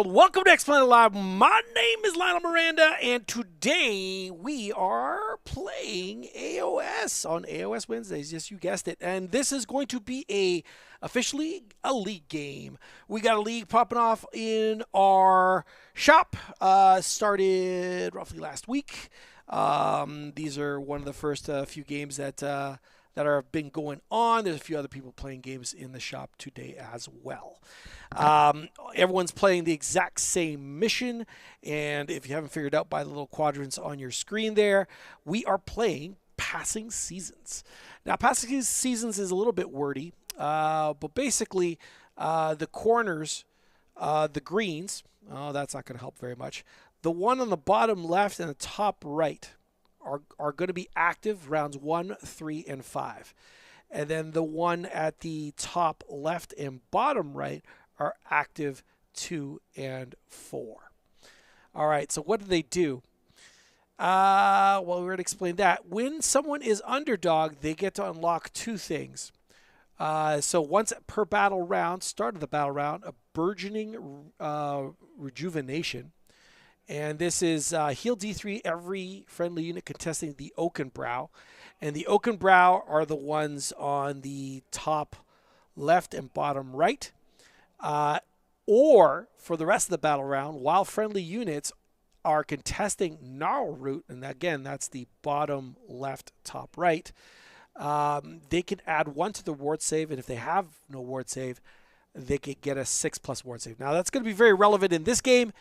world. Welcome to X Planet Live. My name is Lionel Miranda, and today we are playing AoS on AoS Wednesdays. Yes, you guessed it. And this is going to be officially a league game. We got a league popping off in our shop. Started roughly last week. These are one of the first few games that have been going on. There's a few other people playing games in the shop today as well. Everyone's playing the exact same mission, and if you haven't figured out by the little quadrants on your screen there, we are playing Passing Seasons. Now, Passing Seasons is a little bit wordy, but basically the corners, the greens, that's not going to help very much. The one on the bottom left and the top right are going to be active rounds 1, 3, and 5. And then the one at the top left and bottom right are active 2 and 4. All right, so what do they do? Well, we're going to explain that. When someone is underdog, they get to unlock 2 things. So once per battle round, start of the battle round, a burgeoning rejuvenation. And this is heal D3 every friendly unit contesting the Oaken Brow. And the Oaken Brow are the ones on the top left and bottom right. Or for the rest of the battle round, while friendly units are contesting Gnarlroot, and again, that's the bottom left, top right, they can add 1 to the ward save. And if they have no ward save, they could get a 6+ ward save. Now, that's going to be very relevant in this game,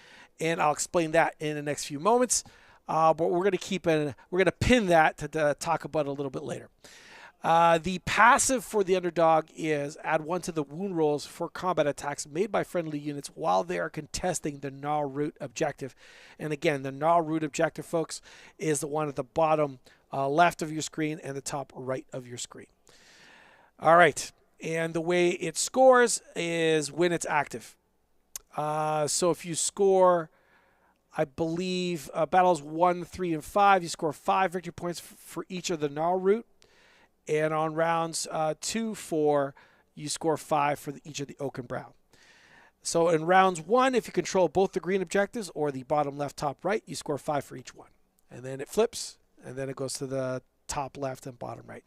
and I'll explain that in the next few moments. But we're going to pin that to talk about it a little bit later. The passive for the underdog is add 1 to the wound rolls for combat attacks made by friendly units while they are contesting the Gnarlroot objective. And again, the Gnarlroot objective, folks, is the one at the bottom left of your screen and the top right of your screen. All right. And the way it scores is when it's active. So if you score, I believe, battles 1, 3, and 5, you score 5 victory points for each of the Gnarlroot. And on rounds 2, 4, you score 5 for each of the Oaken Brow. So in rounds 1, if you control both the green objectives or the bottom left, top right, you score 5 for each one. And then it flips, and then it goes to the top left and bottom right.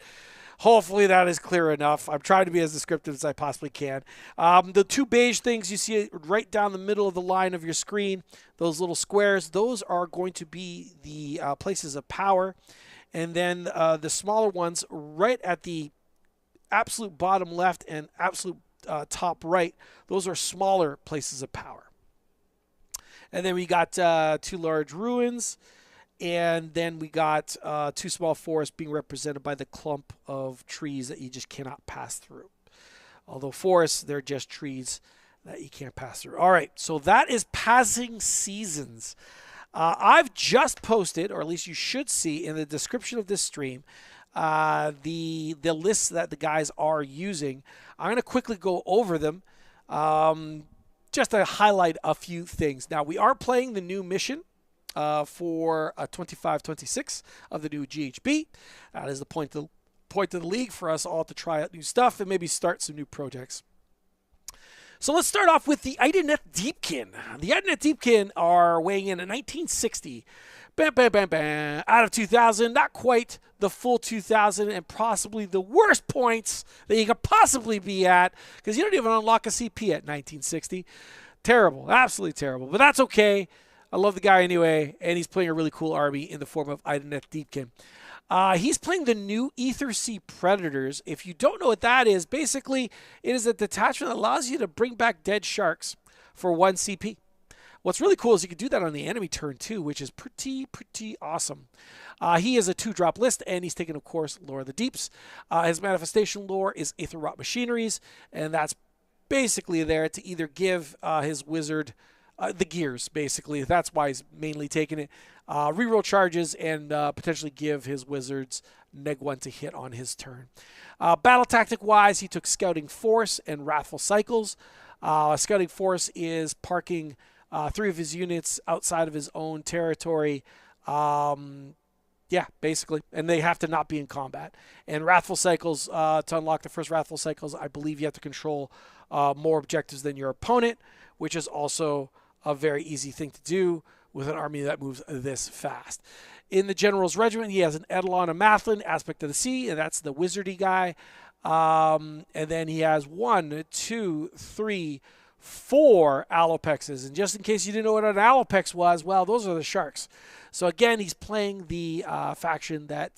Hopefully that is clear enough. I'm trying to be as descriptive as I possibly can. The 2 beige things you see right down the middle of the line of your screen, those little squares, those are going to be the places of power. And then the smaller ones right at the absolute bottom left and absolute top right, those are smaller places of power. And then we got 2 large ruins. And then we got 2 small forests being represented by the clump of trees that you just cannot pass through. Although forests, they're just trees that you can't pass through. All right, so that is Passing Seasons. I've just posted, or at least you should see in the description of this stream, the lists that the guys are using. I'm going to quickly go over them just to highlight a few things. Now, we are playing the new mission for 25-26 of the new GHB. That is the point of the league for us all to try out new stuff and maybe start some new projects. So let's start off with the Idoneth Deepkin. The Idoneth Deepkin are weighing in at 1960. Bam, bam, bam, bam. Out of 2,000, not quite the full 2,000, and possibly the worst points that you could possibly be at, because you don't even unlock a CP at 1960. Terrible, absolutely terrible. But that's okay. I love the guy anyway, and he's playing a really cool army in the form of Idoneth Deepkin. He's playing the new Ethersea Predators. If you don't know what that is, basically it is a detachment that allows you to bring back dead sharks for 1 CP. What's really cool is you can do that on the enemy turn too, which is pretty awesome. He is a 2-drop list, and he's taking, of course, Lore of the Deeps. His manifestation lore is Aetherwrought Machineries, and that's basically there to either give his wizard the gears, basically. That's why he's mainly taking it. Reroll charges and potentially give his wizards -1 to hit on his turn. Battle tactic-wise, he took Scouting Force and Wrathful Cycles. Scouting Force is parking 3 of his units outside of his own territory. Yeah, basically. And they have to not be in combat. And Wrathful Cycles, to unlock the first Wrathful Cycles, I believe you have to control more objectives than your opponent, which is also a very easy thing to do with an army that moves this fast. In the General's Regiment, he has an Eidolon and Mathlann, Aspect of the Sea, and that's the wizardy guy. And then he has 1, 2, 3, 4 Allopexes. And just in case you didn't know what an Allopex was, well, those are the sharks. So again, he's playing the faction that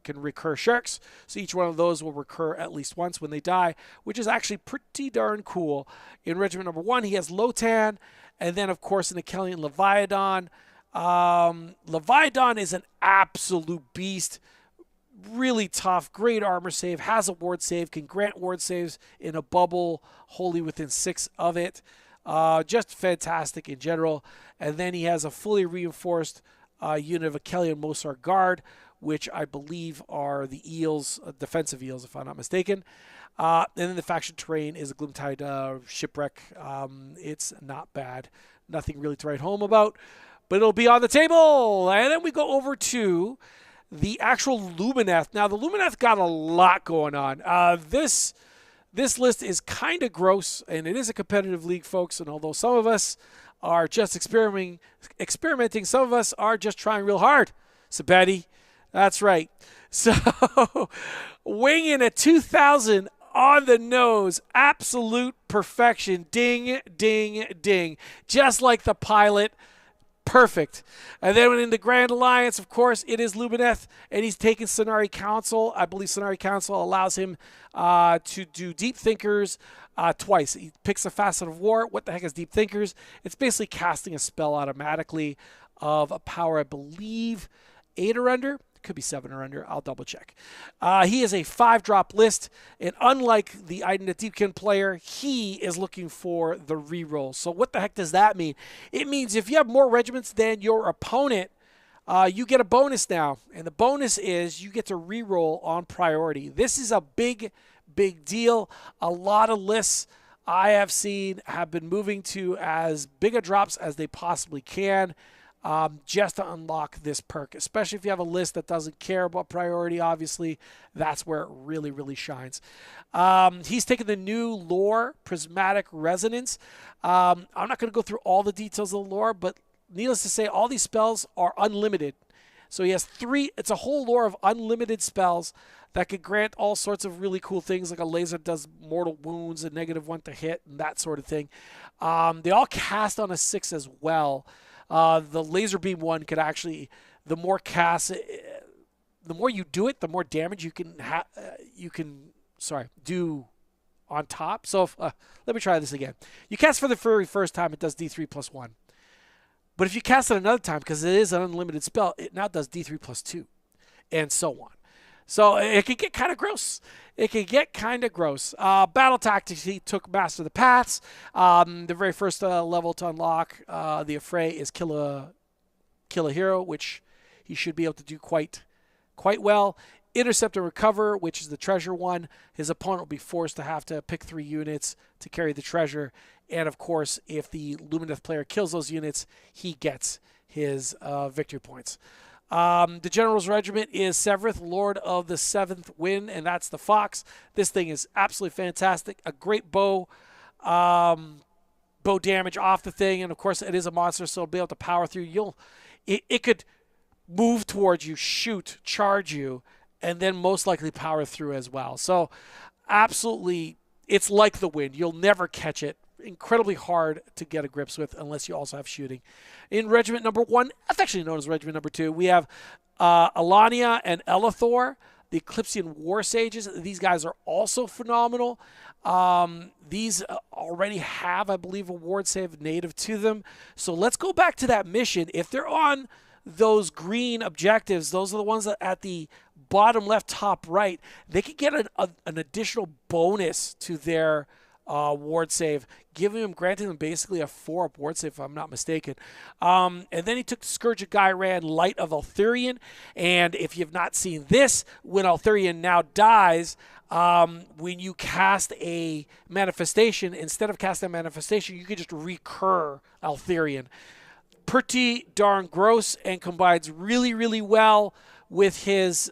can recur sharks. So each one of those will recur at least once when they die, which is actually pretty darn cool. In Regiment number 1, he has Lotann, and then, of course, an Akhelian Leviadon. Leviadon is an absolute beast. Really tough, great armor save, has a ward save, can grant ward saves in a bubble wholly within 6 of it. Just fantastic in general. And then he has a fully reinforced unit of Akhelian Morrsarr Guard, which I believe are the eels, defensive eels, if I'm not mistaken. And then the faction terrain is a Gloomtide shipwreck. It's not bad. Nothing really to write home about, but it'll be on the table. And then we go over to the actual Lumineth. Now, the Lumineth got a lot going on. This list is kind of gross, and it is a competitive league, folks. And although some of us are just experimenting, some of us are just trying real hard. So, Betty, that's right. So, weighing in at 2,000 on the nose, absolute perfection. Ding, ding, ding. Just like the pilot. Perfect. And then in the Grand Alliance, of course, it is Lumineth, and he's taken Cenari Council. I believe Cenari Council allows him to do Deep Thinkers twice. He picks a Facet of War. What the heck is Deep Thinkers? It's basically casting a spell automatically of a power, I believe, 8 or under. Could be 7 or under. I'll double check. He is a 5-drop list, and unlike the Idoneth Deepkin player, he is looking for the reroll. So what the heck does that mean? It means if you have more regiments than your opponent, you get a bonus now, and the bonus is you get to reroll on priority. This is a big, big deal. A lot of lists I have seen have been moving to as big a drops as they possibly can. Just to unlock this perk, especially if you have a list that doesn't care about priority, obviously, that's where it really, really shines. He's taken the new lore, Prismatic Resonance. I'm not going to go through all the details of the lore, but needless to say, all these spells are unlimited. So he has 3, it's a whole lore of unlimited spells that could grant all sorts of really cool things, like a laser does mortal wounds, a -1 to hit, and that sort of thing. They all cast on a 6 as well. The laser beam one could actually, the more you do it, the more damage you can do on top. So let me try this again. You cast for the very first time, it does D3 plus 1. But if you cast it another time, because it is an unlimited spell, it now does D3 plus 2, and so on. So it can get kind of gross. Battle tactics, he took Master of the Paths. The very first level to unlock the Affray is kill a hero, which he should be able to do quite well. Intercept and Recover, which is the treasure one. His opponent will be forced to have to pick 3 units to carry the treasure. And, of course, if the Lumineth player kills those units, he gets his victory points. The General's Regiment is Severith, Lord of the 7th Wind, and that's the Fox. This thing is absolutely fantastic. A great bow damage off the thing, and of course it is a monster, so it'll be able to power through. It could move towards you, shoot, charge you, and then most likely power through as well. So absolutely, it's like the wind. You'll never catch it. Incredibly hard to get a grips with unless you also have shooting. In Regiment number 1, affectionately known as Regiment number 2, we have Alania and Elithor, the Eclipsean War Sages. These guys are also phenomenal. These already have, I believe, a ward save native to them. So let's go back to that mission. If they're on those green objectives, those are the ones that at the bottom left, top right, they could get an additional bonus to their ward save, granting them basically a 4-up ward save, if I'm not mistaken. And then he took the Scourge of Ghyran, Light of Althurian. And if you've not seen this, when Althurian now dies, when you cast a manifestation, instead of casting a manifestation, you can just recur Althurian. Pretty darn gross, and combines really, really well with his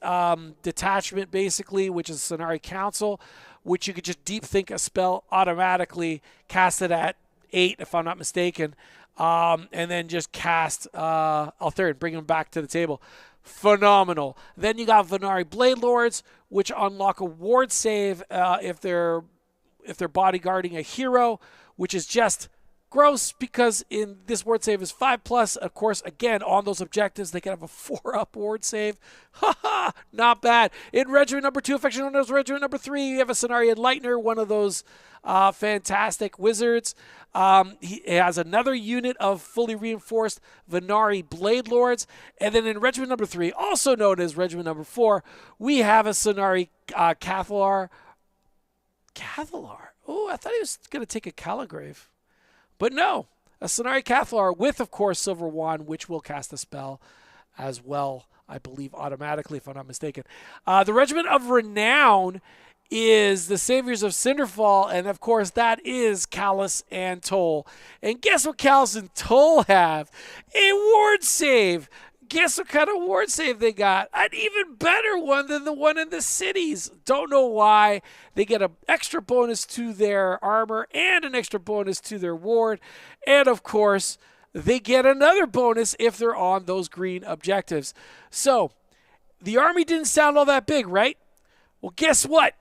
detachment, basically, which is Cenari Council, which you could just deep think a spell automatically, cast it at 8, if I'm not mistaken. and then just cast Altharian, bring him back to the table. Phenomenal. Then you got Venari Blade Lords, which unlock a ward save if they're bodyguarding a hero, which is just gross because in this ward save is 5+. Of course, again, on those objectives, they can have a 4-up ward save. Haha, not bad. In Regiment number 2, affection known as Regiment number 3, you have a Cenarian Lightner, one of those fantastic wizards. He has another unit of fully reinforced Venari Blade Lords. And then in Regiment number 3, also known as Regiment number 4, we have a Cenari Cathalar. Cathalar? Oh, I thought he was going to take a Caligrave. But no, a Cenari Cathalar with, of course, Silver Wand, which will cast a spell as well, I believe, automatically, if I'm not mistaken. The Regiment of Renown is the Saviors of Cinderfall, and, of course, that is Callus and Toll. And guess what Callus and Toll have? A ward save. Guess what kind of ward save they got? An even better one than the one in the cities. Don't know why. They get an extra bonus to their armor and an extra bonus to their ward. And, of course, they get another bonus if they're on those green objectives. So, the army didn't sound all that big, right? Well, guess what?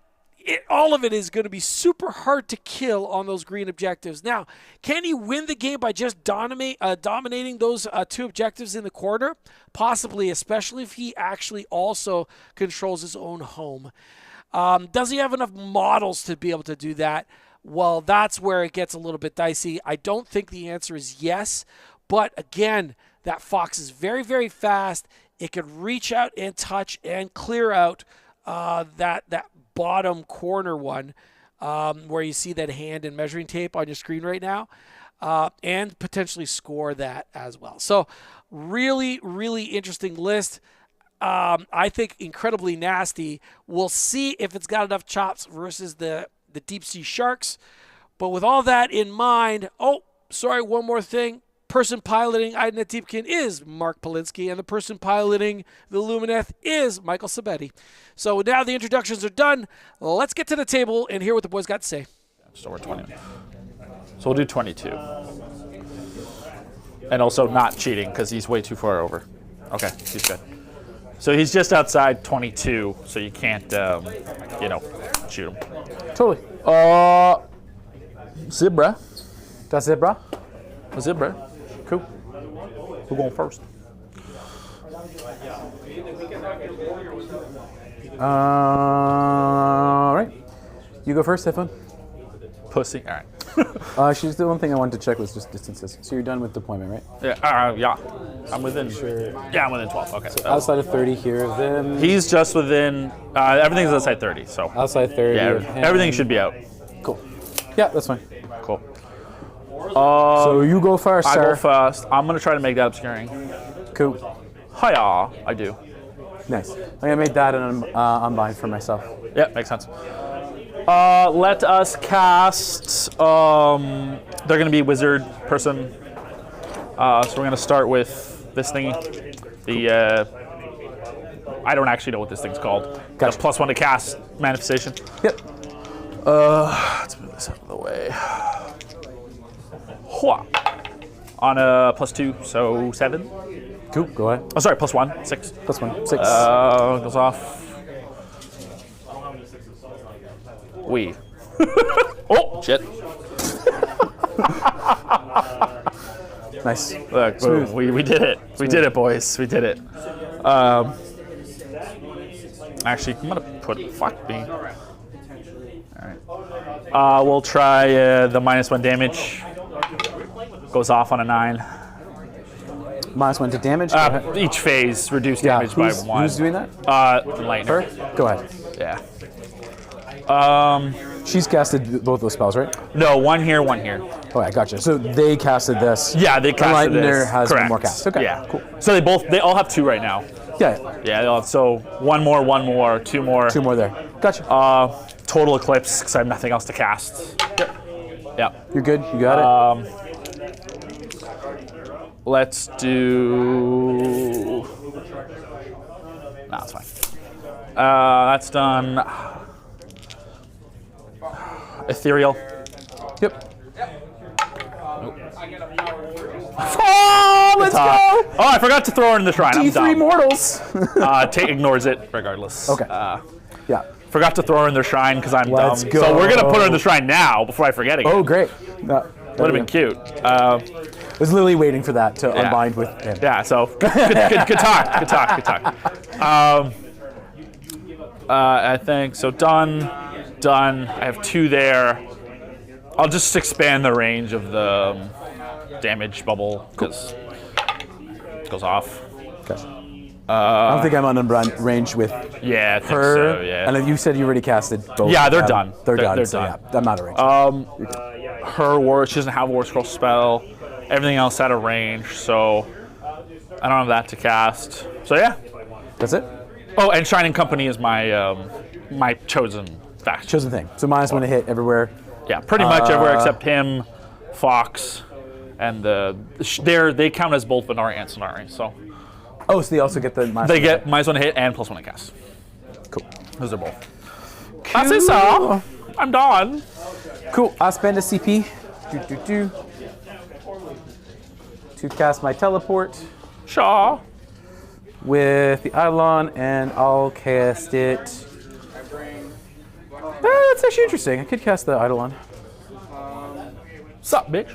All of it is going to be super hard to kill on those green objectives. Now, can he win the game by just dominating those 2 objectives in the corner? Possibly, especially if he actually also controls his own home. Does he have enough models to be able to do that? Well, that's where it gets a little bit dicey. I don't think the answer is yes. But again, that fox is very, very fast. It could reach out and touch and clear out that bottom corner one where you see that hand and measuring tape on your screen right now, and potentially score that as well. So really, really interesting list. I think incredibly nasty. We'll see if it's got enough chops versus the deep sea sharks. But with all that in mind, oh, sorry, one more thing. Person piloting Idoneth Deepkin is Mark Polinsky, and the person piloting the Lumineth is Michael Sabetti. So now the introductions are done. Let's get to the table and hear what the boys got to say. So we're 20. So we'll do 22. And also not cheating because he's way too far over. Okay, he's good. So he's just outside 22, so you can't, shoot him. Totally. Zebra. That's Zebra? A zebra. Cool. Who's going first? All right. You go first, Stefan. Pussy. All right. She's the one thing I wanted to check was just distances. So you're done with deployment, right? Yeah. I'm within. Sure. Yeah, I'm within 12. Okay. So outside of 30 here, then. He's just within. Everything's outside 30. So. Outside 30. Yeah. Everything should be out. Cool. Yeah, that's fine. Cool. So you go first, sir. I go first. I'm gonna try to make that obscuring. Cool. Hiya! I do. Nice. I'm gonna make that an unbind for myself. Yeah, makes sense. Let us cast. They're gonna be wizard person. So we're gonna start with this thingy. The I don't actually know what this thing's called. Gotcha. The +1 to cast manifestation. Yep. Let's move this out of the way. On a +2, so 7. Cool, go ahead. Oh, sorry, +1, 6. +1, 6. Goes off. We. Oh, shit. Nice. Look, boom, we did it. We did it, boys. We did it. Actually, I'm gonna put fuck me. All right. We'll try the -1 damage. Goes off on a 9. -1 to damage. Each phase reduce damage by 1. Who's doing that? Lightner. Go ahead. Yeah. She's casted both those spells, right? No, one here, one here. Oh, I gotcha. So they casted this. Yeah, they casted this. Lightner has Correct. one more cast. Okay. Yeah. Cool. So they all have 2 right now. Yeah. Yeah. So one more, 2 more. 2 more there. Gotcha. Total eclipse because I have nothing else to cast. Yep. Yeah. You're good. You got it. Let's do. No, it's fine. That's done. Ethereal. Yep. Oh, let's go! Oh, I forgot to throw her in the shrine. I'm D3 dumb. mortals. Tate ignores it regardless. Okay. Yeah. Forgot to throw her in the shrine because I'm Let's dumb. go. So we're going to put her in the shrine now before I forget again. Oh, great. Would have been cute. I was literally waiting for that to unbind with him. Yeah, so good talk. Good talk. I think, so done. I have 2 there. I'll just expand the range of the damage bubble because it goes off. Okay. I don't think I'm on range with Yeah, I think her. so, yeah. And you said you already casted both. Yeah, they're done. They're done. They're so done. Yeah, I'm out of range. Her war, she doesn't have a war scroll spell. Everything else out of range, so I don't have that to cast. So yeah. That's it? Oh, and Shining Company is my my chosen faction. Chosen thing. So -1 to hit everywhere. Yeah, pretty much everywhere except him, Fox, and they count as both Venari and Sonari. So Oh, so they also get the -1. they get -1 to hit and +1 to cast. Cool. Those are both. That's it, so I'm done. Cool. I'll spend a CP to cast my teleport Shaw. with the Eidolon, and I'll cast it. That's actually interesting. I could cast the Eidolon. Sup, bitch?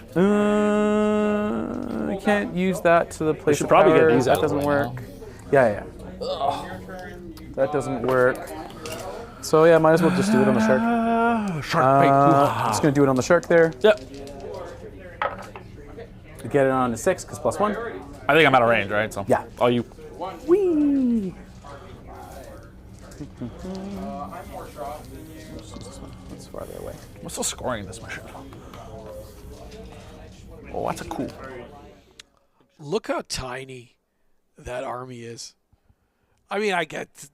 I can't use that to the place should of probably get power. these That out doesn't right work. Yeah. That doesn't work. So yeah, might as well just do it on the shark. Shark bait. Just gonna do it on the shark there. Yep. Get it on to 6 because +1. I think I'm out of range, right? So Yeah. Oh, you. Whee! That's farther away. What's the scoring in this mission? Oh, that's a cool. Look how tiny that army is. I mean, I get,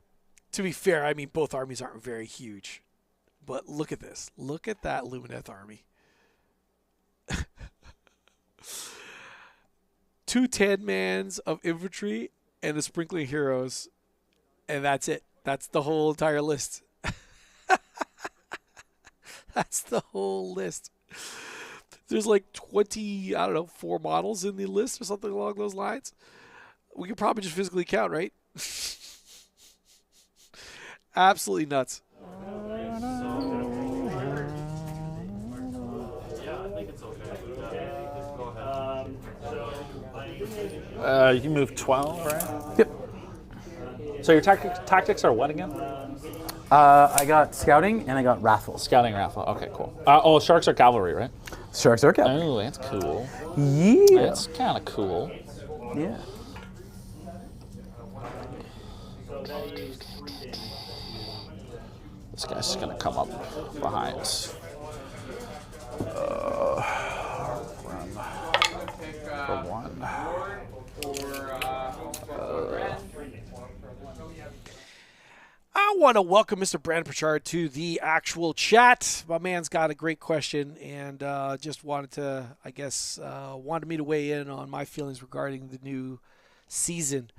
to be fair, I mean, both armies aren't very huge. But look at this. Look at that Lumineth army. 2 10-mans of infantry and a sprinkling heroes. And that's it. That's the whole entire list. That's the whole list. There's like 20, 4 models in the list or something along those lines. We could probably just physically count, right? Absolutely nuts. You can move 12, right? Yep. So your tactics are what again? I got scouting and I got wrathful. Scouting Wrathful. Okay, cool. Oh, sharks are cavalry, right? Sharks are cavalry. Oh, that's cool. Yeah. That's kind of cool. Yeah. This guy's just gonna come up behind us. For 1. I want to welcome Mr. Brandon Pritchard to the actual chat. My man's got a great question and just wanted to, wanted me to weigh in on my feelings regarding the new season.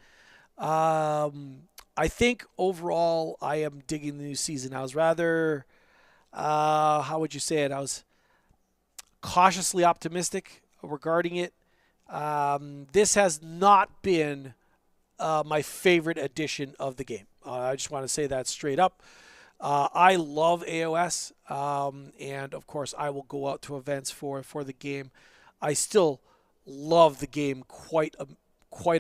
I think overall I am digging the new season. I was rather, how would you say it? I was cautiously optimistic regarding it. This has not been my favorite edition of the game. I just want to say that straight up. I love AoS, and of course I will go out to events for the game. I still love the game quite a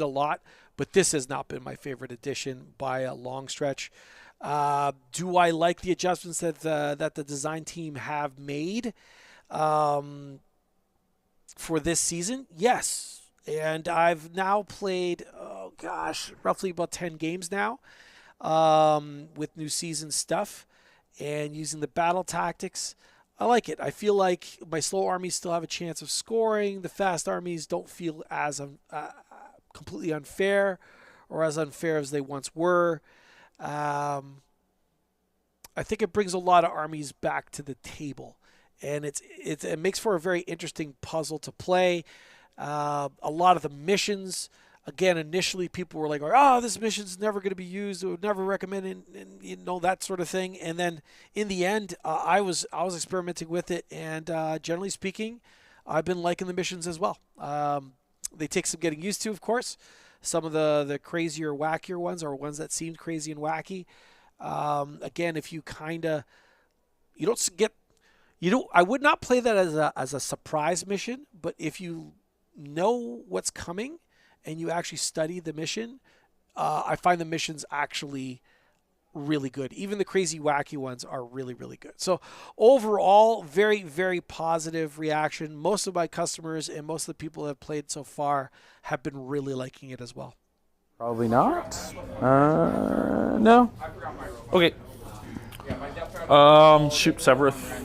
lot, but this has not been my favorite edition by a long stretch. Do I like the adjustments that the design team have made for this season? Yes. And I've now played, roughly about 10 games now with new season stuff and using the battle tactics. I like it. I feel like my slow armies still have a chance of scoring. The fast armies don't feel as completely unfair or as unfair as they once were. I think it brings a lot of armies back to the table. And it makes for a very interesting puzzle to play. A lot of the missions, again, initially people were like, oh, this mission's never going to be used, I would never recommend it, and that sort of thing. And then in the end, I was experimenting with it, and generally speaking, I've been liking the missions as well. They take some getting used to, of course. Some of the crazier, wackier ones are ones that seem crazy and wacky. Again, if you kind of, I would not play that as a surprise mission, but if you know what's coming and you actually study the mission, I find the missions actually really good. Even the crazy, wacky ones are really, really good. So overall, very, very positive reaction. Most of my customers and most of the people that have played so far have been really liking it as well. Probably not. No. Okay. Shoot Severith.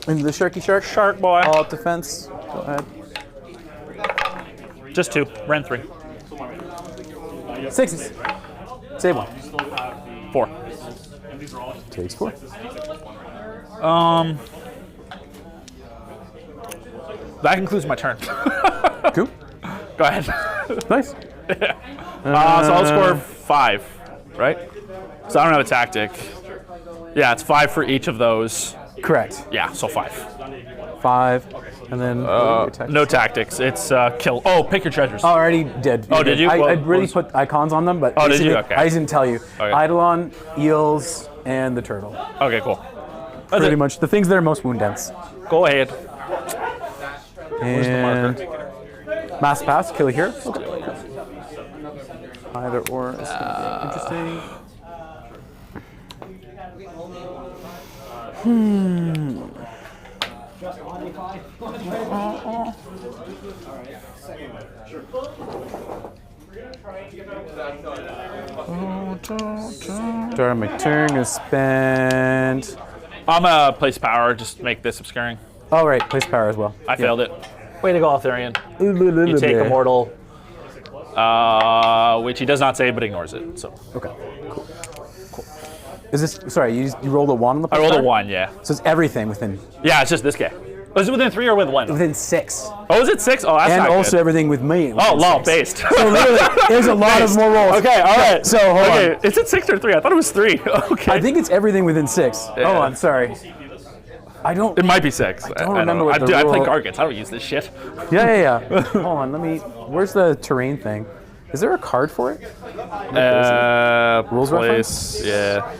Into the Sharky Shark. Shark boy. All up defense. Go ahead. Just 2. Ran 3. 6s. Save 1. 4. Takes 4. That concludes my turn. Cool. Go ahead. Nice. So I'll score 5, right? So I don't have a tactic. Yeah, it's 5 for each of those. Correct. Yeah, so 5. 5. And then No tactics. It's kill. Oh, pick your treasures. Already did. Oh, did you? I really put icons on them, but Oh, did you? Okay. I didn't tell you. Okay. Eidolon, eels, and the turtle. Okay, cool. That's Pretty it. much the things that are most wound dense. Go ahead. And mass pass, kill a hero. Okay. Either or is going to be interesting. During my turn, gonna spend. I'm gonna place power. Just make this obscuring. Oh right, place power as well. I failed it. Way to go, Aetherian. You You take Immortal, which he does not say, but ignores it. So Okay, cool. Is this, sorry, you rolled a 1 on the I place rolled a power? 1. Yeah. So it's everything within Yeah, it's just this guy. Was it within 3 or with 1? within 6. Oh, is it 6? Oh, that's And not also good. everything with me. Oh, within lol, 6. based. So literally, there's a lot of more rolls. Okay, all right. So hold okay, on. is it 6 or 3? I thought it was 3. Okay. I think it's everything within 6. Hold on, sorry. I don't. It might be 6. I don't remember what the I play rule- Gargants. I don't use this shit. Yeah. Hold on, let me. Where's the terrain thing? Is there a card for it? Rules reference? Yeah.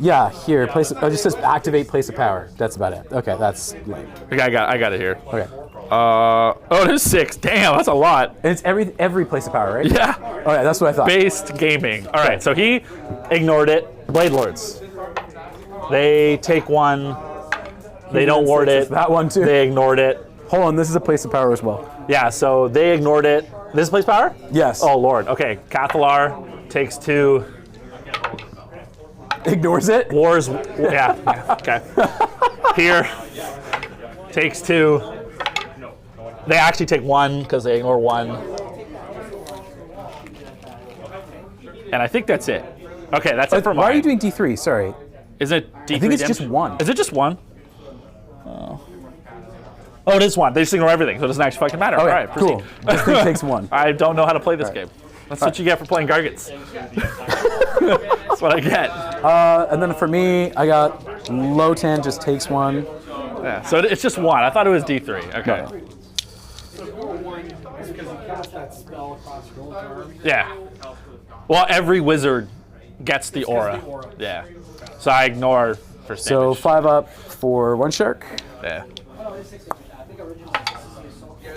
Yeah, here. Place. Oh, it just says activate place of power. That's about it. Okay, that's lame. Okay, I got it here. Okay. Oh, there's 6. Damn, that's a lot. And it's every place of power, right? Yeah. Okay, that's what I thought. Based gaming. All right, so he ignored it. Blade Lords. They take 1. They don't ward it. That one too. They ignored it. Hold on, this is a place of power as well. Yeah, so they ignored it. This place power? Yes. Oh, Lord. Okay, Cathalar takes 2. Ignores it. Wars. Yeah. Okay. Here takes 2. They actually take 1 because they ignore 1. And I think that's it. Okay, that's it for mine. Why are you doing D3? Sorry. Is it D3 I think it's damage? just 1. Is it just 1? Oh, it is 1. They just ignore everything, so it doesn't actually fucking matter. Okay, All right, proceed. cool. This thing takes 1. I don't know how to play this game. That's what you get for playing Gargants. That's what I get. And then for me, I got Lotann just takes 1. Yeah, so it's just 1. I thought it was D3. Okay. No. Yeah. Well, every wizard gets the aura. Yeah. So I ignore first So damage. 5 up for 1 shark. Yeah.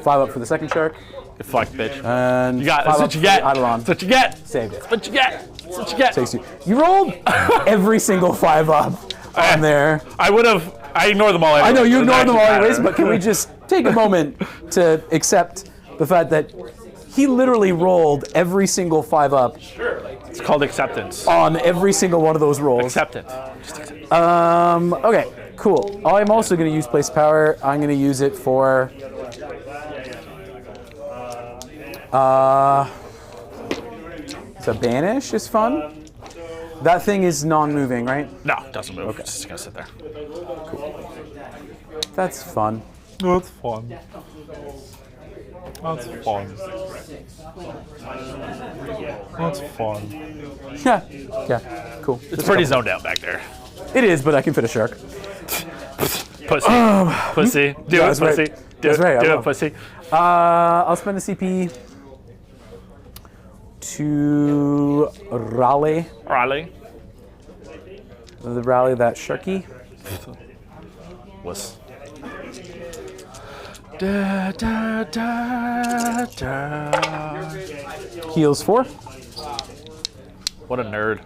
5 up for the second shark. Get fucked, bitch. And You got. 5 That's up what you for get. the Eidolon. That's what you get. Saved it. That's what you get. That's what you get. Takes you. You rolled every single 5 up on there. I would have. I ignore them all. I know you ignored them all anyways, matter. but can we just take a moment to accept the fact that he literally rolled every single 5 up It's called acceptance. on every single one of those rolls. Accept it. Just accept it. Okay, cool. I'm also going to use place power. I'm going to use it for so banish is fun. That thing is non-moving, right? No, it doesn't move. It's just gonna sit there. That's fun. That's fun. That's fun. That's fun. Yeah, cool. It's pretty zoned out back there. It is, but I can fit a shark. Pussy. Pussy. Do Yeah, it, that's right. pussy. That's right, I Do will. it, pussy. I'll spend a CP to rally. Raleigh. The rally that Sharky. Was. Da, da, da, da. Heals 4. What a nerd.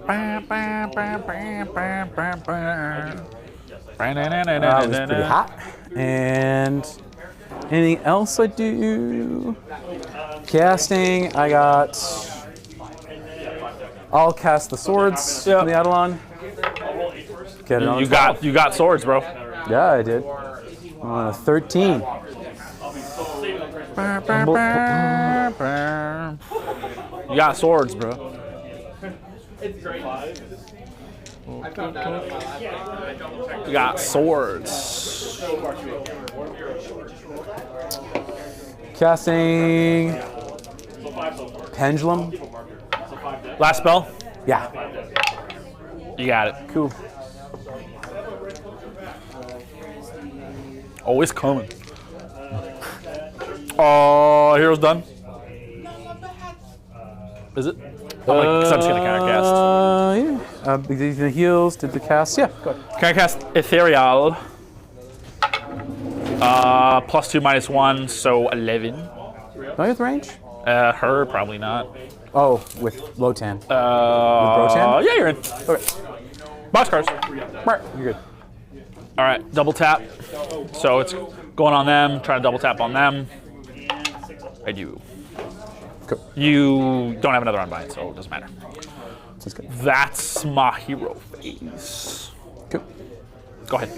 That was pretty hot. And anything else I do? Casting, I got. I'll cast the swords Yep. from the Eidolon. Get it on 12. You got swords, bro. Yeah, I did. 13. You got swords, bro. You got swords. Casting Pendulum. Last spell? Yeah. You got it. Cool. Always coming. Oh, hero's done. Is it? I'm just gonna countercast. Yeah. The heals, did the cast. Yeah, go ahead. Can I cast Ethereal? +2, -1, so 11. No, you have range? Her, probably not. Oh, with Lotann. With Rotan? Yeah, you're in. Okay. Box cards. You're good. All right, double tap. So it's going on them, trying to double tap on them. I do. Cool. You don't have another unbind, so it doesn't matter. Sounds good. That's my hero phase. Cool. Go ahead.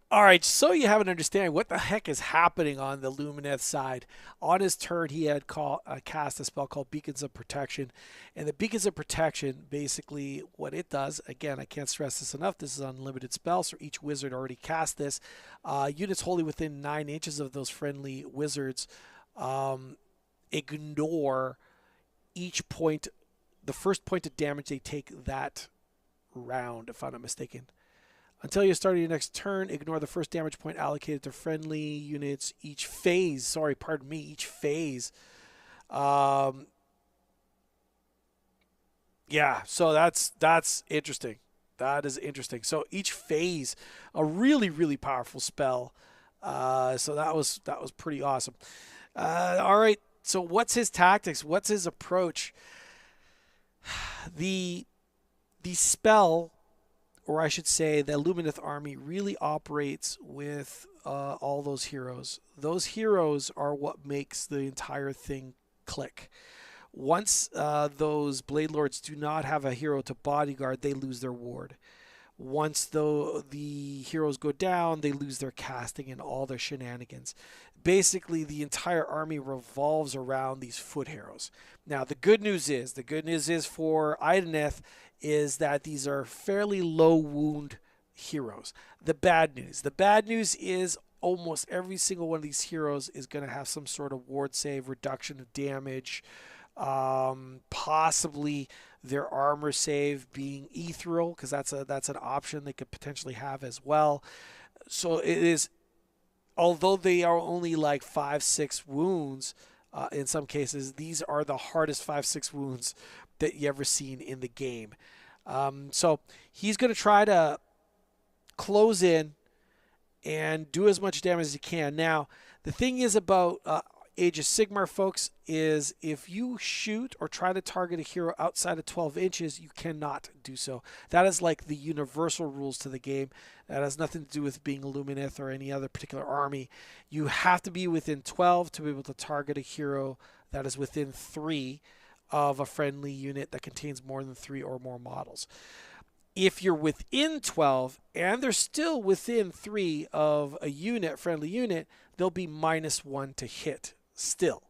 All right, so you have an understanding what the heck is happening on the Lumineth side. On his turn, he had cast a spell called Beacons of Protection. And the Beacons of Protection, basically what it does, again, I can't stress this enough, this is an unlimited spell, so each wizard already cast this. Units wholly within 9 inches of those friendly wizards ignore each point, the first point of damage they take that round, if I'm not mistaken. Until you start your next turn, ignore the first damage point allocated to friendly units each phase. Each phase. Yeah, so that's interesting. That is interesting. So each phase, a really, really powerful spell. So that was pretty awesome. All right, so what's his tactics? What's his approach? The spell, or I should say the Lumineth army, really operates with all those heroes. Those heroes are what makes the entire thing click. Once those Blade Lords do not have a hero to bodyguard, they lose their ward. Once the heroes go down, they lose their casting and all their shenanigans. Basically, the entire army revolves around these foot heroes. Now, the good news is for Idoneth is that these are fairly low wound heroes. The bad news is almost every single one of these heroes is going to have some sort of ward save, reduction of damage, possibly their armor save being ethereal, because that's an option they could potentially have as well. So it is, although they are only like 5-6 wounds, in some cases, these are the hardest 5-6 wounds that you ever seen in the game. So he's going to try to close in and do as much damage as he can. Now, the thing is about Age of Sigmar, folks, is if you shoot or try to target a hero outside of 12 inches, you cannot do so. That is like the universal rules to the game. That has nothing to do with being a Lumineth or any other particular army. You have to be within 12 to be able to target a hero that is within 3 of a friendly unit that contains more than 3 or more models. If you're within 12 and they're still within 3 of a unit, friendly unit, they'll be -1 to hit still.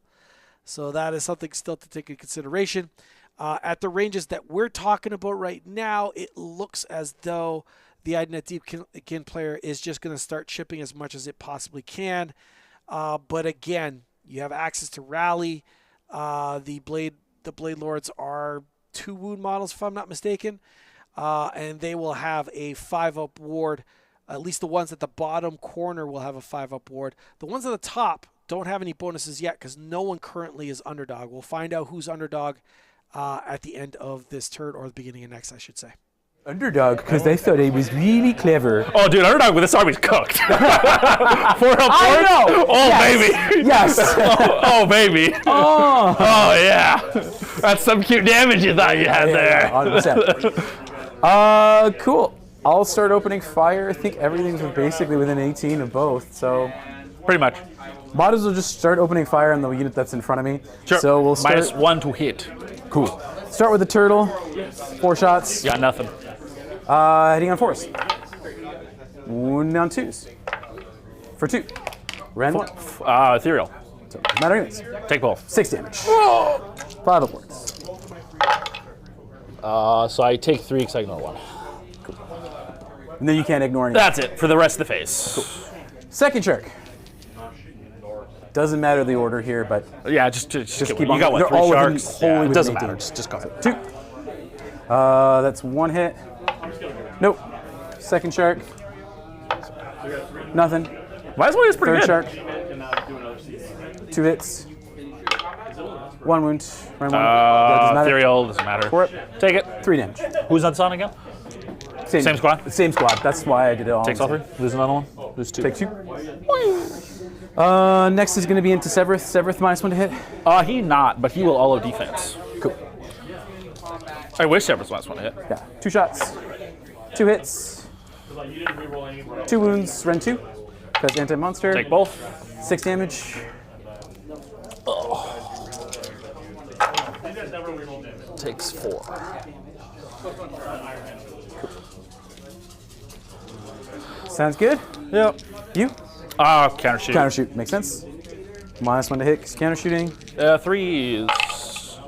So that is something still to take into consideration. At the ranges that we're talking about right now, it looks as though the Idoneth Deepkin player is just going to start chipping as much as it possibly can. But again, you have access to rally. The Blade Lords are 2 wound models, if I'm not mistaken. And they will have a 5-up ward At least the ones at the bottom corner will have a 5-up ward. The ones at the top don't have any bonuses yet because no one currently is underdog. We'll find out who's underdog at the end of this turn, or the beginning of next, I should say. Underdog, because they thought he was really clever. Oh, dude, underdog with this army's cooked. 4 up ward? know. Oh, Yes. baby. Yes. Oh, baby. Oh. Oh, yeah. That's some cute damage you thought you had there. 100%. Cool. I'll start opening fire. I think everything's basically within 18 of both, so Pretty much. might as well just start opening fire on the unit that's in front of me. Sure. So we'll start. -1 to hit. Cool. Start with the turtle. 4 shots. Got nothing. Heading on 4s. 1 on 2s. For 2. Ran 1. Ethereal. So, matter units. Take both. 6 damage. 5 upwards. So I take 3 because I ignore 1. And then you can't ignore anything. That's it for the rest of the phase. Cool. Second shark. Doesn't matter the order here, but Yeah, just keep keep on. on You got going. what? They're all 3 within- sharks? wholly Yeah, it within doesn't 18. matter. Just go ahead. 2. That's 1 hit. Nope. Second shark. Nothing. Might as well use pretty Third good. shark. 2 hits. 1 wound. Ran 1. That doesn't matter. Ethereal, doesn't matter. 4 up. Take it. 3 damage. Who's on Sun again? Same squad? Same squad. That's why I did it all. Takes all 3. Lose another one. Lose 2. Take 2. Next is going to be into Severith. Severith -1 to hit. He not, but he will all of defense. Cool. I wish Everett's last one to hit. Yeah. 2 shots. 2 hits. 2 wounds. Ren 2. Because anti-monster. Take both. 6 damage. Takes 4. Sounds good. Yep. You? Counter shoot. Counter shoot. Makes sense. -1 to hit 'cause counter shooting. 3s.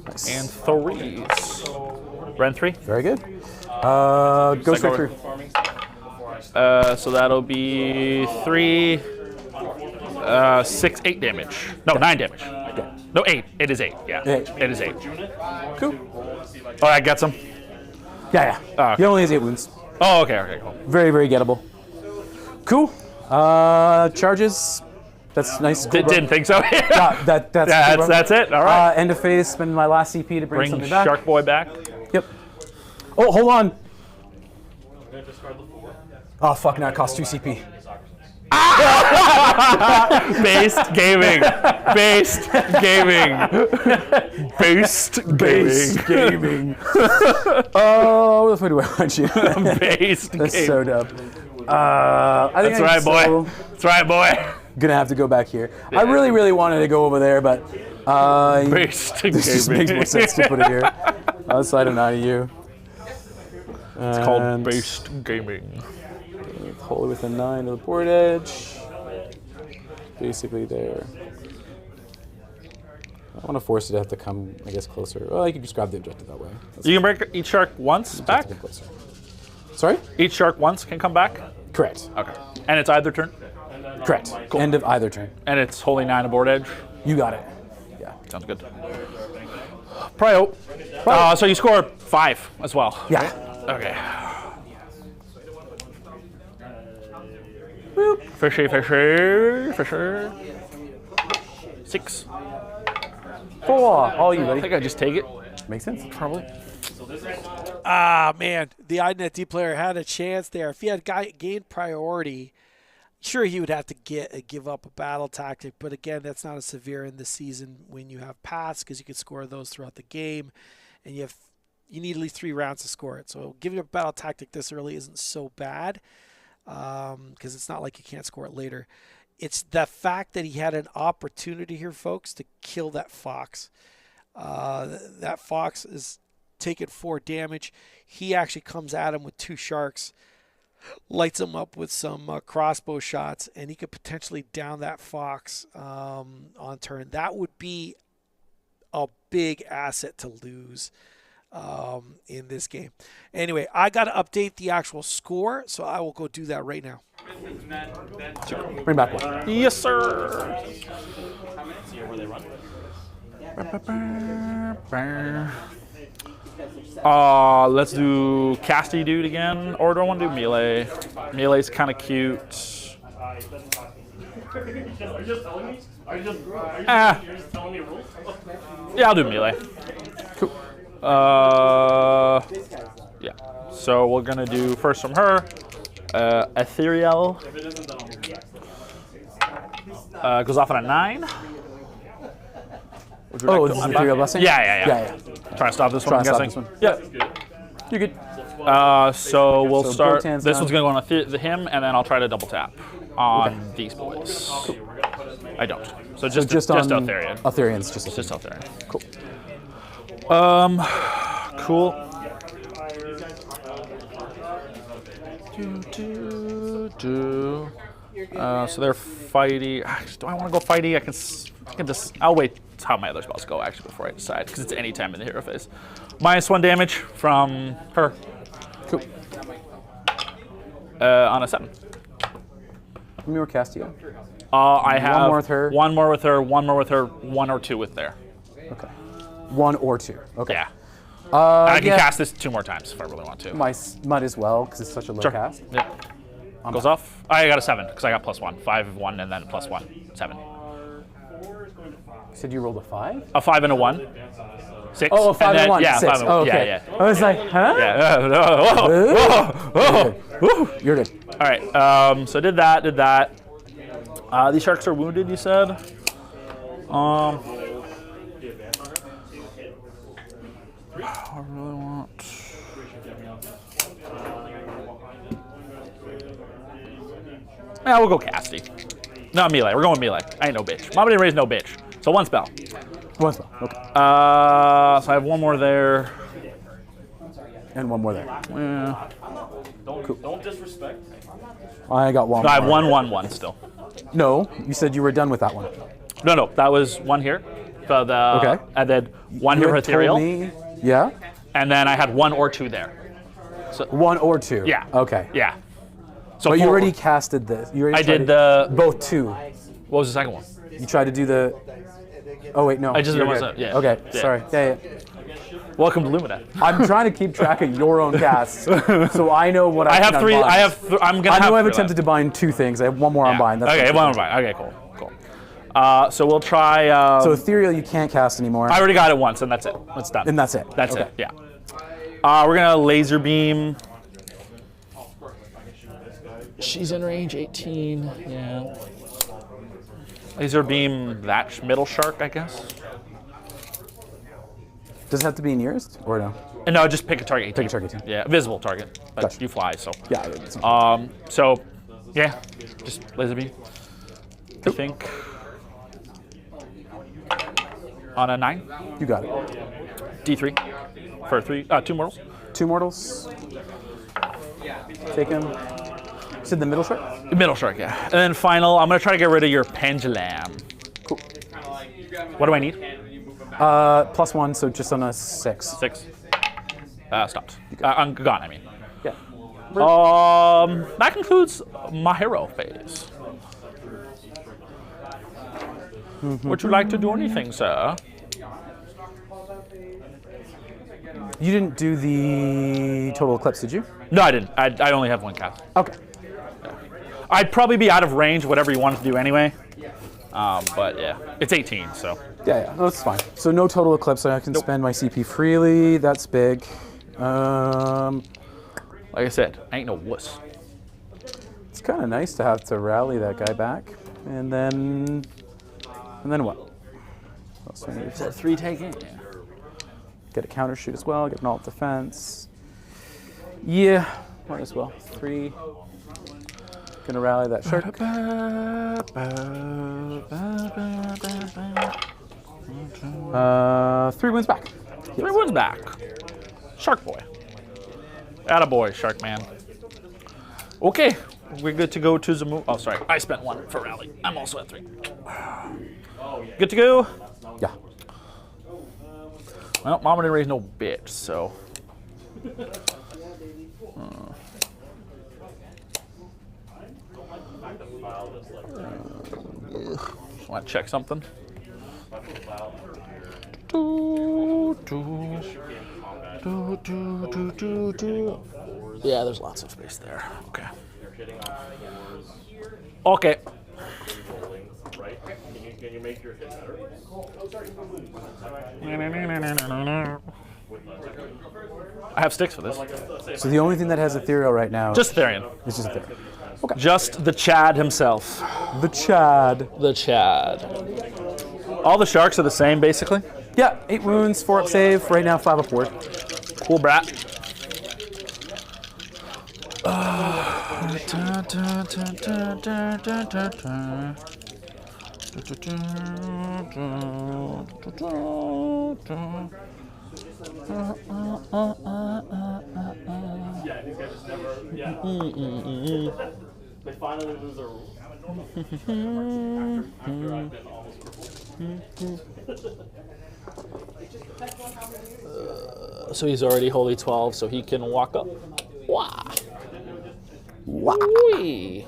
Nice. And 3s. Ren 3. Very good. Go straight Second through. So that'll be 3, 6, 8 damage. No, 9 damage. No, 8. It is 8. Yeah. 8. It is 8. Cool. Oh, I got some. Yeah. Okay. He only has 8 wounds. Oh, okay, cool. Very, very gettable. Cool. Charges. That's nice. Cool, bro. Didn't think so. That's it. All right. End of phase. Spend my last CP to bring Bring something back. Shark Boy back. Yep. Oh, hold on. Oh, fuck, now it costs 2 CP. Based gaming. Based gaming. Based gaming. Oh, what the fuck do I want you? Based That's gaming. so dumb. I think That's right, boy. so That's right, boy. Gonna have to go back here. I really, really wanted to go over there, but Based this just makes more sense to put it here. Outside of 90U. It's called based gaming. Wholly within 9 of the board edge. Basically there. I want to force it to have to come, I guess, closer. Well, you can just grab the objective that way. You can break each shark once back? Closer. Sorry? Each shark once can come back? Correct. Okay. And it's either turn? Correct. Cool. End of either turn. And it's wholly 9 aboard edge? You got it. Yeah. Sounds good. Prio. So you score 5 as well. Yeah. Okay. Boop. Fishy. 6. 4. All you, I buddy. think I just take it. Makes sense. Probably. Man, the Idoneth D player had a chance there. If he had gained priority, sure, he would have to give up a battle tactic. But again, that's not as severe in the season when you have paths, because you can score those throughout the game, and you need at least 3 rounds to score it. So giving up a battle tactic this early isn't so bad, because it's not like you can't score it later. It's the fact that he had an opportunity here, folks, to kill that fox. That fox is taking 4 damage. He actually comes at him with 2 sharks, lights him up with some crossbow shots, and he could potentially down that fox on turn. That would be a big asset to lose in this game. Anyway, I got to update the actual score, so I will go do that right now. Bring back 1. Yes, sir. Let's do casty dude again, or do I want to do melee? Melee's kind of cute. Are you just telling me? Are you just telling me rules? Yeah, I'll do melee. Cool. Yeah. So we're gonna do first from her, Ethereal. Goes off on a 9. Oh, this is Ethereal Blessing? Yeah. Trying to stop this one, I'm Trying to guessing. stop Yeah. You're good. So we'll start. Lotan's This done. one's gonna go on him, and then I'll try to double tap on these boys. Cool. I don't. So just on Eltharion. Eltharian's just Just Eltharion. cool. Cool. So they're fighty. Do I want to go fighty? I can just. I'll wait how my other spells go actually before I decide, because it's any time in the hero phase. -1 damage from her. Cool. On a 7. How many more cast you got? I have One more with her. One more with her. One more with her. 1 or 2 with there. Okay. 1 or 2. Okay. Yeah. I can yeah. cast this 2 more times if I really want to. Might as well, because it's such a low cast. Yep. Goes off. I got a 7 because I got +1. 5, 1, and then +1. 7. You said you rolled a 5? A 5 and a 1. 6. Oh, a 5 and 1. Yeah, 6. 5 and Oh, 1. okay. Yeah. I was like, huh? You're good. All right. So did that. These sharks are wounded, you said. I really want. Yeah, we'll go casty. No, melee. We're going melee. I ain't no bitch. Mama didn't raise no bitch. So 1 spell. 1 spell. Okay. So I have 1 more there. And 1 more there. Yeah. Don't disrespect. I got 1 No, I have more. 1 still. No, you said you were done with that one. No, that was 1 here. So Okay. And then 1 You here for had told ethereal. me- Yeah? And then I had 1 or 2 there. 1 or 2? Yeah. Okay. Yeah. So But you 4 already casted this. You already I tried did to- the. both 2. What was the second one? You tried to do the. Oh wait, no. I just you're did good. one, yeah. Okay, Yeah. sorry. Yeah. Welcome to Lumineth. I'm trying to keep track of your own casts, so I know what I I have can 3. unbind. I'm gonna. I know I've have attempted to bind 2 things. I have 1 more Yeah. unbind. That's Okay, what 1 I'm more bind. Okay, cool. So we'll try. So ethereal you can't cast anymore. I already got it once, and that's it. That's done. And that's it. That's Okay. it. Yeah. We're gonna laser beam. She's in range 18. Yeah. Laser beam that middle shark, I guess. Does it have to be nearest or no? And no, just pick a target 18. Pick a target 18. Yeah, visible target. But Gotcha. you fly, so. Yeah. It's not- So, yeah, just laser beam. I think. On a 9. You got it. D3 for 2 mortals. 2 mortals. Take him. You said the middle shark? Middle shark, yeah. And then final, I'm gonna try to get rid of your pendulum. Cool. What do I need? +1, so just on a 6. 6. Stopped. I'm gone, I mean. Yeah. That concludes my hero phase. Would you like to do anything, sir? You didn't do the total eclipse, did you? No, I didn't. I only have 1 cast. Okay. I'd probably be out of range, whatever you wanted to do anyway. But yeah, it's 18, so. Yeah, that's fine. So no total eclipse, so I can spend my CP freely. That's big. Like I said, I ain't no wuss. It's kind of nice to have to rally that guy back, and then what? What else do I need? Is that 3 taking? Yeah. Get a counter shoot as well. Get an alt defense. Yeah, might as well. 3. Gonna rally that shark. 3 wounds back. 3 wounds back. Shark boy. Attaboy, shark man. Okay, we're good to go to the move. Oh, sorry, I spent 1 for rally. I'm also at 3. Good to go. Yeah. Well, Mama didn't raise no bitch, so. Want to check something? Yeah, there's lots of space there. Okay. Okay. Right? Can you make your hit better? I have sticks for this. So the only thing that has ethereal right now Just Therian. is just ethereal. Just the Chad himself. The Chad. The Chad. All the sharks are the same, basically. Yeah, 8 wounds, 4 up save. Right now, 5 up ward. Cool, brat. Yeah, these guys just never. Yeah. They finally lose their rules. After I've been almost crippled. So he's already Holy 12, so he can walk up. Wah. Wow. Whee.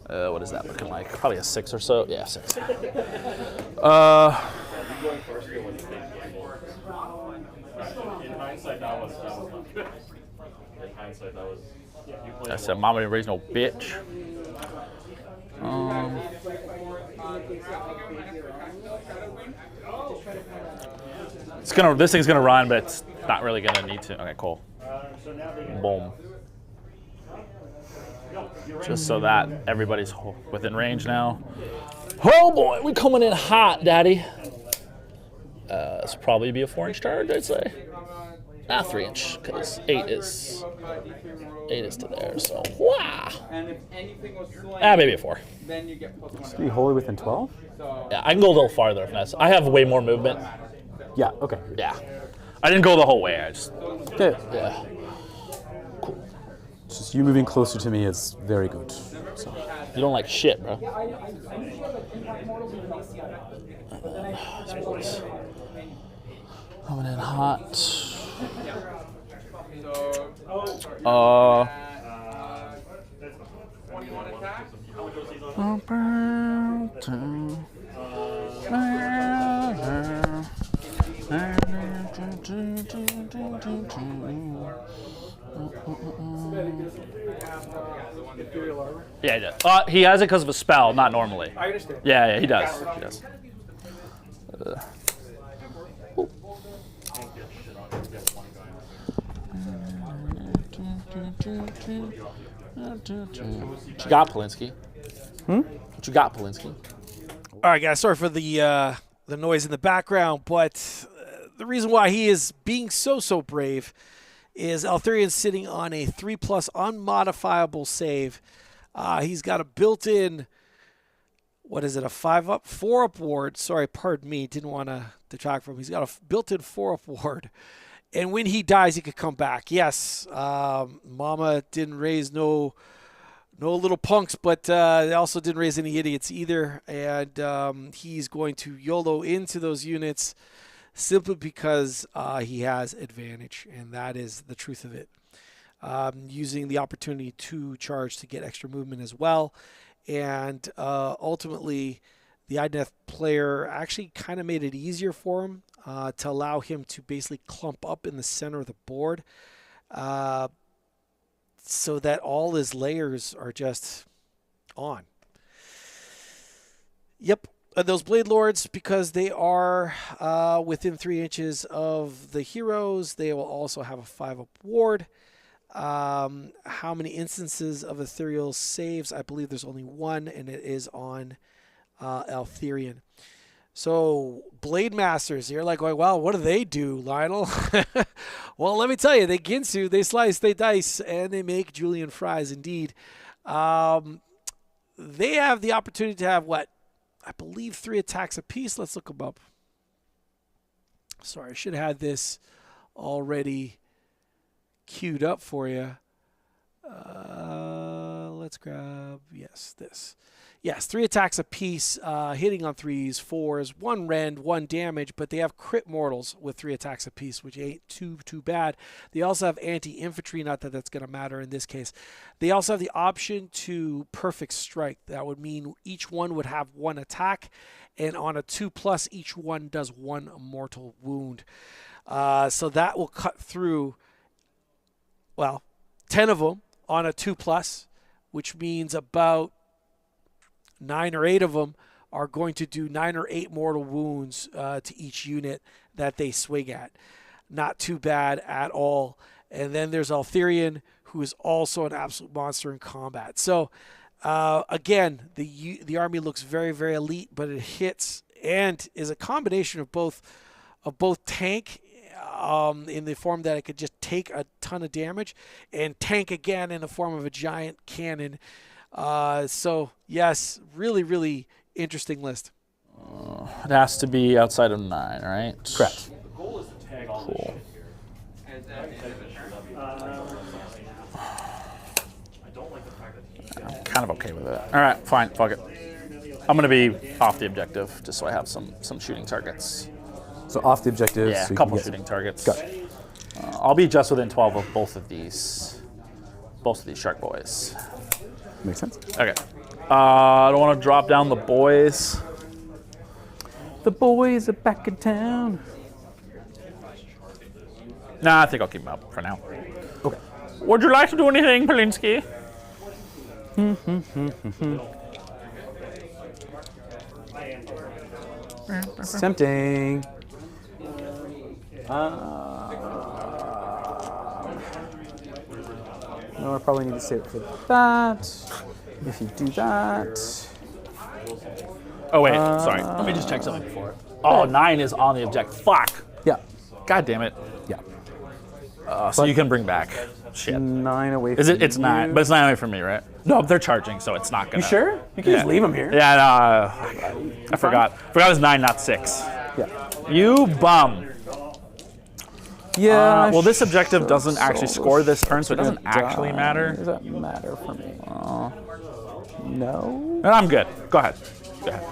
What is that looking like? Probably a 6 or so. Yeah, 6. Going first here was a big gamble. In hindsight, that was not good. In hindsight, that was. You played I said, "Mama didn't raise no bitch." This thing's gonna run, but it's not really gonna need to. Okay, cool. Boom. Just so that everybody's within range now. Oh boy, we coming in hot, Daddy. This will probably be a 4-inch charge, I'd say. 3-inch, because 8 is to there. So, wow. Maybe a 4. Should be holy within 12? Yeah, I can go a little farther if necessary. I have way more movement. Yeah, okay. Yeah, I didn't go the whole way. I just Okay. yeah. It's just you moving closer to me is very good. So. You don't like shit, bro. Coming in hot. Yeah, he does. He has it because of a spell, not normally. I understand. Yeah, he does. He does. What you got, Polinsky? What you got, Polinsky? All right, guys. Sorry for the noise in the background, but the reason why he is being so brave is Altherian's sitting on a 3+ unmodifiable save. He's got a built-in, what is it, a 5-up, 4-up ward. Sorry, pardon me, didn't want to detract from him. He's got a built-in 4-up ward. And when he dies, he could come back. Yes, Mama didn't raise no little punks, but they also didn't raise any idiots either. And he's going to YOLO into those units simply because he has advantage, and that is the truth of it. Using the opportunity to charge to get extra movement as well. And ultimately, the Idoneth player actually kind of made it easier for him to allow him to basically clump up in the center of the board so that all his layers are just on. Yep. Those Blade Lords, because they are within 3 inches of the heroes, they will also have a 5-up ward. How many instances of ethereal saves? I believe there's only one, and it is on Altherian. So Blade Masters, you're like, well, what do they do, Lionel? Well, let me tell you, they Ginsu, they slice, they dice, and they make julienne fries indeed. They have the opportunity to have what? I believe 3 attacks apiece. Let's look them up. Sorry, I should have had this already queued up for you. Let's grab, yes, this. Yes, 3 attacks apiece, hitting on 3s, 4s, 1 rend, 1 damage, but they have crit mortals with 3 attacks apiece, which ain't too bad. They also have anti-infantry, not that that's going to matter in this case. They also have the option to perfect strike. That would mean each one would have 1 attack, and on a 2+, each one does 1 mortal wound. So that will cut through, well, 10 of them on a 2+, which means about 9 or 8 of them are going to do 9 or 8 mortal wounds to each unit that they swing at. Not too bad at all. And then there's Altherian, who is also an absolute monster in combat. So again, the army looks very, very elite, but it hits and is a combination of both tank in the form that it could just take a ton of damage, and tank again in the form of a giant cannon. So yes, really, really interesting list. It has to be outside of 9, right? Correct. The goal is to tag all Cool. this shit here. I don't like the fact that he Kind of okay with it. All right, fine, fuck it. I'm gonna be off the objective just so I have some shooting targets. So off the objective. Yeah, so a you couple can get shooting targets. Got it. I'll be just within 12 of both of these shark boys. Makes sense. Okay. I don't want to drop down the boys. The boys are back in town. Nah, I think I'll keep them up for now. Okay. Would you like to do anything, Polinsky? It's tempting. No, I probably need to save it for that. If you do that. Oh, wait, sorry. Let me just check something before it. Oh, 9 is on the objective. Fuck. Yeah. God damn it. Yeah. So you can bring back. Shit. 9 away Is from it? It's you. 9, but it's 9 away from me, right? No, they're charging, so it's not gonna. You sure? You can just leave them here. Yeah, no, I forgot. Forgot it was 9, not 6. Yeah. You bum. Yeah. Well, this objective doesn't sure, actually so score this turn, so it gonna doesn't actually die. matter. Does that matter for me? No. And I'm good. Go ahead. Go ahead.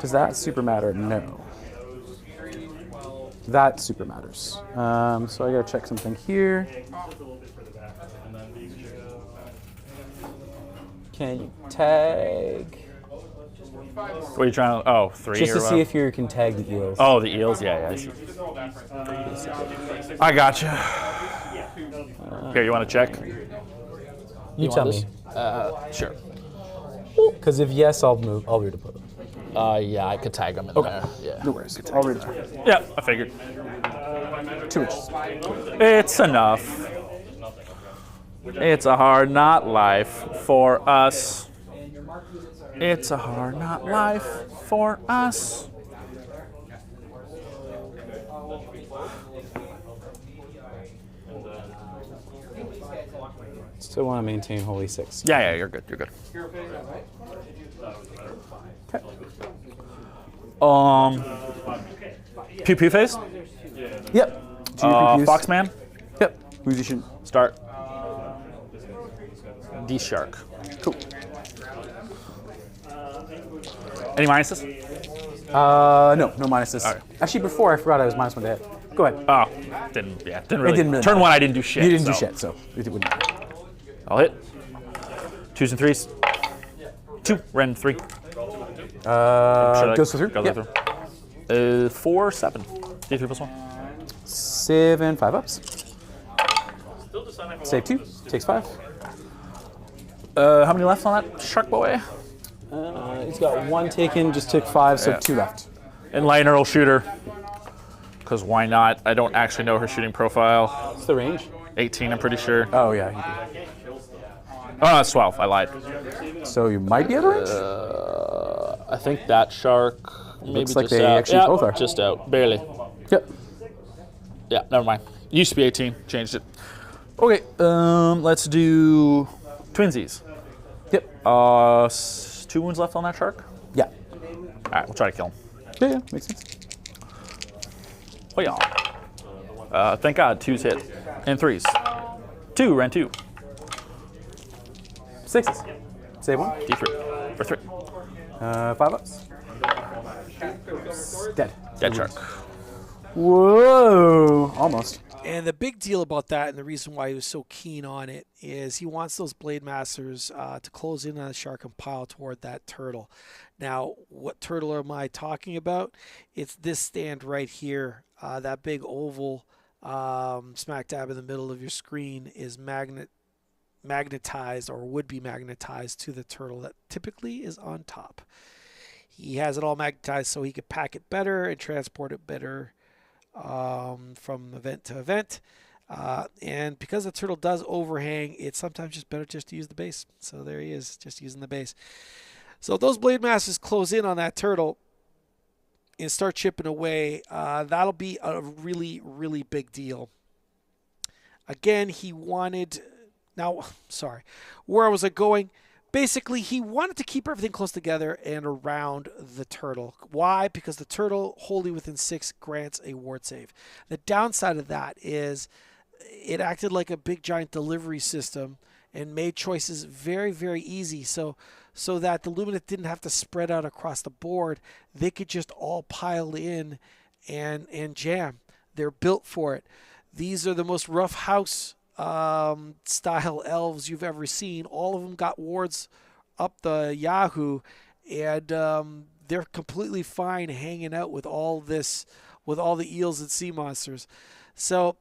Does that super matter? No. That super matters. So I gotta check something here. Can you tag? What are you trying to? Oh, 3 Just or to what? see if you can tag the eels. Oh, the eels. Yeah, I see. I gotcha. Here, you want to check? You tell me. Sure. Because if yes, I'll move. I'll redeploy them. Yeah, I could tag them in there. Yeah. No worries. I'll redeploy. Yeah, I figured. 2 inches. It's enough. It's a hard not life for us. It's a hard not life for us. Still want to maintain Holy 6. Yeah, you're good. You're good. Pew pew face. Yep. 2 PPUs. Foxman. Yep. Who's you shooting? Start. D shark. Cool. Any minuses? No minuses. All right. Actually, before I forgot I was -1 to hit. Go ahead. Oh, didn't really. didn't really Turn matter. 1, I didn't do shit. You didn't do so shit, so it wouldn't matter. I'll hit. 2s and 3s. 2. Ren 3. Goes through. Goes Yep. through. 4, 7. D3 plus 1. 7, 5 ups. Save 2. Takes 5. How many left on that shark boy? He's got 1 taken, just took 5, so Yeah. 2 left. Enlightener will shoot her. Because why not? I don't actually know her shooting profile. What's the range? 18, I'm pretty sure. Oh, yeah. He Oh, no, it's 12. I lied. did. So you might be out of range? I think that shark maybe Looks like just they out. actually Yeah, both are. just out. Barely. Yep. Yeah, never mind. Used to be 18. Changed it. Okay, let's do twinsies. Yep. 2 wounds left on that shark. Yeah. All right, we'll try to kill him. Yeah, makes sense. Oh yeah. Thank God, 2s hit. And 3s. 2, ran 2. 6s. Save 1. D3. For 3. 5 ups. Dead. Dead shark. Whoa. Almost. And the big deal about that, and the reason why he was so keen on it, is he wants those Blade Masters to close in on the shark and pile toward that turtle. Now, what turtle am I talking about? It's this stand right here. That big oval smack dab in the middle of your screen is magnetized, or would be magnetized, to the turtle that typically is on top. He has it all magnetized so he could pack it better and transport it better from event to event. And because the turtle does overhang, it's sometimes just better just to use the base. So there he is, just using the base. So if those Blade Masters close in on that turtle and start chipping away, that'll be a really, really big deal. Again, he wanted... Now, sorry, where was I going? Basically, he wanted to keep everything close together and around the turtle. Why? Because the turtle, wholly within 6, grants a ward save. The downside of that is it acted like a big giant delivery system and made choices very, very easy. So that the Lumineth didn't have to spread out across the board. They could just all pile in and jam. They're built for it. These are the most rough house style elves you've ever seen. All of them got wards up the Yahoo, and they're completely fine hanging out with all this, with all the eels and sea monsters. So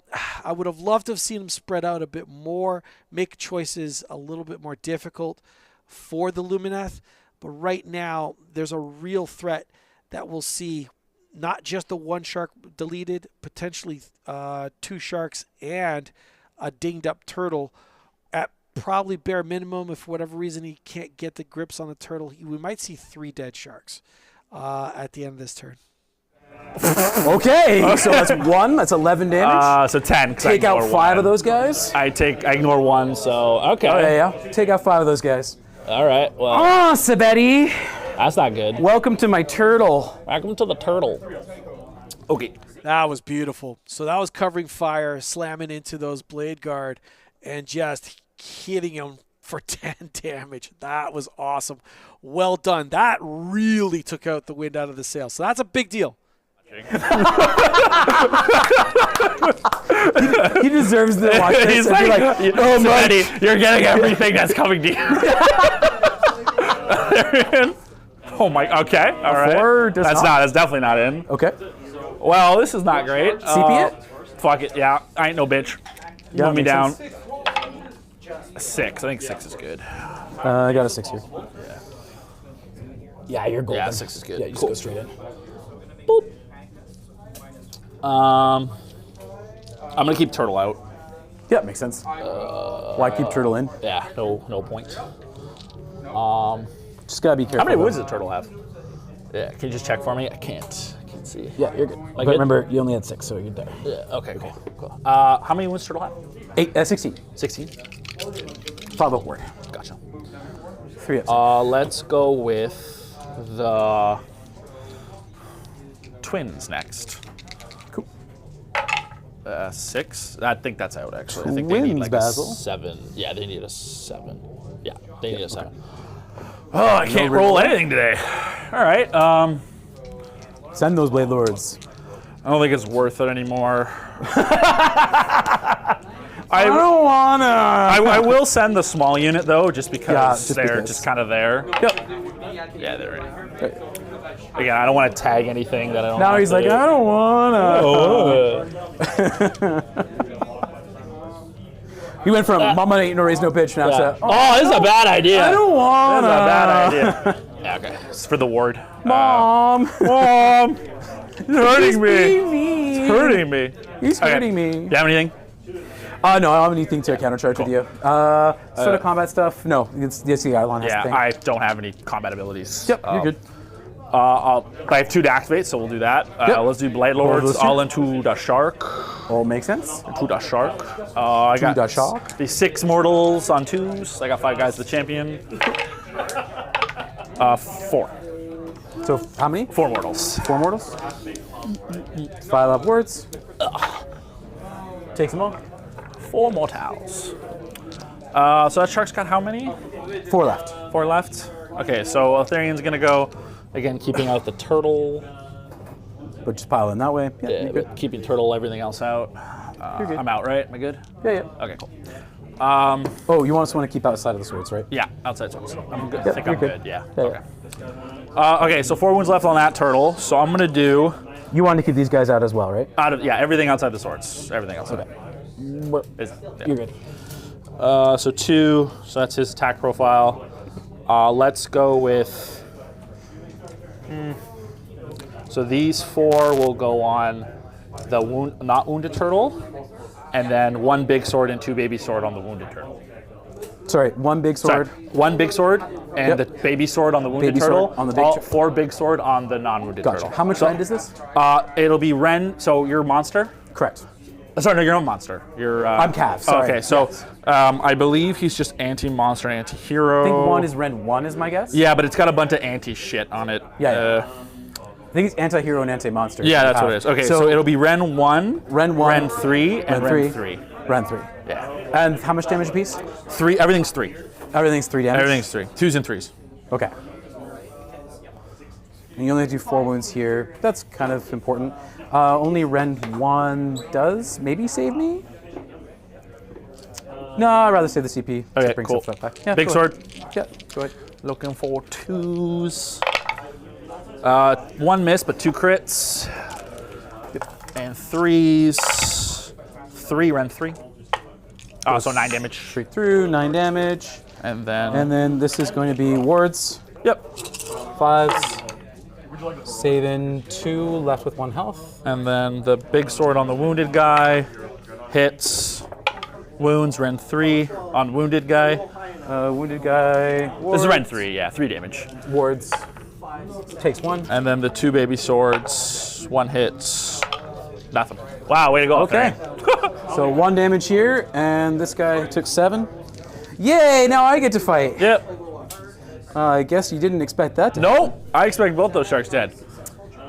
I would have loved to have seen them spread out a bit more, make choices a little bit more difficult for the Lumineth. But right now, there's a real threat that we'll see not just the one shark deleted, potentially 2 sharks and a dinged up turtle. At probably bare minimum, if for whatever reason he can't get the grips on the turtle, we might see 3 dead sharks at the end of this turn. Okay, so that's 1. That's 11 damage. So 10. Take out 5 of those guys. I ignore 1, so okay. Oh, yeah. Take out 5 of those guys. All right, well. Oh, Sabetti. That's not good. Welcome to my turtle. Welcome to the turtle. Okay. That was beautiful. So that was covering fire, slamming into those Blade Guard, and just hitting them for 10 damage. That was awesome. Well done. That really took out the wind out of the sail. So that's a big deal. He deserves to watch this. He's and be like, oh, buddy, you're getting everything that's coming to you. Oh my, okay, all right. 4 does that's not. That's definitely not in. Okay. Well, this is not great. CP it? Fuck it, yeah. I ain't no bitch. Yeah, Move me down. sense. 6, I think 6 is good. I got a 6 here. Yeah, you're golden. Yeah, 6 is good. Yeah, you just go straight in. Boop. I'm gonna keep turtle out. Yeah, makes sense. Why keep turtle in? Yeah, no point. Just gotta be careful. How many though. wounds does the turtle have? Yeah, can you just check for me? I can't see. Yeah, you're good. But good? remember, you only had 6, so you're there. Yeah, okay, cool. How many wounds does turtle have? 16. 16. 5 upward. Gotcha. 3 up. Let's go with the twins next. Cool. 6. I think that's out, actually. I think they need Twins, like Basil. a 7. Yeah, they need a 7. Yeah, they need a 7. Oh, I can't roll anything today. All right. Send those Blade Lords. I don't think it's worth it anymore. I don't wanna. I will send the small unit though, just because just they're because. just kind of there. Yep. Yeah, they're in. Again, I don't want to tag anything that I don't. Now have he's to like, do. I don't wanna. He went from Mama ain't no raise no bitch now to Oh, this is a bad idea. I don't wanna. This is a bad idea. Yeah, okay. It's for the ward. Mom. Mom. It's hurting me. It's hurting me. He's hurting me. Do you have anything? No, I don't have anything to countercharge with you. Sort of combat stuff? No, it's the Eidolon has Yeah, the thing. I don't have any combat abilities. Yep, you're good. I have 2 to activate, so we'll do that. Yep. Let's do Blade Lords those two. all into the shark. All makes sense. To the shark. I got the shark. the 6 mortals on 2s. I got 5 guys to the champion. 4. So how many? 4 mortals. 4 mortals. 5 upwards. Takes them all. 4 mortals. So that shark's got how many? 4 left. 4 left. Okay, so Aetherian's gonna go again, keeping out the turtle. But just pile in that way. Yeah, Yeah, you're good. but keeping turtle, everything else out. You're good. I'm out, right? Am I good? Yeah. Okay, cool. Oh, you just want to keep outside of the swords, right? Yeah, outside swords. I'm good. Yeah, I think you're I'm good. good. Yeah. Yeah, Okay. Okay, so 4 wounds left on that turtle. So I'm gonna do You want to keep these guys out as well, right? everything outside the swords. Everything outside. What? Yeah. You're good. So 2. So that's his attack profile. Let's go with. So these 4 will go on the not wounded turtle, and then 1 big sword and 2 baby sword on the wounded turtle. Sorry, 1 big sword. Sorry, 1 big sword and the baby sword on the wounded Baby sword turtle. on the big 4 big sword on the non-wounded Gotcha. turtle. How much So, rend is this? It'll be Ren. So you're a monster. Correct. Sorry, no, you're not a monster. You're. I'm Cav, sorry. Okay, so Yes. I believe he's just anti-monster, anti-hero. I think 1 is rend 1 is my guess. Yeah, but it's got a bunch of anti-shit on it. Yeah. I think it's anti-hero and anti-monster. Yeah, that's what it is. Okay, so it'll be Ren 1, Ren 1, Ren 3, and Ren 3. Rend 3. Yeah. And how much damage a piece? 3. Everything's 3. Everything's 3 damage. Everything's 3. 2s and 3s. Okay. And you only do 4 wounds here. That's kind of important. Only rend 1 does maybe save me. No, I'd rather save the CP. Okay, Bring cool. some stuff back. Yeah, Big go sword. ahead. Yeah, go ahead. Looking for 2s. 1 miss, but 2 crits. And 3s. 3, Ren 3. Oh, so 9 damage. Straight through, 9 damage. And then. And then this is going to be wards. Yep. 5s. Saving 2, left with 1 health. And then the big sword on the wounded guy. Hits. Wounds, Ren 3 on wounded guy. Wounded guy. This is Ren 3, yeah, 3 damage. Wards. Takes 1. And then the 2 baby swords. 1 hits. Nothing. Wow, way to go. Okay. So 1 damage here, and this guy took 7. Yay! Now I get to fight. Yep. I guess you didn't expect that to Nope. I expect both those sharks dead.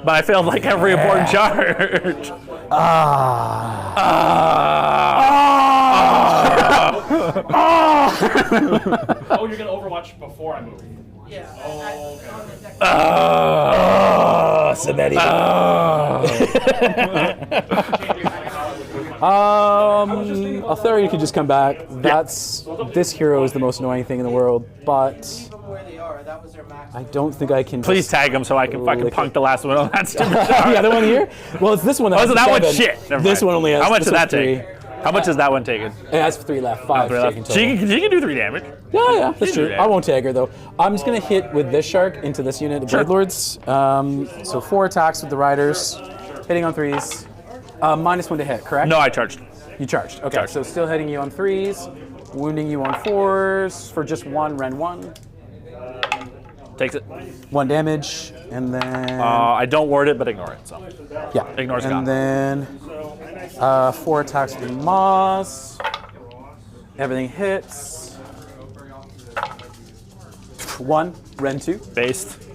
But I failed like every important charge. Oh, you're gonna Overwatch before I move. Yeah. Oh, okay. Authority could just come back. This hero is the most annoying thing in the world, but Where they are, that was their max. I don't think I can. Please just tag him so I can fucking Lick punk it. the last one on that stupid the shark. other one here. Well, it's this one. Oh, so that one's 7. shit. Never This mind. one only has. How much this did that one's 3. take? How much is that one taken? It has 3 left. 5 3 taken left. total. She can do 3 damage. Yeah, that's do true. that. I won't tag her though. I'm just gonna hit with this shark into this unit of Sure. Blade Lords. So 4 attacks with the riders, hitting on 3s. -1 to hit, correct? No, I charged. You charged. Okay, Charged. so still hitting you on 3s, wounding you on 4s for just 1 Ren 1. Takes it. 1 damage, and then I don't ward it, but ignore it. So yeah, ignore's and gone. then 4 attacks with Moss. Everything hits. 1 Ren 2. based. 2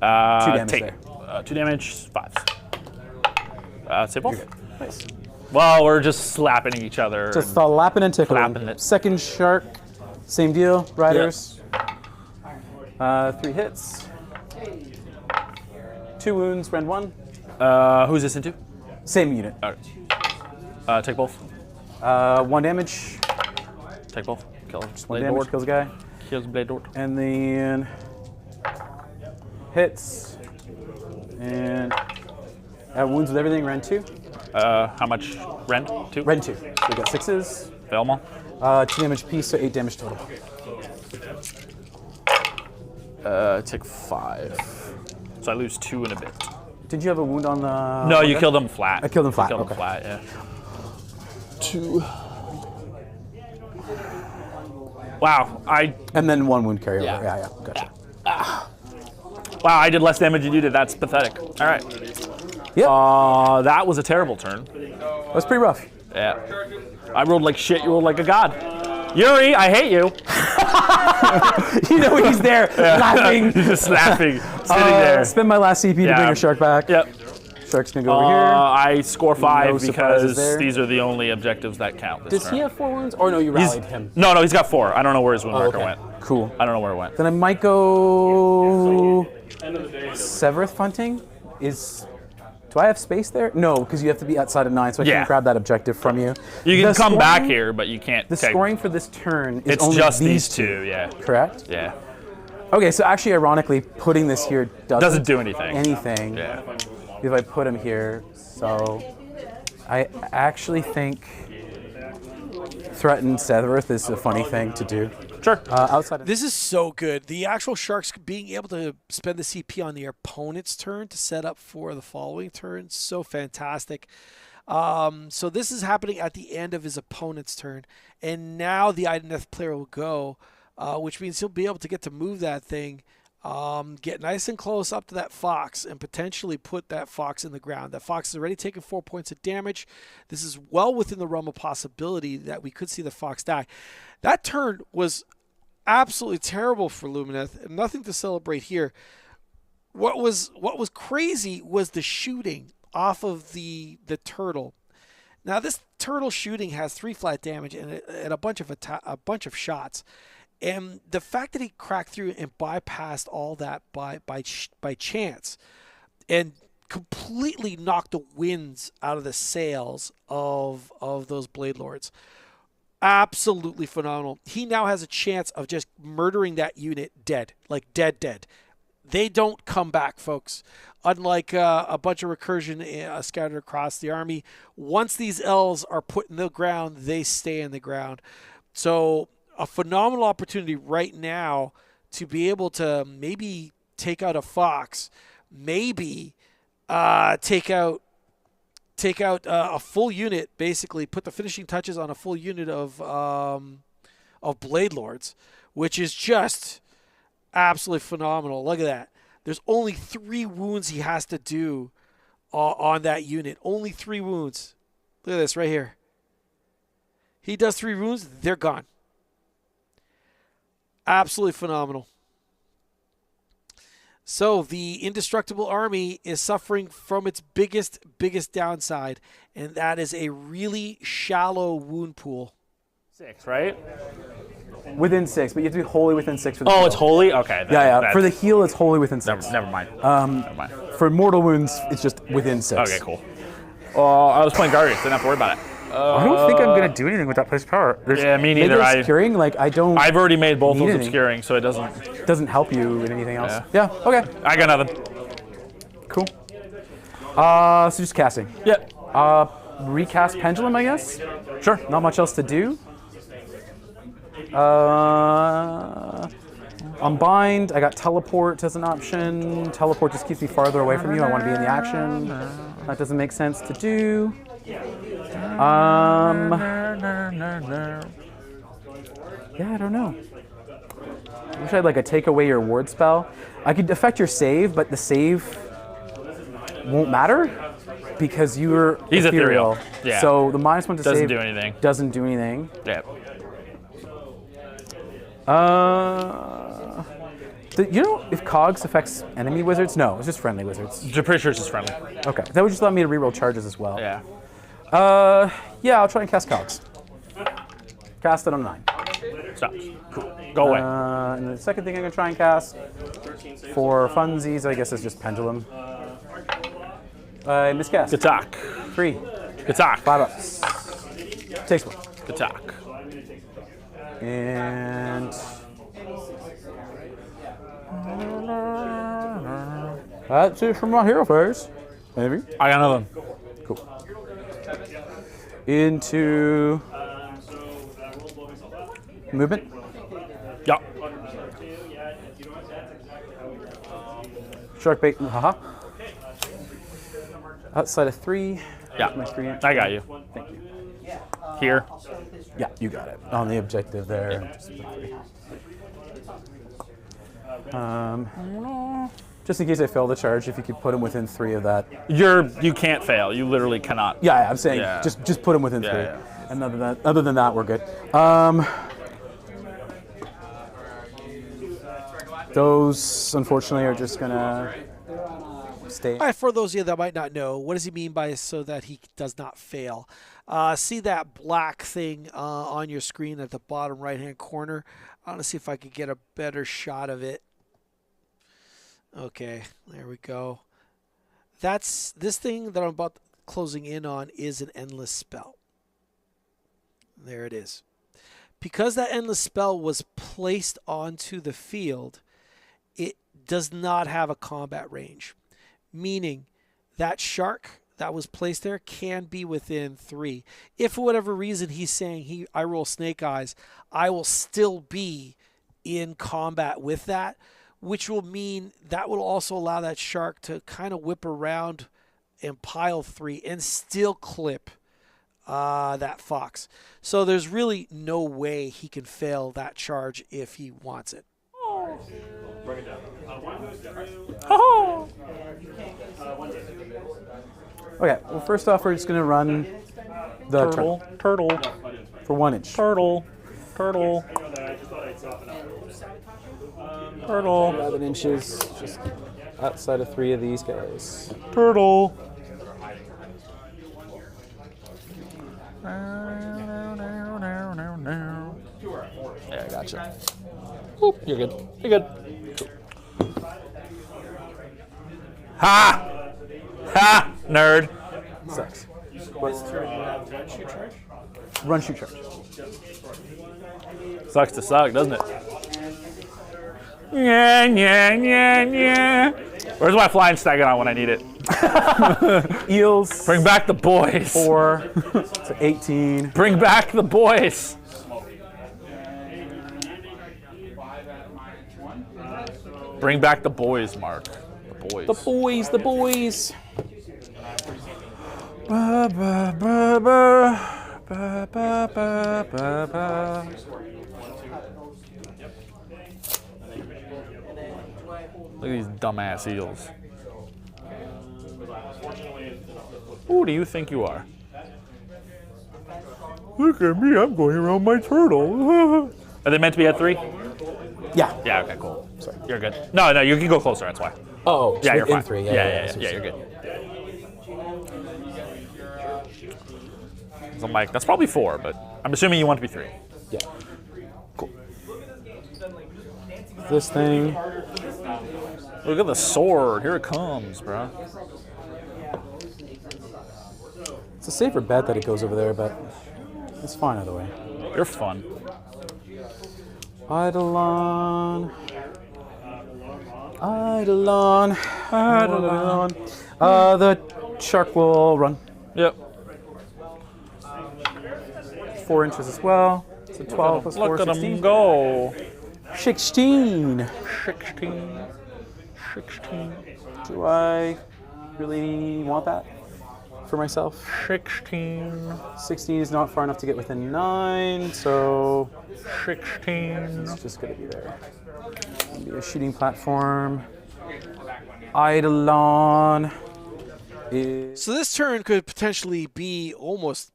damage Take there. 2 damage. 5s. Save both. Nice. Well, we're just slapping each other. Just lapping and tickling. Clapping it. Second shark, same deal. Riders. 3 hits. 2 wounds, Ren 1. Who's this into? Same unit. Take both. 1 damage. Take both. Kill him. Just 1 damage, kills a guy. Kills Blade Lord. And then hits. And wounds with everything, Ren 2. How much? Rend? 2? Ren 2. So we got 6s. Fail them all. 2 damage apiece, so 8 damage total. Take 5. So I lose 2 in a bit. Did you have a wound on the... No, you killed him flat. I killed him flat, You killed okay. him flat, yeah. 2. Wow, And then 1 wound carryover. Yeah. Yeah, gotcha. wow, I did less damage than you did. That's pathetic. All right. Yep. That was a terrible turn. That's pretty rough. Yeah. I rolled like shit. You rolled like a god. Yuri, I hate you. You know he's there, laughing. Just laughing, sitting there. Spend my last CP to Yeah. bring a shark back. Yep. Shark's gonna go over here. I score 5 No surprises because there. these are the only objectives that count. This Does turn. he have 4 wounds? Or no, you He's- rallied him. No, he's got 4. I don't know where his wound marker Okay. went. Cool. I don't know where it went. Then I might go. Severeth Funting is Do I have space there? No, because you have to be outside of 9, so I can't grab that objective from you. You can come back here, but you can't. The scoring for this turn is It's only just these these two, yeah. Correct? Yeah. Okay, so actually, ironically, putting this here Doesn't do anything. Yeah. If I put him here, so I actually think threaten Sethereth is a funny thing to do. Sure. Outside of This is so good. The actual Sharks being able to spend the CP on the opponent's turn to set up for the following turn, so fantastic. So this is happening at the end of his opponent's turn, and now the Idoneth player will go, which means he'll be able to get to move that thing, get nice and close up to that fox, and potentially put that fox in the ground. That fox has already taken 4 points of damage. This is well within the realm of possibility that we could see the fox die. That turn was absolutely terrible for Lumineth. Nothing to celebrate here. What was crazy was the shooting off of the turtle. Now this turtle shooting has 3 flat damage and a bunch of shots, and the fact that he cracked through and bypassed all that by chance, and completely knocked the winds out of the sails of those Blade Lords. Absolutely phenomenal. He now has a chance of just murdering that unit dead, like dead. They don't come back, folks. Unlike a bunch of recursion scattered across the army, once these elves are put in the ground, they stay in the ground. So a phenomenal opportunity right now to be able to maybe take out a fox, maybe take out a full unit, basically put the finishing touches on a full unit of Blade Lords, which is just absolutely phenomenal. Look at that. There's only 3 wounds he has to do on that unit. Only 3 wounds. Look at this right here. He does 3 wounds, they're gone. Absolutely phenomenal. So the indestructible army is suffering from its biggest downside, and that is a really shallow wound pool. 6, right? within 6, but you have to be wholly within 6 for the Oh, heal. it's holy? Okay. For the heal, it's wholly within 6. Never mind. For mortal wounds, it's just within 6. Okay, cool. I was playing Guardians, didn't have to worry about it. I don't think I'm gonna do anything with that place power. Yeah, me neither. Obscuring, like I don't. I've already made both need those anything. obscuring, so it doesn't. Doesn't help you in anything else. Yeah. Okay. I got nothing. Cool. So just casting. Yep. Recast Pendulum, I guess. Sure. Not much else to do. Unbind. I got Teleport as an option. Teleport just keeps me farther away from you. I want to be in the action. That doesn't make sense to do. Yeah, I don't know. I wish I had like a take away your ward spell. I could affect your save, but the save won't matter because you're ethereal. Yeah. So the -1 to Doesn't save do anything. Doesn't do anything. Yeah. You know if Cogs affects enemy wizards? No, it's just friendly wizards. I'm pretty sure it's just friendly. Okay, that would just allow me to reroll charges as well. Yeah. Yeah, I'll try and cast Cogs. Cast it on 9. Stop. Cool. Go away. And the second thing I'm gonna try and cast for funsies, I guess, is just Pendulum. I miscast. Good talk. 3. Good talk. 5 ups. Takes 1. Good talk. And that's it from my hero phase. Maybe. I got nothing. Cool. Into movement. Yup. Shark bait. Haha. Outside of 3. Yeah. My 3. I got you. Thank you. Here. Yeah, you got it. On the objective there. Just in case I fail the charge, if you could put him within 3 of that. You can't fail. You literally cannot. Yeah, I'm saying Yeah. just put him within 3. Yeah. And other than that, we're good. Those unfortunately are just gonna stay. All right, for those of you that might not know, what does he mean by so that he does not fail? See that black thing on your screen at the bottom right-hand corner? I want to see if I could get a better shot of it. Okay, there we go. this thing that I'm about closing in on is an endless spell. There it is. Because that endless spell was placed onto the field, it does not have a combat range, meaning that shark that was placed there can be within 3. If for whatever reason he's saying I roll snake eyes, I will still be in combat with that, which will mean that will also allow that shark to kind of whip around and pile 3 and still clip that fox. So there's really no way he can fail that charge if he wants it. Bring it down. Okay, well, first off, we're just going to run the Turtle. for 1 inch. Turtle. 11 inches, just outside of 3 of these guys. Turtle. Yeah, I gotcha. Oop, you're good. You're good. Cool. Ha! Ha! Nerd. Sucks. What? Run, shoot, charge. Sucks to suck, doesn't it? Yeah. Where's my flying stagger on when I need it? Eels. Bring back the boys. 4 to 18. Bring back the boys. Bring back the boys, Mark. The boys. The boys. Ba, ba, ba, ba. Ba, ba, ba, ba, ba. Look at these dumbass eels. Who do you think you are? Look at me, I'm going around my turtle. Are they meant to be at 3? Yeah. Yeah, okay, cool. Sorry. You're good. No, you can go closer, that's why. Oh, Yeah, you're in fine. 3. Yeah, you're good. So I'm like, that's probably 4, but I'm assuming you want to be 3. Yeah. Cool. This thing. Look at the sword. Here it comes, bro. It's a safer bet that it goes over there, but it's fine either way. You're fun. Eidolon. The shark will run. Yep. 4 inches as well. So 12 plus 4, Look at 16. them go. 16. 16. Do I really want that for myself? 16. 16 is not far enough to get within 9, so 16. it's just going to be there. Be a shooting platform. Eidolon is... So this turn could potentially be almost,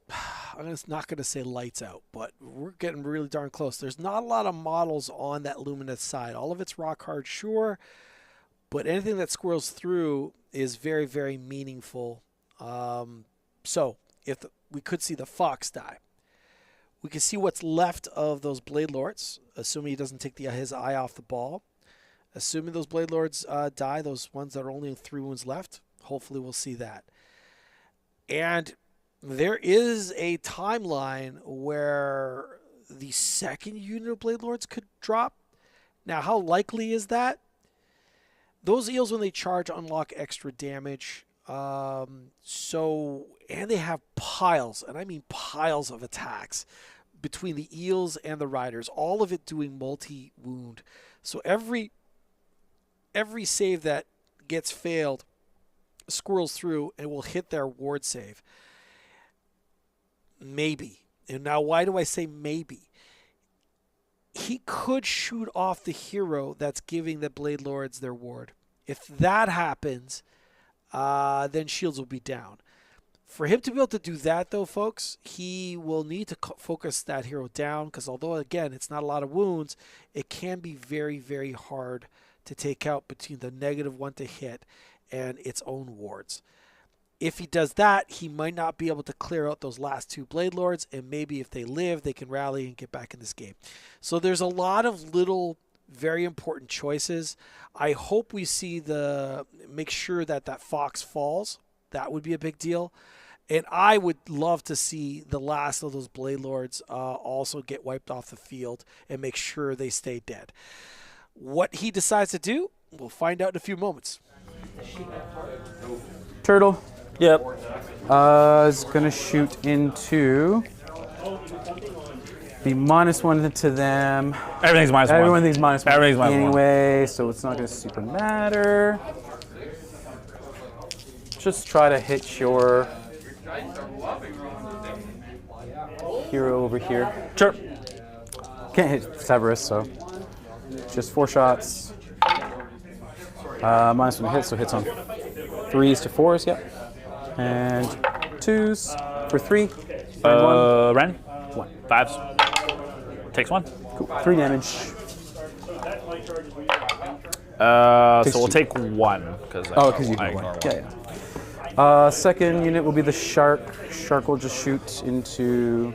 I'm not going to say lights out, but we're getting really darn close. There's not a lot of models on that Lumineth side. All of it's rock hard, sure, but anything that squirrels through is very, very meaningful. So if we could see the fox die, we can see what's left of those Blade Lords, assuming he doesn't take his eye off the ball. Assuming those Blade Lords die, those ones that are only 3 wounds left, hopefully we'll see that. And there is a timeline where the second unit of Blade Lords could drop. Now, how likely is that? Those eels, when they charge, unlock extra damage. And they have piles, and I mean piles of attacks between the eels and the riders, all of it doing multi-wound. So every save that gets failed squirrels through and will hit their ward save. Maybe. And now why do I say maybe? He could shoot off the hero that's giving the Blade Lords their ward. If that happens, then shields will be down. For him to be able to do that, though, folks, he will need to focus that hero down because although, again, it's not a lot of wounds, it can be very, very hard to take out between the -1 to hit and its own wards. If he does that, he might not be able to clear out those last 2 Blade Lords, and maybe if they live, they can rally and get back in this game. So there's a lot of little very important choices. I hope we see make sure that Fox falls. That would be a big deal. And I would love to see the last of those Blade Lords also get wiped off the field and make sure they stay dead. What he decides to do, we'll find out in a few moments. Turtle Yep. is going to shoot into the -1 to them. Everything's -1. Everyone thinks -1 Everything's -1. anyway, so it's not going to super matter. Just try to hit your hero over here. Sure. Can't hit Severus, so just 4 shots. -1 to hit, so hits on 3s to 4s, yep. And 2s for 3. Ren? 1. 5s. Takes 1. Cool. 3 damage. So we'll take 1. Because Because you can ignore 1. Yeah. Second unit will be the shark. Shark will just shoot into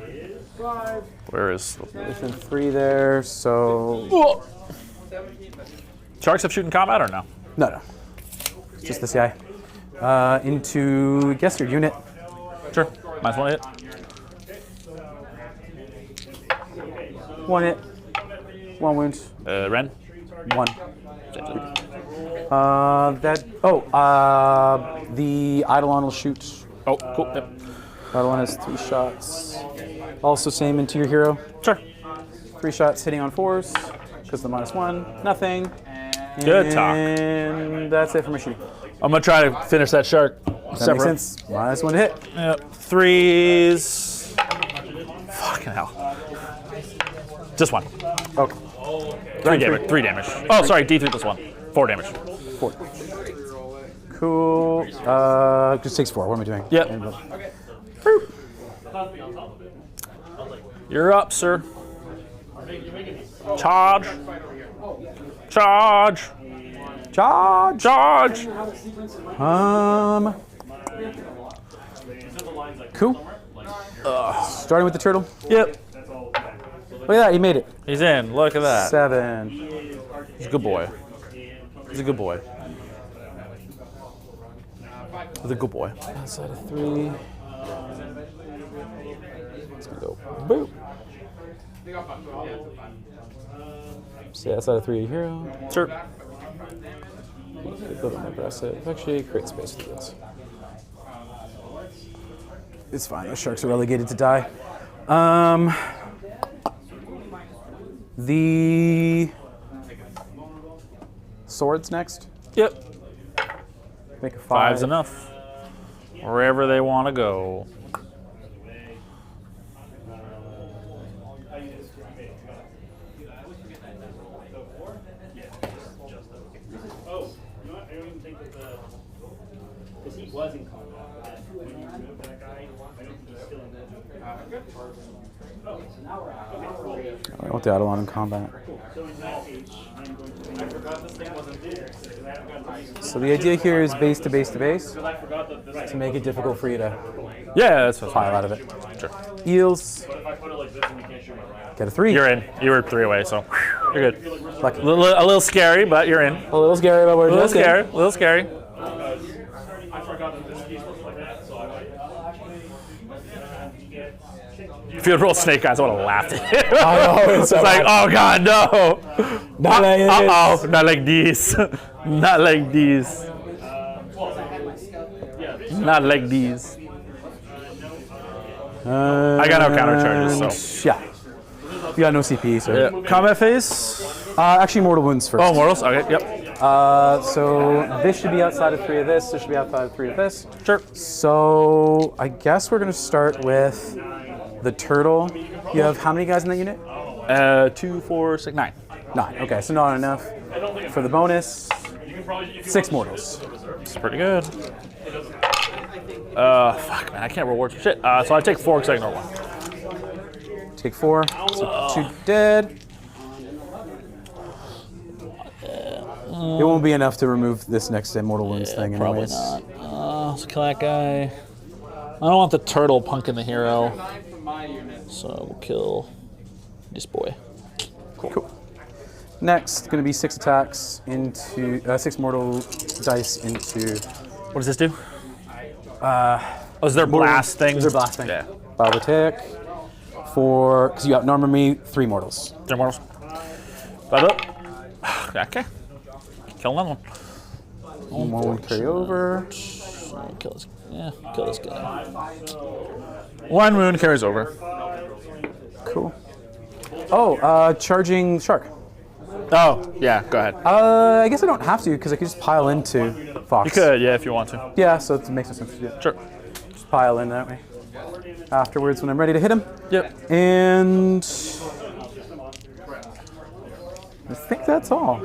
Where is... within 3 there, so... Sharks have shooting combat or no? No. It's just this guy. Into, guess your unit. Sure. -1 hit. 1 hit. 1 wound. Ren? 1. The Eidolon will shoot. Oh, cool. Yep. Eidolon has 3 shots. Also same into your hero. Sure. 3 shots hitting on 4s, because the -1, nothing. Good talk. And that's it for my shooting. I'm going to try to finish that shark. That makes sense. -1 to hit. Yep. 3s. Fucking hell. Just 1. Okay. 3 damage. 3 damage. Oh, sorry. D3 plus 1. 4 damage. 4. Cool. Just takes 4. What am I doing? Yep. You're up, sir. Charge. Charge. Charge. Charge. Cool. Starting with the turtle. Yep. Look at that. He made it. He's in. Look at that. 7. He's a good boy. He's a good boy. He's a good boy. Outside of 3. It's gonna go boop. So yeah, outside of 3 a hero. Sure. A little more aggressive. Actually, create space for this. It's fine. Those sharks are relegated to die. The swords next. Yep. Make a 5. 5's enough. Wherever they want to go. Was in combat, but when you remove that guy, I don't think he's still in that. I want the Eidolon in combat. So in that case, I'm going to. I forgot this thing wasn't there. So the idea here is base to base to base I forgot that this. to make it difficult for you to Yeah, that's what's pile out of it. Sure. Eels. But if I put it like this, then you can't shoot my right. Get a 3. You're in. You were 3 away, so you're good. Lucky. A little scary, but you're in. A little scary, but we're A little just in. scary. A little scary. I forgot that this piece was like that, so I went. If you had rolled snake eyes, I would have laughed at it. I know, It's like, oh god, no. Not like this. Uh-oh, not like these. Not like these. Not like these. I got no counter charges, so. Yeah. You got no CP, so. Yeah. Combat phase? Actually, mortal wounds first. Oh, mortals? Okay, yep. So this should be outside of 3 of this. This should be outside of 3 of this. Sure. So I guess we're gonna start with the turtle. You have how many guys in that unit? 2, 4, 6, 9. 9. Okay, so not enough. For the bonus, 6 mortals. It's pretty good. Fuck, man, I can't roll words for shit. So I take 4 because I ignore 1. Take 4. So 2 dead. It won't be enough to remove this next mortal wounds thing, anyways. Probably not. Let's kill that guy. I don't want the turtle punking the hero. So we'll kill this boy. Cool. Next, going to be 6 attacks into 6 mortal dice into. What does this do? Is there blast thing? Is there blast thing? Yeah. Bow attack for because you outnumber me 3 mortals. 3 mortals. That up. Okay. Kill another one. One would carry over. Kill this. Yeah, kill this guy. 1 wound carries over. Cool. Oh, charging shark. Oh, yeah, go ahead. I guess I don't have to because I could just pile into Fox. You could, yeah, if you want to. Yeah, so it makes no sense to do it. Sure. Just pile in that way. Afterwards, when I'm ready to hit him. Yep. And I think that's all.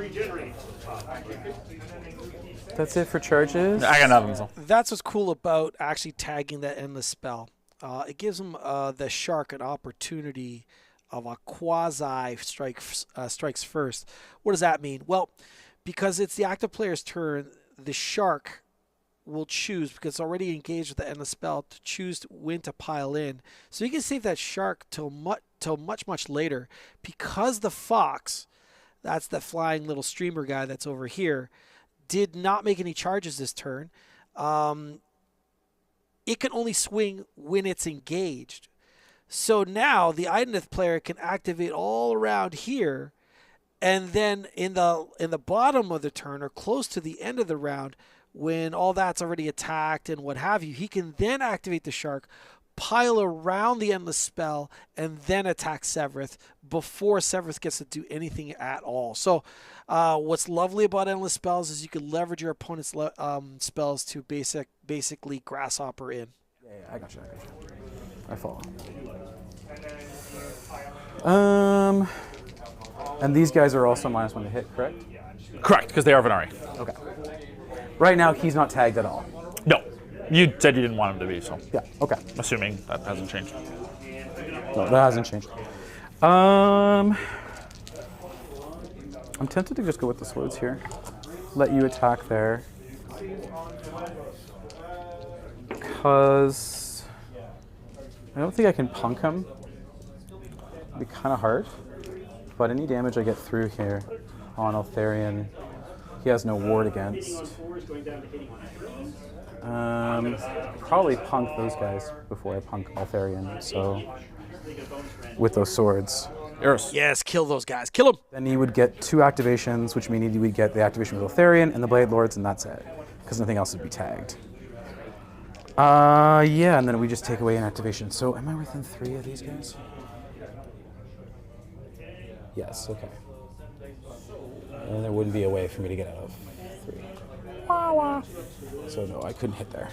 That's it for charges. I got nothing. So. That's what's cool about actually tagging that endless spell. It gives them the shark an opportunity of a quasi strikes first. What does that mean? Well, because it's the active player's turn, the shark will choose, because it's already engaged with the endless spell, to choose when to pile in. So you can save that shark till much later, because the fox, that's the flying little streamer guy that's over here, did not make any charges this turn. It can only swing when it's engaged. So now the Idoneth player can activate all around here, and then in the bottom of the turn or close to the end of the round, when all that's already attacked and what have you, he can then activate the shark, pile around the endless spell, and then attack Sevireth before Sevireth gets to do anything at all. So what's lovely about endless spells is you can leverage your opponent's spells to basically grasshopper in. Yeah, I got you. I follow. And these guys are also -1 to hit, correct? Correct, because they are Venari. Okay. Right now, he's not tagged at all. No. You said you didn't want him to be, so. Yeah, okay. Assuming that hasn't changed. No, that hasn't changed. I'm tempted to just go with the swords here. Let you attack there. Because I don't think I can punk him. It'd be kind of hard. But any damage I get through here on Eltharion, he has no ward against. Probably punk those guys before I punk Eltharion, so with those swords. Yes, kill those guys. Kill them. Then he would get 2 activations, which means he would get the activation with Eltharion and the Blade Lords, and that's it. Because nothing else would be tagged. Yeah, and then we just take away an activation. So am I within 3 of these guys? Yes, okay. And there wouldn't be a way for me to get out of 3. So no, I couldn't hit there.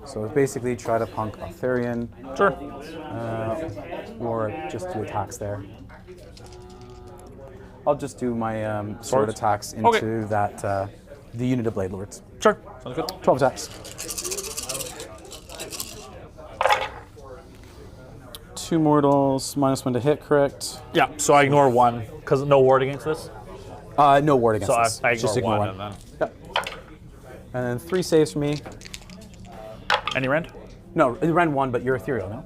So basically try to punk Eltharion. Sure. Or just do attacks there. I'll just do my sword attacks into that the unit of Blade Lords. Sure. Sounds good. 12 attacks. 2 mortals, -1 to hit, correct? Yeah, so I ignore 1, because no ward against this. No ward against So this. I ignore Just ignore 1. and then. Yep. And then 3 saves for me. Any rend? No, it ran 1, but you're ethereal, no?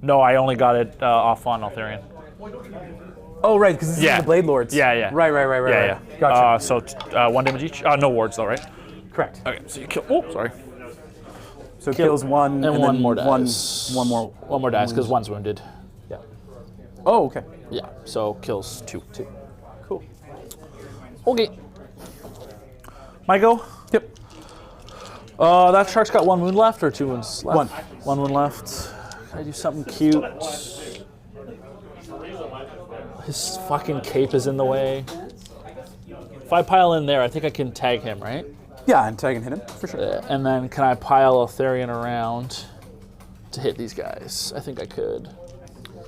No, I only got it off on Eltharion. Oh, right, because this is the Blade Lords. Yeah, yeah. Right. Yeah. Gotcha. So 1 damage each? No wards though, right? Correct. Okay, so you kill. Oh, sorry. So it kills 1 And 1 then more dice. One more. 1 more dice, because 1's wounded. Yeah. Oh, okay. Yeah, so kills 2. Cool. Okay. My go? Yep. That shark's got 1 wound left or 2 wounds left? 1. 1 wound left. Can I do something cute? His fucking cape is in the way. If I pile in there, I think I can tag him, right? Yeah, and tag and hit him, for sure. And then can I pile Eltharion around to hit these guys? I think I could.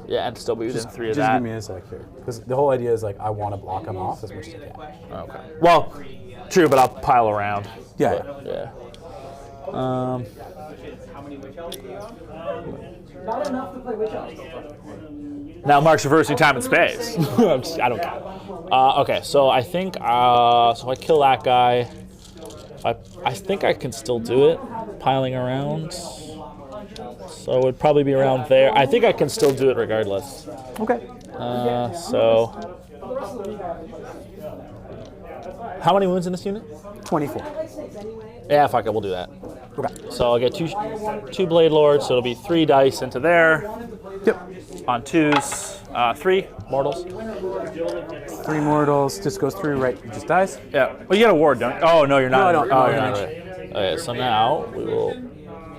Yeah, and still be within 3 of Just that. give me a sec here. Because the whole idea is, like, I want to block him off as much as I can. Okay. Well, true, but I'll pile around. Yeah. Yeah. Not enough to play Witch Elf. Now Mark's reversing time and space. I don't care. Okay, so I think so I kill that guy. I think I can still do it, piling around. So it would probably be around there. I think I can still do it regardless. Okay. So For the rest of the week, I have to play safe. How many wounds in this unit? 24. I like snakes anyway. Yeah, fuck it, we'll do that. Okay. So I'll get two Blade Lords, so it'll be 3 dice into there. Yep. On 2s, 3 mortals. 3 mortals. Just goes through, right? It just dies. Yeah. Well, you get a ward, don't you? Oh, no, you're not. No, I don't. Oh, No, you're no, not. no. Right. Okay, so now we will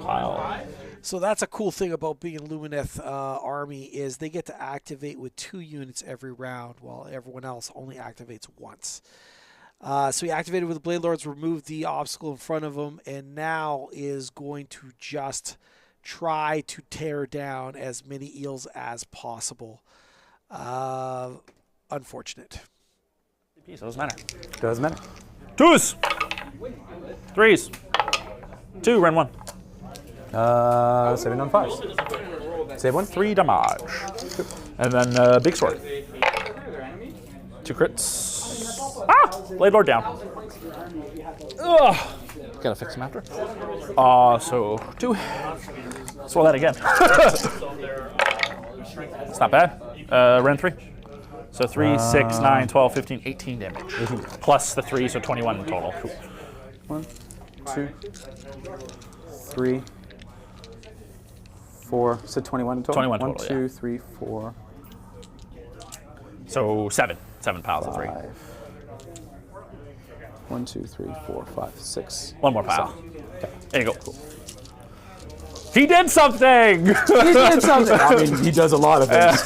pile. So that's a cool thing about being Lumineth army is they get to activate with 2 units every round, while everyone else only activates once. So he activated with the Blade Lords, removed the obstacle in front of him, and now is going to just try to tear down as many eels as possible. Unfortunate. It doesn't matter. Doesn't matter. 2s! 3s! 2, run 1. Saving on 5s. Save 1. 3 damage. And then big sword. 2 crits. Ah! Blade Lord down. Ugh. Gotta fix him after. So 2. Let's roll that again. It's not bad. Ren 3. So 3, 6, 9, 12, 15, 18 damage. 18. Plus the 3, so 21 in total. Cool. 1, 2, 3, 4. So 21 in total? 21 total, 1, 2, 3, 4. So 7. 7 piles of 3. 5. 1, 2, 3, 4, 5, 6. One more pile. 7. Okay. There you go. Cool. He did something! He did something. I mean, he does a lot of things.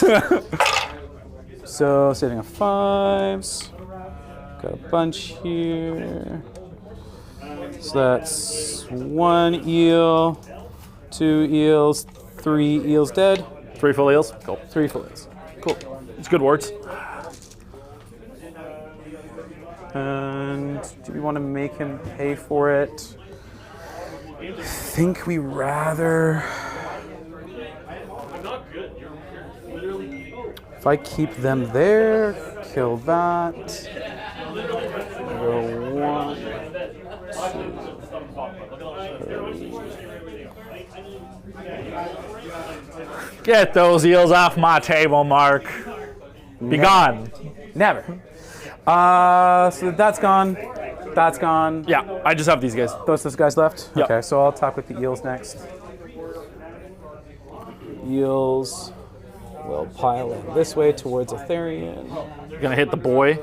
So, saving on 5s. Got a bunch here. So that's 1 eel, 2 eels, 3 eels dead. 3 full eels. Cool. 3 full eels. Cool. It's good wards. And do we want to make him pay for it? I think we rather... If I keep them there, kill that. Go 1, 2, 3. Get those eels off my table, Mark. Be gone. Never. So that's gone. That's gone. Yeah, I just have these guys. Those guys left? Yep. Okay, so I'll talk with the eels next. Eels will pile in this way towards Etherian. You're gonna hit the boy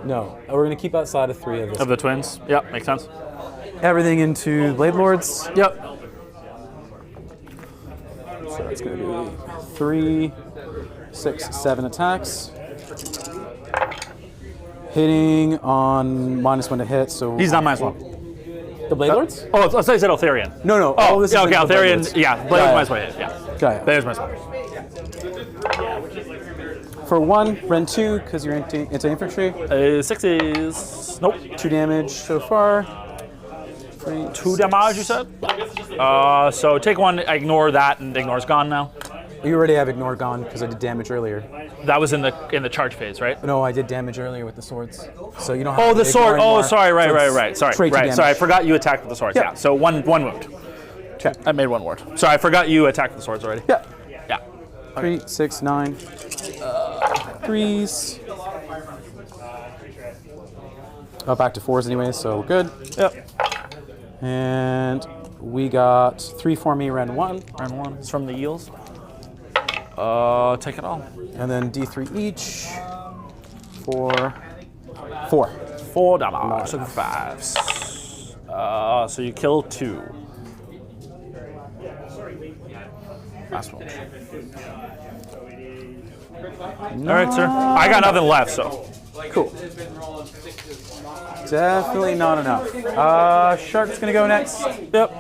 No, we're going to keep outside of 3 of this. of the twins. Yep, makes sense. Everything into Blade Lords. Yep. So it's going to be 3, 6, 7 attacks. Hitting on -1 to hit, so... He's not -1. The Blade Lords? Oh, I thought you said Eltharion. No. Oh, this yeah, is okay, the Blade Eltharion. Lords. Yeah, Blade Yeah, Lords -1 hit. Yeah. Okay. Blade Lords -1. For 1, Ren 2, because you're into infantry. 6 is... Nope. 2 damage so far. 3, 2 damage, you said? So take 1, ignore that, and ignore's gone now. You already have Ignore gone, because I did damage earlier. That was in the charge phase, right? No, I did damage earlier with the swords. So you don't have Oh, to the sword. ignore Oh, anymore. sorry. Right. So it's Sorry. straight to Right. damage. Sorry, I forgot you attacked with the swords. Yeah. Yeah. So one wound. Okay. I made 1 ward. Sorry, I forgot you attacked with the swords already. Yeah. Yeah. 3, 6, 9. 3s. Oh, back to 4s anyway, so we're good. Yep. And we got 3 for me, Ren 1. Round 1. It's from the eels. Take it all. And then D3 each. 4. 4. 4 damage. So 5s. So you kill 2. Last one. All right, sir. I got nothing left, so. Cool. Definitely not enough. Shark's gonna go next. Yep.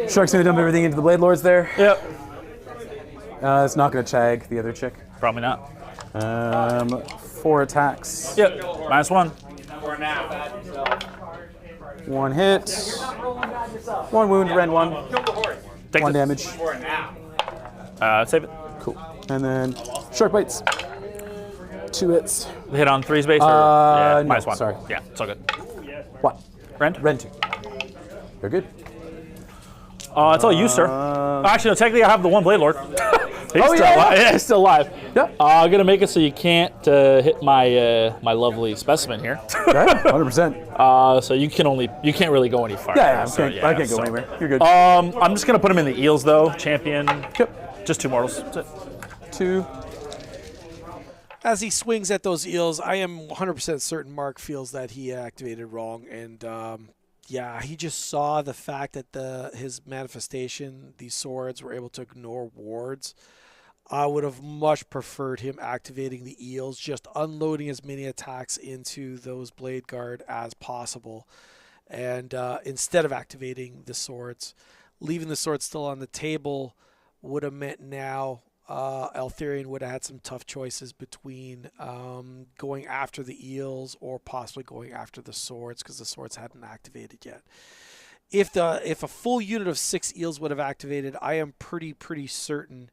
Shark's gonna dump everything into the Blade Lords there. Yep. It's not gonna chag the other chick. Probably not. 4 attacks. Yep. -1. 1 hit. 1 wound, Ren 1. Take 1 the- damage. Save it. Cool. And then Shark bites. 2 hits. Hit on 3 space or yeah, no, -1. sorry. Yeah, it's all good. What? Rend? Ren 2. You're good. It's all you, sir. Actually, no, technically I have the 1 Blade Lord. He's Oh, still yeah, alive. yeah. Yeah, he's still alive. Yeah. I'm gonna make it so you can't hit my my lovely specimen here. Okay, 100%. So you can't really go any farther. Yeah, So, I can't go anywhere. You're good. I'm just gonna put him in the eels though. Champion. Yep. Just 2 mortals. That's it. 2. As he swings at those eels, I am 100% certain Mark feels that he activated wrong, and yeah, he just saw the fact that his manifestation, these swords, were able to ignore wards. I would have much preferred him activating the eels, just unloading as many attacks into those blade guard as possible, and instead of activating the swords, leaving the swords still on the table would have meant now Eltharion would have had some tough choices between going after the eels or possibly going after the swords, because the swords hadn't activated yet. If a full unit of 6 eels would have activated, I am pretty certain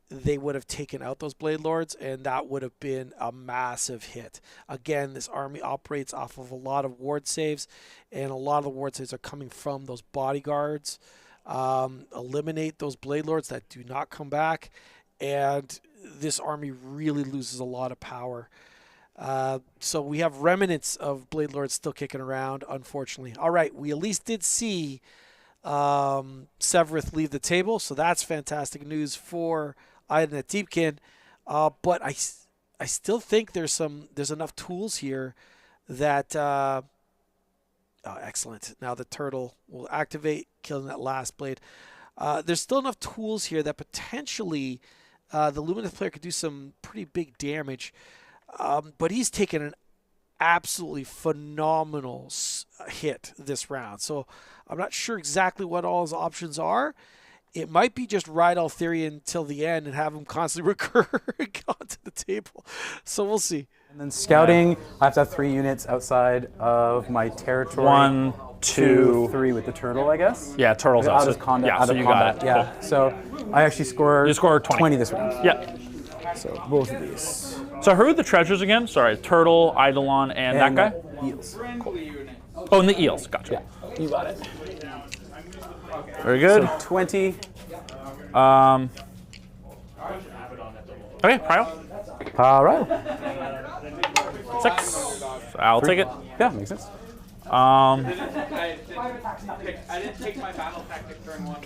they would have taken out those Blade Lords, and that would have been a massive hit. Again, this army operates off of a lot of ward saves, and a lot of the ward saves are coming from those bodyguards. Eliminate those Blade Lords that do not come back, and this army really loses a lot of power. So we have remnants of Blade Lords still kicking around, unfortunately. All right, we at least did see Severith leave the table, so that's fantastic news for Idoneth Deepkin. But I still think there's enough tools here that oh, excellent. Now the turtle will activate, killing that last blade. There's still enough tools here that potentially the Lumineth player could do some pretty big damage. But he's taken an absolutely phenomenal hit this round. So I'm not sure exactly what all his options are. It might be just ride Eltharion till the end and have him constantly recur onto the table. So we'll see. And then scouting, I have to have 3 units outside of my territory. 1, 2, 3 with the turtle, I guess. Yeah, turtles. Out So- of combat. yeah, out so of you combat. got it. Yeah. Cool. So I actually scored. You scored 20 this round. Yeah. So both of these. So who are the treasures again? Sorry, turtle, Eidolon, and that guy. Eels. Oh, and the eels. Gotcha. Yeah. You got it. Very good. So 20. Okay, Prio. All right. 6. I'll take it. Yeah, makes sense. I didn't take my battle tactic during one.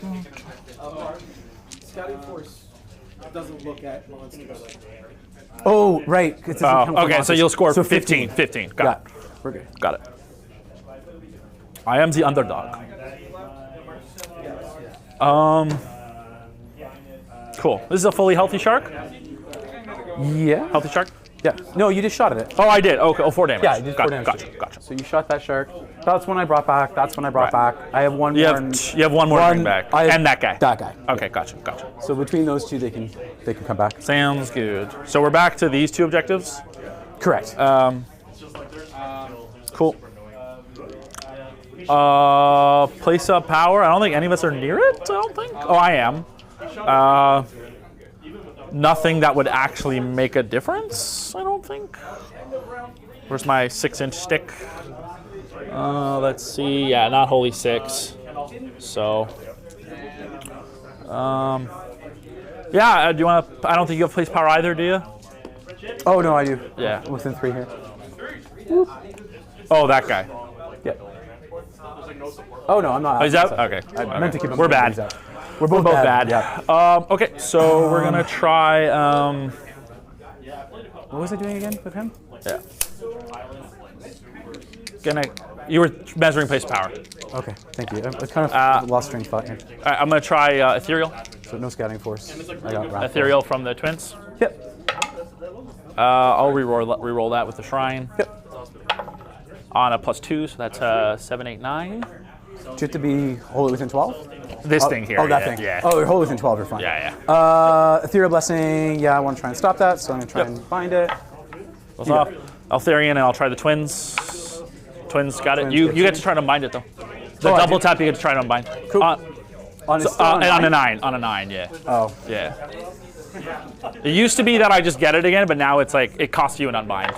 Scouting force doesn't look at monsters. Oh, right. It doesn't count for Okay, so monsters. you'll score So 15. 15. Got Yeah, it. we're good. Got it. I am the underdog. Cool. This is a fully healthy shark? Yeah. Healthy shark? Yeah. No, you just shot at it. Oh, I did. Okay. Oh, 4 damage. Yeah, you did 4 damage. Gotcha. So you shot that shark. That's when I brought back. That's when I brought Right. back. I have one You more. have one more to bring back. And that guy. That guy. Okay, gotcha. So between those two, they can come back. Sounds good. So we're back to these 2 objectives. Correct. Cool. Place up power. I don't think any of us are near it. I don't think. Oh, I am. Nothing that would actually make a difference. I don't think. Where's my 6-inch stick? Let's see. Yeah, not wholly 6. So. Yeah. Do you want to? I don't think you have place power either, do you? Oh no, I do. Yeah. Within 3 here. Oh, that guy. Yeah. Oh no, I'm not. Oh, he's out? Okay. I meant to keep him. We're bad. He's out. We're both bad. Yeah. Okay, so we're gonna try. What was I doing again with him? Yeah. You were measuring place power. Okay, thank you. I kind of lost train of thought here. All right, I'm gonna try ethereal. So no scouting force. I got Wrathful. Ethereal from the twins. Yep. I'll reroll that with the shrine. Yep. On a +2, so that's 7, 8, 9. Do you have to be wholly within 12? This thing here. Oh, that yeah, thing. Yeah. Oh, wholly within 12, you're fine. Yeah. Ethereal Blessing, yeah, I want to try and stop that, so I'm going to try and bind it. Goes off. Eltharion, and I'll try the twins. Twins got it. Twins You gets get it. to try to unbind it though. The Oh, I double do? tap, you get to try to unbind. Cool. On his And on a 9. On a 9, yeah. Oh. Yeah. It used to be that I just get it again, but now it's like it costs you an unbind.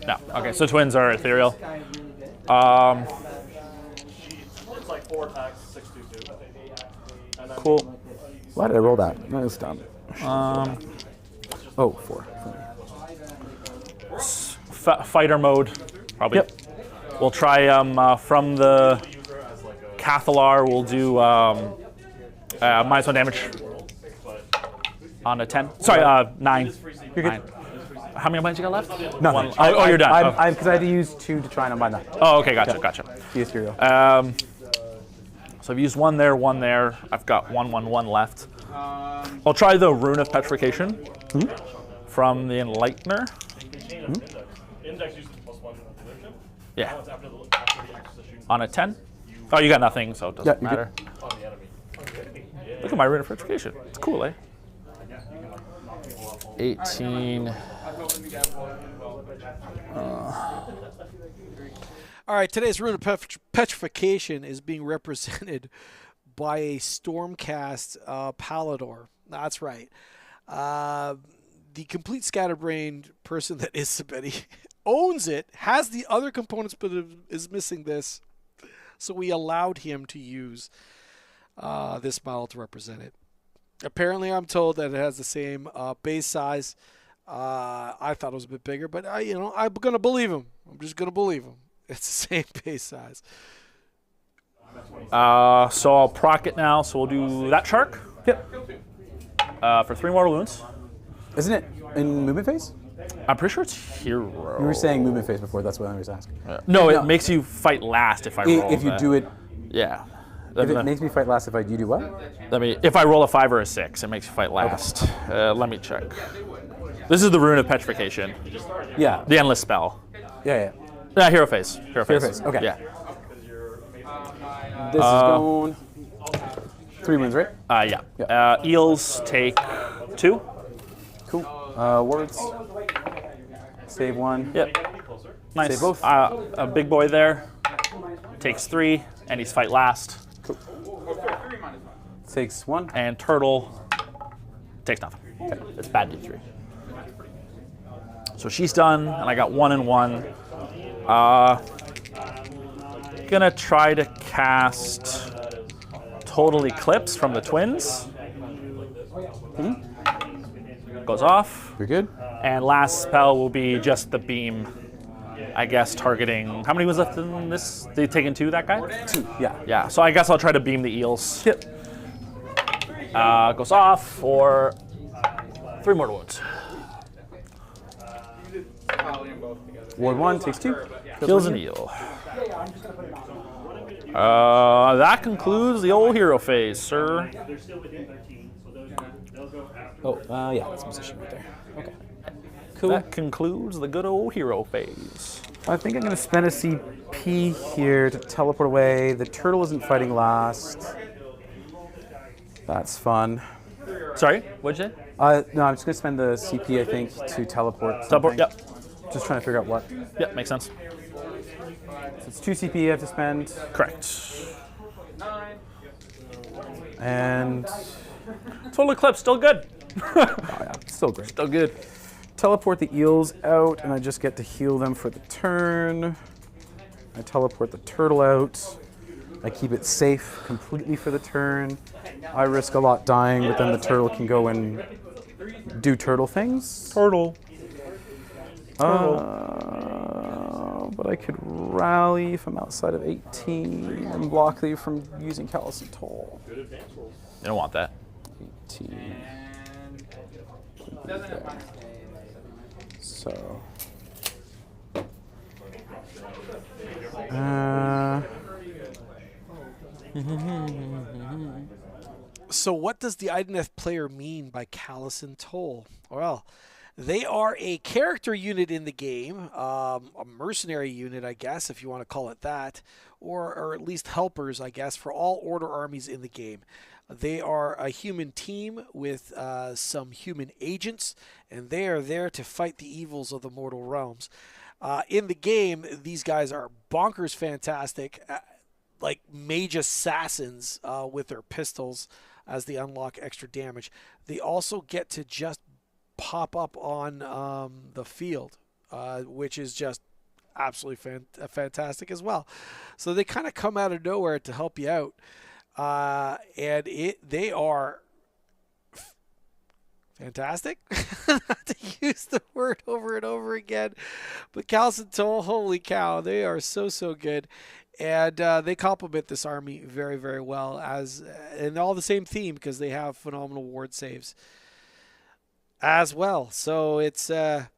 No. Okay, so twins are ethereal. It's like 4 attacks, 6, 2, 2. Cool. Why did I roll that? That was dumb. Oh, 4. Fighter mode, probably. Yep. We'll try from the Cathalar. We'll do -1 damage on a 10. Sorry, 9. You're good. 9. How many points you got left? Nothing. Oh, you're done. Because I had to use 2 to try and unbind that. Oh, okay, gotcha. Yes, here you go. So I've used 1 there, 1 there. I've got 1 left. I'll try the Rune of Petrification from the Enlightener. Index uses +1 position. Yeah. Now it's after the acquisition On a 10. Oh, you got nothing, so it doesn't you're matter. on the enemy. Look at my Rune of Petrification. It's cool, eh? 18. All right, today's Rune of Petrification is being represented by a Stormcast Palador. That's right. The complete scatterbrained person that is Sabeti owns it, has the other components, but is missing this. So we allowed him to use this model to represent it. Apparently, I'm told that it has the same base size. I thought it was a bit bigger, but I'm going to believe him. I'm just going to believe him. It's the same base size. So I'll proc it now. So we'll do that shark. Yep. For 3 mortal wounds. Isn't it in movement phase? I'm pretty sure it's hero. You were saying movement phase before. That's what I was asking. No, it makes you fight last if I roll. If you that. do it, Yeah. if it makes me fight last, you do what? If I roll a 5 or a 6, it makes you fight last. Let me check. This is the Rune of Petrification. Yeah. The endless spell. Yeah. Hero phase. Hero phase. Okay. Yeah. This is going 3 wounds, right? Yeah. Eels take 2. Cool. Words. Save 1. Yep. Nice. Save both. A big boy there takes 3, and he's fight last. Takes 1. And turtle takes nothing. Okay. It's bad d3. So she's done, and I got 1 and 1. Gonna try to cast Total Eclipse from the twins. Goes off. You're good. And last spell will be just the beam, I guess, targeting. How many was left in this? They taken 2, that guy? 2. Yeah. Yeah, so I guess I'll try to beam the eels. Yep. Goes off for 3 mortal wounds. Ward 1 takes 2. Kills an eel. That concludes the old hero phase, sir. Oh, yeah, that's position right there. Okay. Cool. That concludes the good old hero phase. I think I'm going to spend a CP here to teleport away. The turtle isn't fighting last. That's fun. Sorry, what'd you say? No, I'm just going to spend the CP, I think, to teleport. Teleport, something. yep. Just trying to figure out what. Yep, makes sense. So it's 2 CP I have to spend. Correct. And Total Eclipse, still good. still great. Still good. Teleport the eels out, and I just get to heal them for the turn. I teleport the turtle out. I keep it safe completely for the turn. I risk a lot dying, but then the turtle can go and do turtle things. Turtle. But I could rally if I'm outside of 18 and block you from using Callous and Toll. You don't want that. 18. So. So what does the Idoneth player mean by Callous and Toll? Well, they are a character unit in the game, a mercenary unit, I guess, if you want to call it that, or at least helpers, I guess, for all Order armies in the game. They are a human team with some human agents, and they are there to fight the evils of the mortal realms. In the game, these guys are bonkers fantastic, like mage assassins with their pistols as they unlock extra damage. They also get to just pop up on the field, which is just absolutely fantastic as well. So they kind of come out of nowhere to help you out, and they are Fantastic. Not to use the word over and over again. But Calcin Toll, holy cow, they are so good. And they complement this army very, very well, and all the same theme because they have phenomenal ward saves as well. So it's a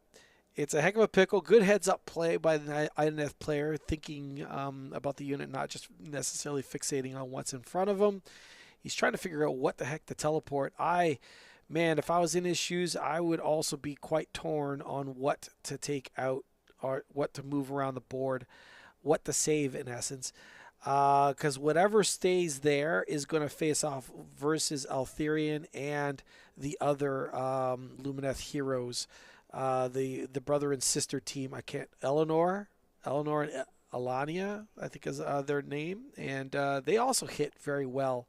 heck of a pickle. Good heads-up play by the Idoneth player, thinking about the unit, not just necessarily fixating on what's in front of him. He's trying to figure out what the heck to teleport. Man, if I was in his shoes, I would also be quite torn on what to take out or what to move around the board, what to save in essence. Because whatever stays there is going to face off versus Altherian and the other Lumineth heroes. The brother and sister team, Eleanor and Alania, I think is their name. And they also hit very well.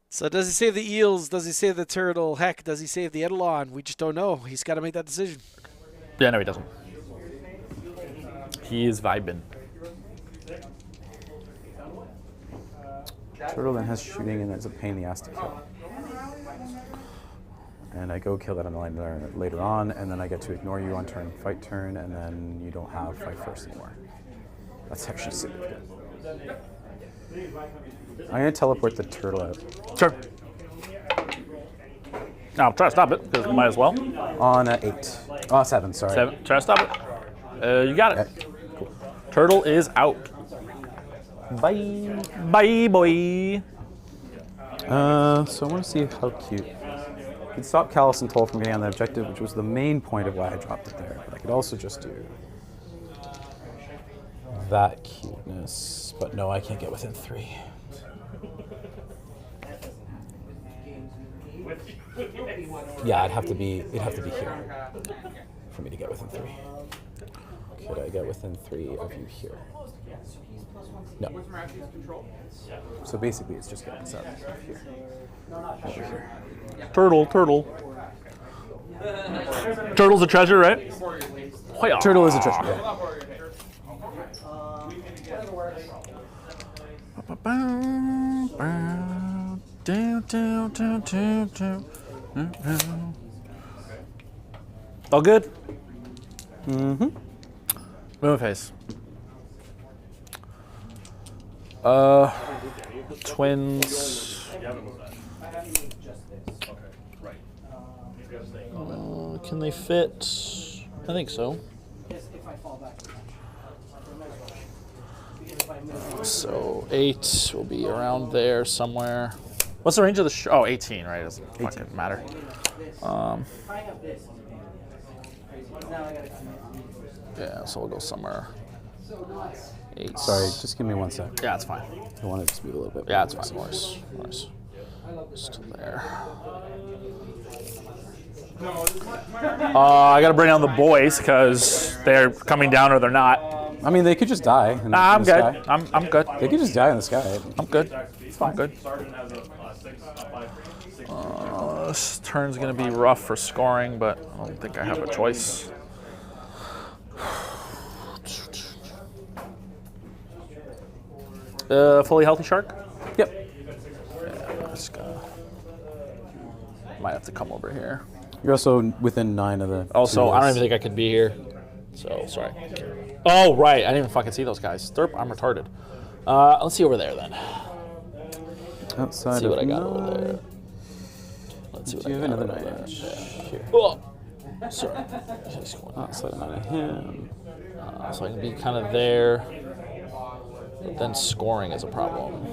So does he save the eels? Does he save the turtle? Heck, does he save the Eidolon? We just don't know. He's got to make that decision. Yeah, no, he doesn't. He is vibing. Turtle then has shooting, and it's a pain in the ass to kill. And I go kill that on the line later on, and then I get to ignore you on turn, fight turn, and then you don't have fight first anymore. That's actually significant. I'm going to teleport the turtle out. Sure. I'll try to stop it, because we might as well. On 8. Oh, 7, sorry. 7. Try to stop it. You got it. Okay, cool. Turtle is out. Bye. Bye, boy. So I want to see how cute. I could stop Calcin Toll from getting on the objective, which was the main point of why I dropped it there. But I could also just do that cuteness. But no, I can't get within 3. Yeah, it'd have to be here for me to get within 3. Could I get within 3 of you here? No. So basically, it's just getting us out of here. Over here. Turtle. Turtle's a treasure, right? Turtle is a treasure. Yeah. All good? Mm-hmm. Moon phase. Twins. Can they fit? I think so. So 8 will be around there somewhere. What's the range of the oh, 18, right? It doesn't fucking matter. Yeah, so we'll go somewhere. 8. Sorry, just give me 1 sec. Yeah, it's fine. I want to just move a little bit. Yeah, it's fine. Morris. Just there. I gotta bring down the boys because they're coming down or they're not. I mean, they could just die. Nah, I'm good. I'm good. They could just die in the sky. I'm good. It's fine. I'm good. This turn's gonna be rough for scoring, but I don't think I have a choice. Fully healthy shark? Yep. Yeah, just gonna, might have to come over here. You're also within 9 of the. Also, I don't even think I could be here. So, sorry. Oh, right. I didn't even fucking see those guys. Derp, I'm retarded. Let's see over there then. Outside Let's see what I of got 9. over there. Let's see what Do you I have got another over 9 there. inch here? Oh, sorry. Just going Outside of 9 of him. so I can be kind of there. But then scoring is a problem.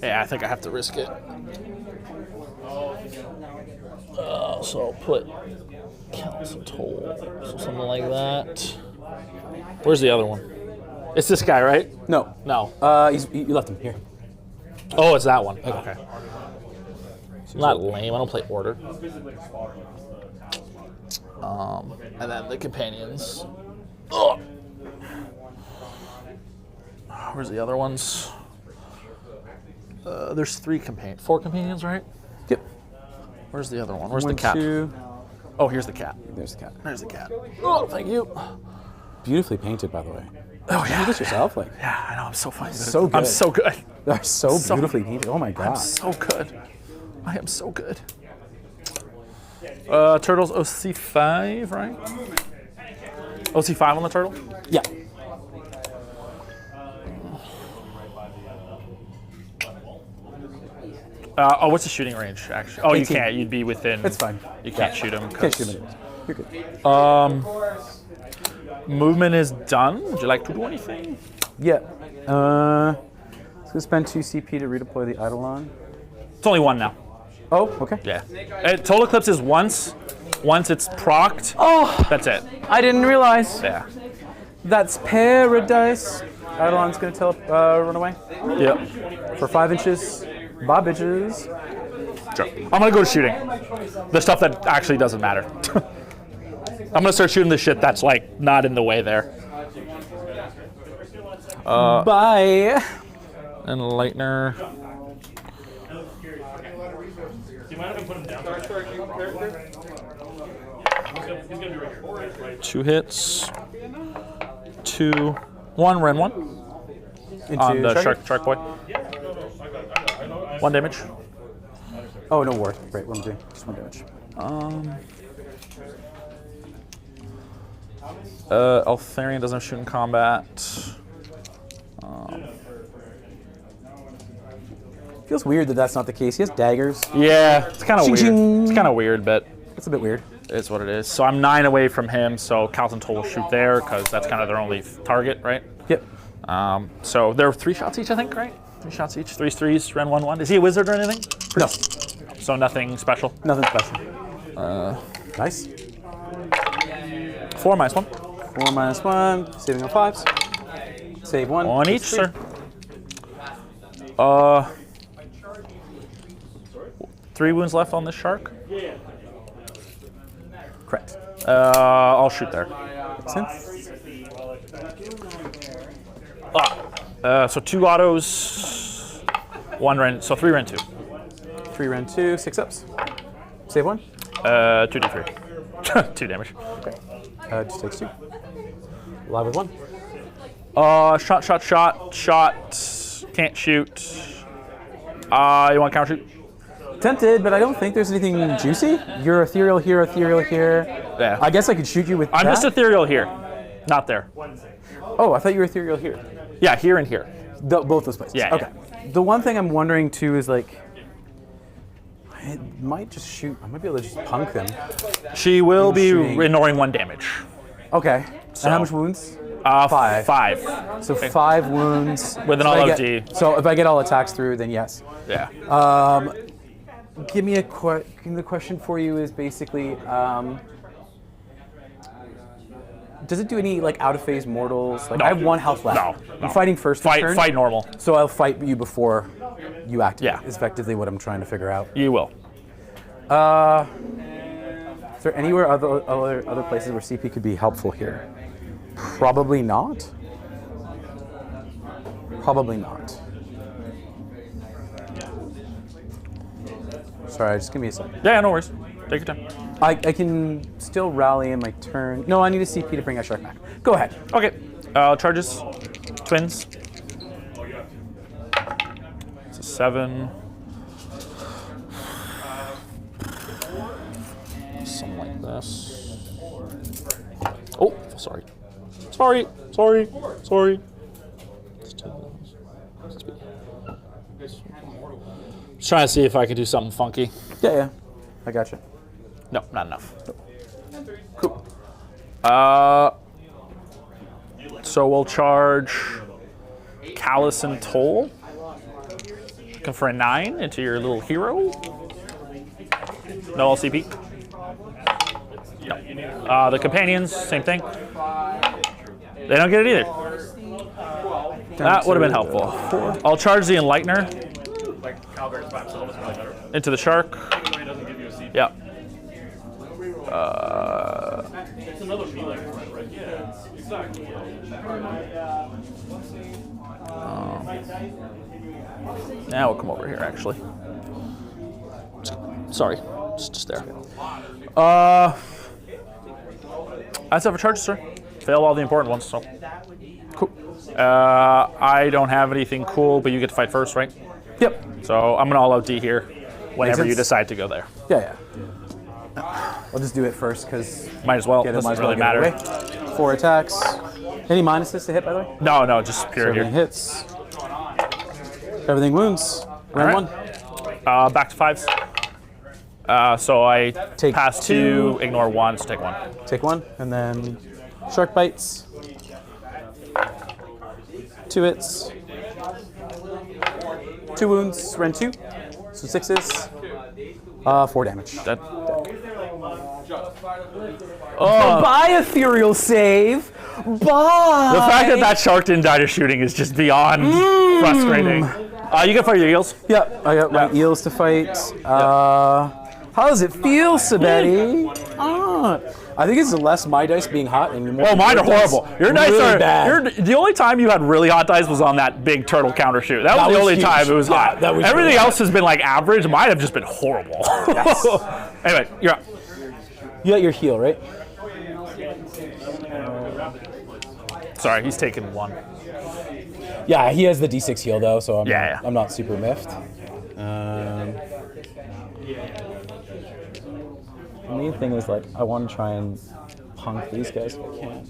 Yeah, I think I have to risk it. So I'll put Calcin Toll, so something like that. Where's the other one? It's this guy, right? No. No. You left him here. Oh, it's that one. Okay. Not lame. I don't play order. And then the companions. Ugh. Where's the other ones? There's 4 companions, right? Yep. Where's the other one? Where's 1, the cat? 2. Oh, here's the cat. There's the cat. There's the cat. Oh, thank you. beautifully painted, by the way. Oh Did you yeah. do this yourself? Like, Yeah, I know. I'm so fucking good. So good. I'm so good. they're so beautifully painted. Oh my god. I'm so good. I am so good. Turtles OC5, right? OC5 on the turtle? Yeah. What's the shooting range, actually? Oh, 18. you can't. You'd be within. It's fine. You can't shoot him. Can't shoot him anyways. You're good. Movement is done. Would you like to do anything? Yeah. Let's go spend 2 CP to redeploy the Eidolon. It's only one now. Oh, okay. Yeah. Total Eclipse is once. Once it's procced, that's it. I didn't realize. Yeah. That's paradise. Eidolon's gonna run away Yep. for 5 inches. Bob bitches. Sure. I'm gonna go to shooting. The stuff that actually doesn't matter. I'm gonna start shooting the shit that's like not in the way there. Bye. And Lightner. Do you mind if I put him down? He's gonna be right here. 2 hits. 2. 1 ren 1 on the shark boy. 1 damage. Oh, no war. Great, 1 damage. Just 1 damage. Eltharion doesn't have shoot in combat. Feels weird that that's not the case. He has daggers. Yeah, it's kind of weird. Ching. It's kind of weird, but That's a bit weird. it's what it is. So I'm 9 away from him, so Calton Toll will shoot there because that's kind of their only target, right? Yep. So they're 3 shots each, I think, right? 3 shots each. 3's 3s, Ren 1/1. Is he a wizard or anything? No, So nothing special. nothing special. Nice. 4 -1. 4 -1. Saving on 5s. Save 1. 1 each, Save. sir. 3 wounds left on this shark. Correct. I'll shoot there. Makes sense. So 2 autos, 1 Ren, so 3 Ren 2. 3 Ren 2, 6 ups. Save 1. 2d3. 2 damage. Just takes 2. Live with 1. Shot. Can't shoot. You want counter shoot? Tempted, but I don't think there's anything juicy. You're ethereal here, ethereal here. Yeah. I guess I could shoot you with I'm that. just ethereal here, not there. Oh, I thought you were ethereal here. Yeah, here and here. Both those places. Yeah, Okay. The one thing I'm wondering too is like, I might just shoot. I might be able to just punk them. She will be Shooting. ignoring 1 damage. Okay. So- And how much wounds? 5. 5. So 5 wounds. With an So if I all get- OG. So if I get all attacks through, then yes. Yeah. Give me the question for you is basically, does it do any like out of phase mortals? Like No. I have 1 health left. No. I'm fighting first turn. Fight normal. So I'll fight you before you activate. Yeah. Is effectively what I'm trying to figure out. You will. Is there anywhere other places where CP could be helpful here? Probably not. Probably not. Sorry, just give me a second. Yeah, no worries. Take your time. I can still rally in my turn. No, I need a CP to bring that shark back. Go ahead. Okay. Charges. Twins. It's a 7. Something like this. Oh, sorry. Sorry. Just trying to see if I can do something funky. Yeah. I gotcha. No, not enough. Cool. So we'll charge Callus and Toll. Looking for a 9 into your little hero. No LCP. No. The companions, same thing. They don't get it either. That would have been helpful. I'll charge the Enlightener Like Calgary by himself is probably better. into the shark. He doesn't give you a CP. Yeah. It's another feeling, right? Yeah, exactly. Now we'll come over here, actually. Sorry, it's just there. That's have a charge, sir. fail all the important ones. So. Cool. I don't have anything cool, but you get to fight first, right? Yep. So I'm gonna all out D here. Whenever you sense. decide to go there, Yeah. I'll just do it first because might as well. Doesn't really matter. 4 attacks. Any minuses to hit, by the way? No, just So pure everything here. hits. Everything wounds. Round Alright. 1. Back to 5s. So I Take pass 2, ignore 1, so take 1. Take 1, and then shark bites. 2 hits. 2 wounds. Rend 2. So 6s. 4 damage. Dead. Bye, Ethereal Save. Bye. The fact that that shark didn't die to shooting is just beyond frustrating. You can fight your eels. Yep, I got my eels to fight. How does it feel, Sabetti? I think it's less my dice being hot and more. Oh, mine are your dice horrible. Your dice really are bad. the only time you had really hot dice was on that big turtle counter shoot. That was the was only huge. time it was Yeah, hot. that was Everything really else has been like average. Mine have just been horrible. Yes. Anyway, you're up. You got your heal, right? Sorry, he's taking 1. Yeah, he has the D6 heal though, so Yeah. I'm not super miffed. The main thing is like I want to try and punk these guys if I can.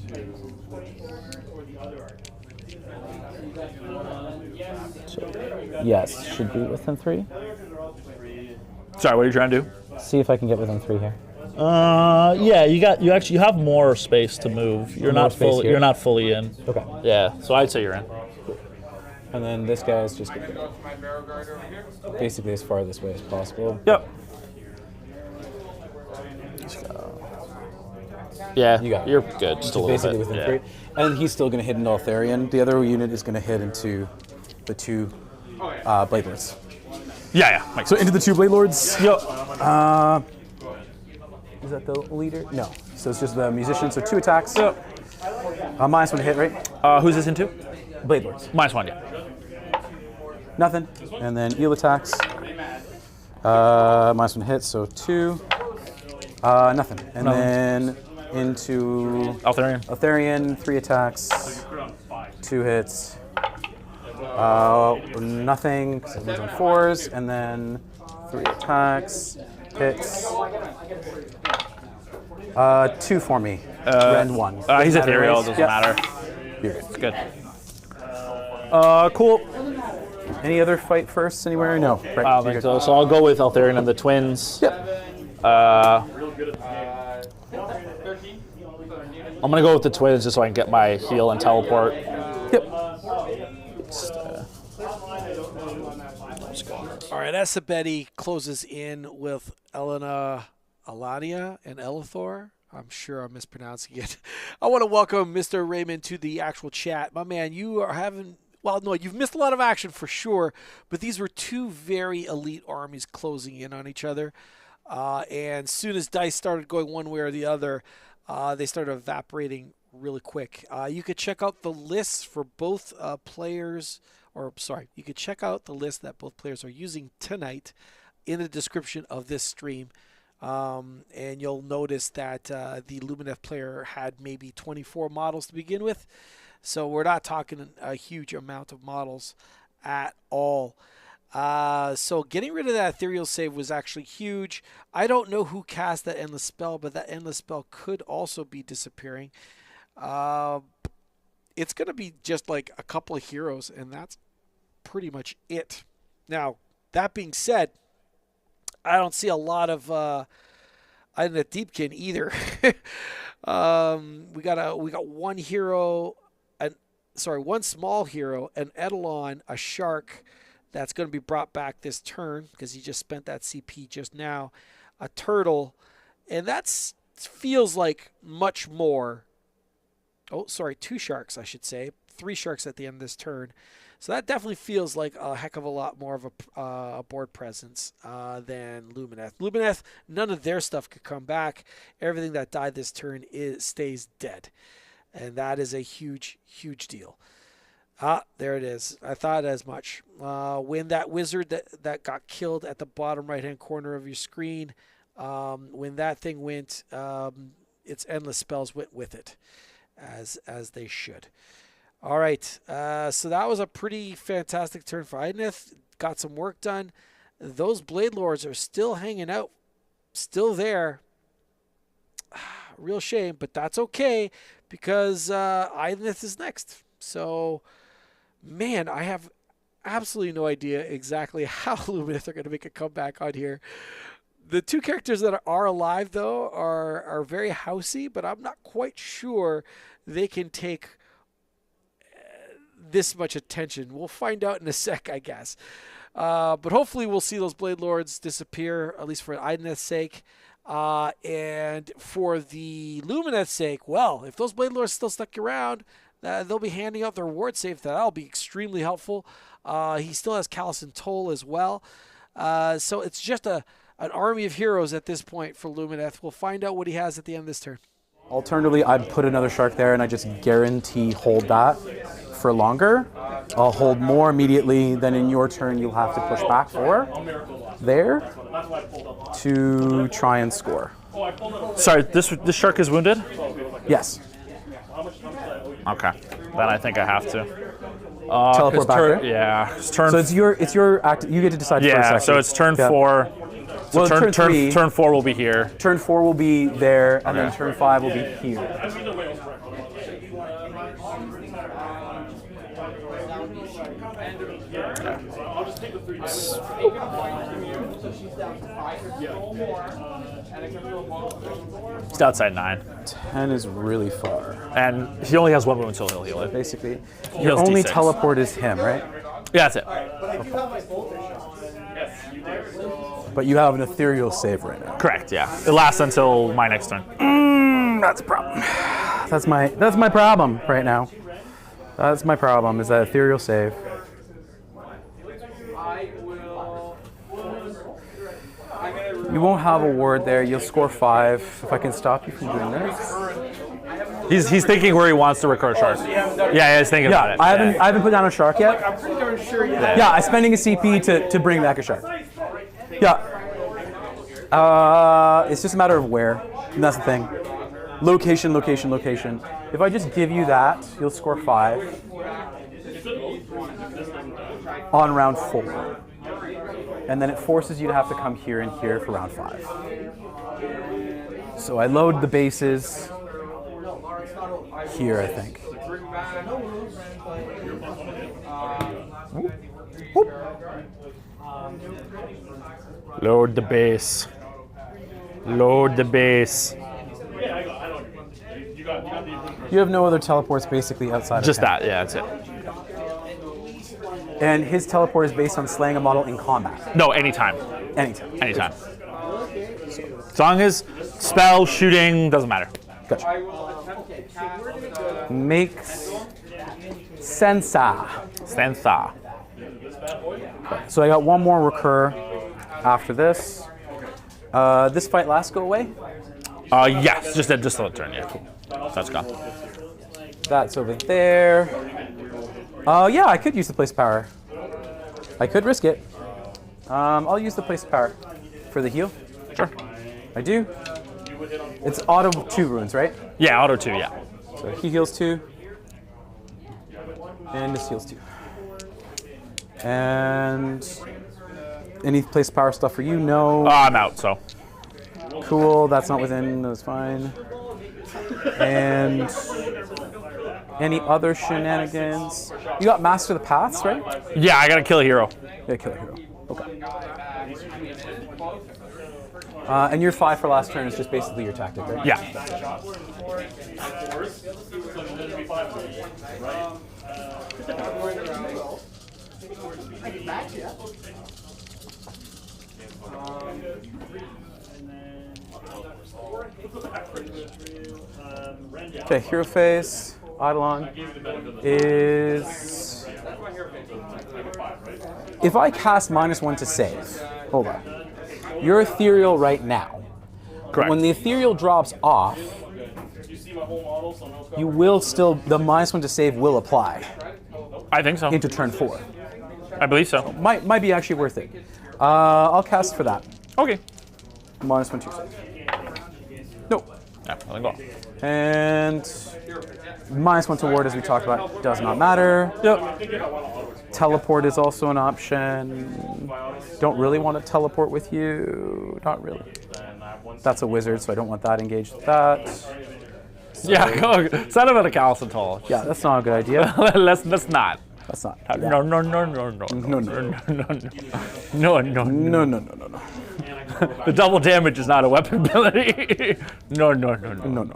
So, yes, should be within 3. Sorry, what are you trying to do? See if I can get within 3 here. Yeah, you have more space to move. You're More not space full. here? You're not fully in. Okay. Yeah, so I'd say you're in. And then this guy is just gonna go basically as far this way as possible. Yep. Yeah, You got it. you're good. Just a little Basically bit. within Yeah. 3. And he's still gonna hit into Altharian. The other unit is gonna hit into the 2 Blade Lords. Yeah. Makes So sense. into the 2 Blade Lords. Yep. Is that the leader? No. So it's just the musician. So 2 attacks. -1 to hit, right? Who's this into? Blade Lords. -1. Yeah. Nothing. And then eel attacks. -1 to hit. So 2. Nothing. And then into Altharian. 3 attacks. 2 hits. Nothing. Because it moves on 4s. And then 3 attacks. Hits. 2 for me. Rend 1. He's Doesn't ethereal. matter, Doesn't Yep. matter. You're good. It's good. Cool. Any other fight first anywhere? No. Right. I don't you're think good. so. So I'll go with Altharian and the twins. Yep. I'm gonna go with the twins just so I can get my heal and teleport. Yep. All right, Sabetti closes in with Elena, Alania, and Elithor. I'm sure I'm mispronouncing it. I want to welcome Mr. Raymond to the actual chat. My man, you are having, well, no, you've missed a lot of action for sure, but these were 2 very elite armies closing in on each other. And as soon as dice started going one way or the other, they started evaporating really quick. You could check out the lists for both players, you could check out the list that both players are using tonight in the description of this stream. And you'll notice that the Lumineth player had maybe 24 models to begin with. So we're not talking a huge amount of models at all. So getting rid of that ethereal save was actually huge. I don't know who cast that endless spell, but that endless spell could also be disappearing. It's going to be just like a couple of heroes, and that's pretty much it. Now, that being said, I don't see a lot of Idoneth Deepkin either. We got one hero, one small hero, an Eidolon, a shark that's going to be brought back this turn because he just spent that CP just now, a turtle, and that feels like much more. Oh, sorry, 2 sharks, I should say. 3 sharks at the end of this turn. So that definitely feels like a heck of a lot more of a board presence than Lumineth. Lumineth, none of their stuff could come back. Everything that died this turn stays dead. And that is a huge, huge deal. There it is. I thought as much. When that wizard that got killed at the bottom right-hand corner of your screen, when that thing went, its endless spells went with it. as they should. All right, so that was a pretty fantastic turn for Idoneth. Got some work done. Those Blade Lords are still hanging out, still there. Real shame, but that's okay because Idoneth is next. So, man, I have absolutely no idea exactly how Lumineth are going to make a comeback on here. The two characters that are alive, though, are very housey, but I'm not quite sure they can take this much attention. We'll find out in a sec, I guess. But hopefully we'll see those Blade Lords disappear, at least for Idoneth's sake. And for the Lumineth's sake, well, if those Blade Lords still stuck around, they'll be handing out their ward save. That'll be extremely helpful. He still has Callous and Toll as well. So it's just an army of heroes at this point for Lumineth. We'll find out what he has at the end of this turn. Alternatively, I'd put another shark there and I just guarantee hold that for longer. I'll hold more immediately, then in your turn you'll have to push back for there to try and score. Sorry, this shark is wounded? Yes. Okay. Then I think I have to. Teleport back there? Yeah. Turn, So it's your act. You get to decide first. yeah, Actually. so it's turn Yeah. 4. So Well, turn three. turn 4 will be here. Turn 4 will be there, and then Okay. turn 5 will be here. He's outside 9. 10 is really far. And he only has 1 wound, so he'll heal it. Basically, He your has only D6. teleport is him, right? Yeah, that's it. But you have an ethereal save right now. Correct, yeah. It lasts until my next turn. That's a problem. That's my problem right now. That's my problem, is that ethereal save. You won't have a ward there. You'll score 5. If I can stop you from doing this. He's thinking where he wants to recur shark. Yeah, he's thinking about it. I haven't put down a shark yet. I'm pretty darn sure you Yeah, I'm spending a CP to bring back a shark. Yeah. It's just a matter of where. And that's the thing. Location, location, location. If I just give you that, you'll score 5 on round 4. And then it forces you to have to come here and here for round 5. So I load the bases here, I think. Load the base. Load the base. You have no other teleports basically outside Just of him. that, yeah, that's it. And his teleport is based on slaying a model in combat. No, anytime. Anytime. Anytime. As long as spell, shooting, doesn't matter. Gotcha. Makes sense. Stanza. So I got one more recur after this. This fight last go away? Yes, just a turn, yeah. Cool. That's gone. That's over there. Yeah, I could use the place power. I could risk it. I'll use the place power for the heal. Sure. I do. It's auto 2 runes, right? Yeah, auto 2, yeah. So he heals 2. And this heals 2. And any place power stuff for you? No. I'm out, so. Cool, that's not within, that's fine. And any other shenanigans? You got Master the Paths, right? Yeah, I gotta kill a hero. Yeah, kill a hero. Okay. And your 5 for last turn is just basically your tactic, right? Yeah. Okay, hero phase, Eidolon is... If I cast -1 to save, hold on. You're ethereal right now. Correct. When the ethereal drops off, you will still, the -1 to save will apply I think so. into turn 4. I believe so. Might be actually worth it. I'll cast for that. Okay. -1 to save. No. Yeah, let me go. And -1 to ward, as we talked about, does not matter. Yep. Teleport is also an option. Don't really want to teleport with you. Not really. That's a wizard, so I don't want that engaged with that. So, Yeah, go. Send him at a Callison Toll. yeah, that's not a good idea. Let's not. That's not. No, no, no, no, no, No, no. no, no, no, No, no, no, no, no. The double damage is not a weapon ability. No, no, no, no, No, no.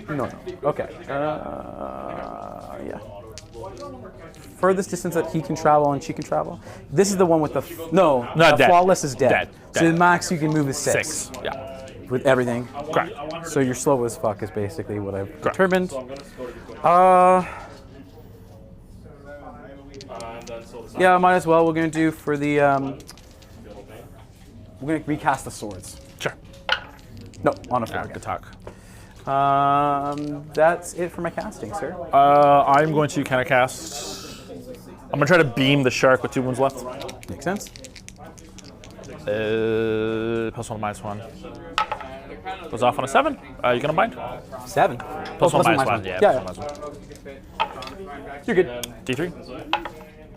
No, no. Okay. Yeah. Furthest distance that he can travel and she can travel. This is the one with the Not the dead. flawless is dead. Dead. So Dead. the max you can move is 6. 6. Yeah. With everything. Correct. So you're slow as fuck is basically what I've Correct. determined. Yeah, might as well. We're gonna do for the we're gonna recast the swords. Sure. No, on a floor. Good talk. That's it for my casting, sir. I'm going to kind of cast. I'm gonna try to beam the shark with 2 wounds left. Makes sense. +1, -1. Goes off on a 7. You gonna bind? 7. +1, +1, -1. Yeah. Yeah. +1, You're good. D3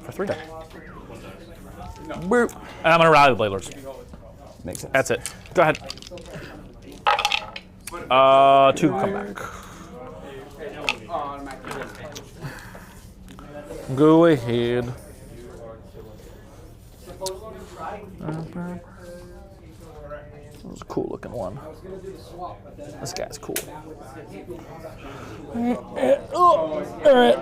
for 3. Boop. And I'm gonna rally the Blade Lords. Makes sense. That's it. Go ahead. 2 come back. Go ahead. That was a cool looking one. This guy's cool. Oh, all right.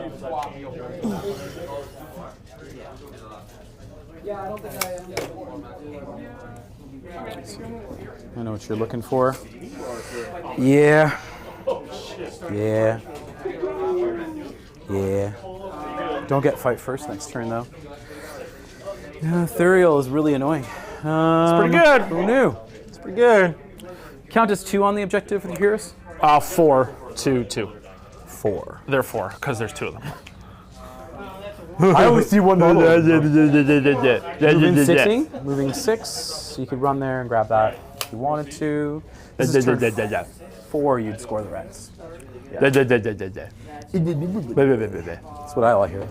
I know what you're looking for. Yeah. Yeah. Yeah. Don't get fight first next turn, though. Yeah, Ethereal is really annoying. It's Pretty good. Who knew? It's pretty good. Count as 2 on the objective for the heroes? 4, 2, 2. 4. They're 4 because there's 2 of them. I only see one model. Moving Moving 16? Moving 6. You could run there and grab that if you wanted to. This is turn 4, you'd score the reds. That's what I like here.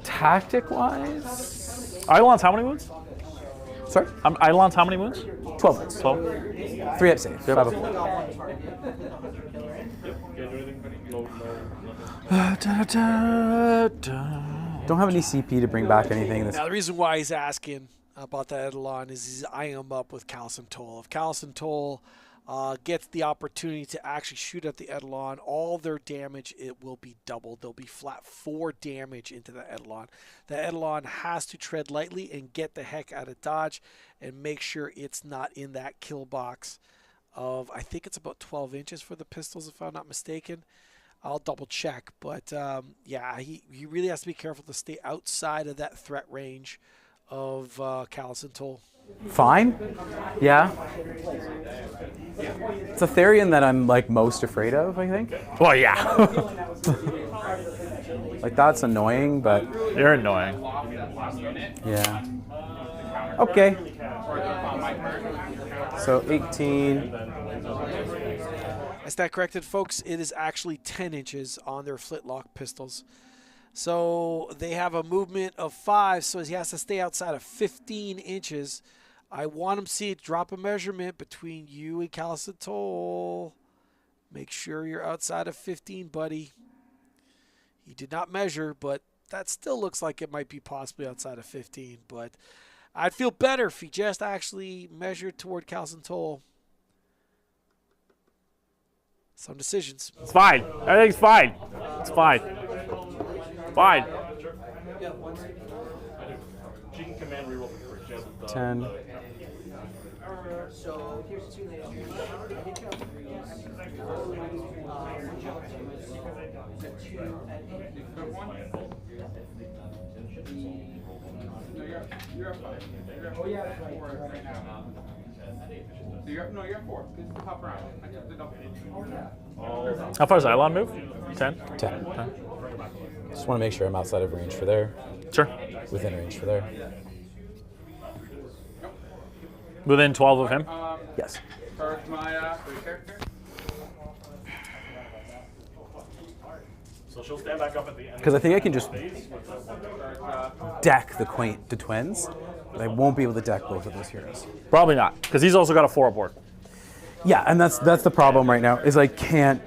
Tactic-wise? Eidolon's how many wounds? Sorry? Eidolon's how many wounds? 12 wounds. 12. 3 up save. 5 up. Don't have any CP to bring back anything. Now, the reason why he's asking about that Eidolon is he's eyeing him up with Callison Toll. If Callison Toll gets the opportunity to actually shoot at the Eidolon, all their damage, it will be doubled. There'll be flat 4 damage into the Eidolon. The Eidolon has to tread lightly and get the heck out of dodge and make sure it's not in that kill box of, I think it's about 12 inches for the pistols, if I'm not mistaken. I'll double check, but yeah, he really has to be careful to stay outside of that threat range of Callison Toll. Fine. Yeah. It's a Therian that I'm like most afraid of, I think. Well, yeah. Like that's annoying, but You're annoying. yeah. Okay. So 18. I stand corrected, folks. It is actually 10 inches on their flintlock pistols. So they have a movement of 5, so he has to stay outside of 15 inches. I want him to see it drop a measurement between you and Callison Toll. Make sure you're outside of 15, buddy. He did not measure, but that still looks like it might be possibly outside of 15. But I'd feel better if he just actually measured toward Callison Toll. Some decisions. It's fine. Everything's fine. It's fine. Fine. She can command reroll for free. She has a 10. So here's 2 layers. Oh yeah, that's right now. So you're at 4. This is the top round. I took the double. How far does Eidolon move? 10? 10. Just want to make sure I'm outside of range for there. Sure. Within range for there. Within 12 of him? Yes. First, she'll stand back up at the end. Because I think I can just deck the twins, but I won't be able to deck both of those heroes. Probably not, because he's also got a 4 board. Yeah, and that's the problem right now, is I can't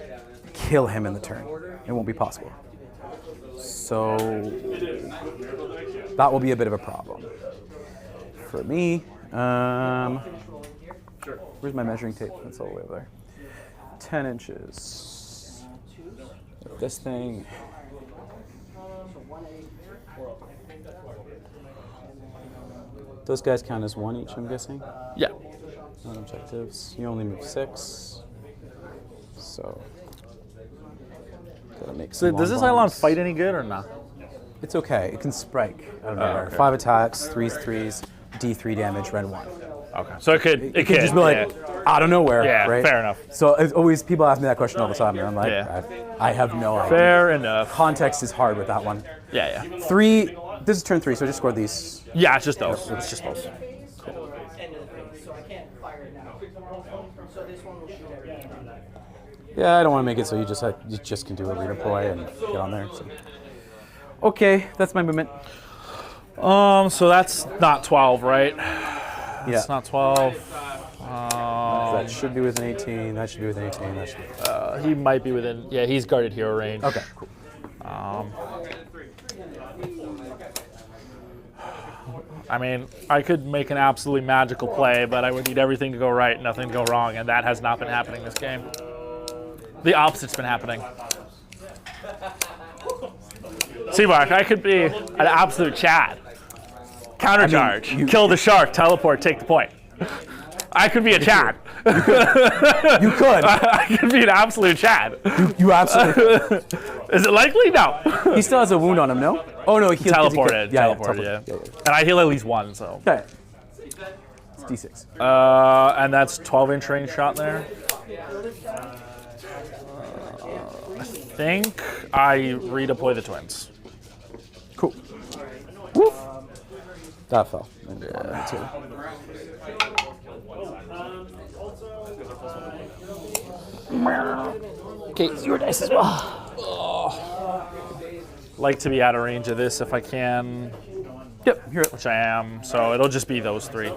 kill him in the turn. It won't be possible. So that will be a bit of a problem for me. Where's my measuring tape? That's all the way over there. 10 inches. This thing. Those guys count as 1 each, I'm guessing? Yeah. Non-objectives. You only move 6. So. Gotta make So some does this long Eidolon bombs. fight any good or not? It's okay. It can strike out of nowhere. okay. 5 attacks, 3s, D3 damage, red 1. Okay. So it could. It can just be like out of nowhere, Yeah, right? fair enough. So it's always people ask me that question all the time, and I'm like, Yeah. I have no idea. Fair enough. Context is hard with that one. Yeah. 3. This is turn 3, so I just scored these. Yeah, it's just those. It's just those. So I can't fire it now. So this one will shoot everything. Yeah, I don't want to make it so you just can do a redeploy and get on there. So. Okay, that's my movement. So that's not 12, right? Yeah. It's not 12. That should be within 18. That should be within 18. That should be. He might be within. Yeah, he's guarded hero range. Okay, cool. I mean, I could make an absolutely magical play, but I would need everything to go right, nothing to go wrong, and that has not been happening this game. The opposite's been happening. See, Mark, I could be an absolute Chad. Countercharge, kill the shark, teleport, take the point. I could be a Chad. You could. I could be an absolute Chad. You absolutely. Is it likely? No. He still has a wound on him, no? Oh no, he healed. Teleported. Teleported. Yeah. And I heal at least one, so. Okay. It's D6. And that's 12-inch range shot there. I think I redeploy the twins. Cool. Woof. That fell. Yeah. Too. Okay, your dice as well. Like to be out of range of this if I can. Yep. Here. Which I am, so it'll just be those 3.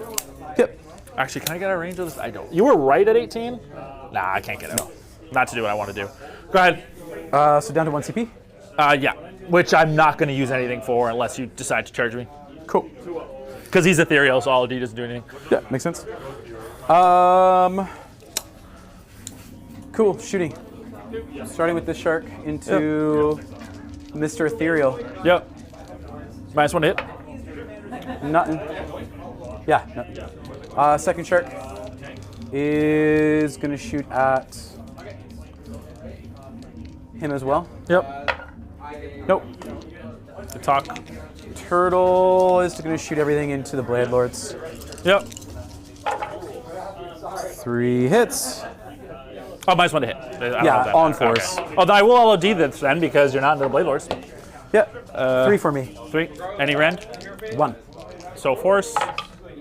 Yep. Actually, can I get out of range of this? I don't. You were right at 18? Nah, I can't get out. No. Not to do what I want to do. Go ahead. So down to 1 CP. Yeah, which I'm not going to use anything for unless you decide to charge me. Cool. Because he's ethereal, so all he doesn't do anything. Yeah, makes sense. Cool. Shooting. Starting with this shark into Mr. Ethereal. Yep. -1 to hit. Nothing. Yeah. No. Second shark is gonna shoot at him as well. Yep. Nope. The talk. Turtle is gonna shoot everything into the Blade Lords. Yep. 3 hits. Oh, -1 to hit. Yeah, on force. Okay. Oh, I will LOD this then because you're not into the Blade Lords. Yep. 3 for me. 3. Any rend? 1. So force.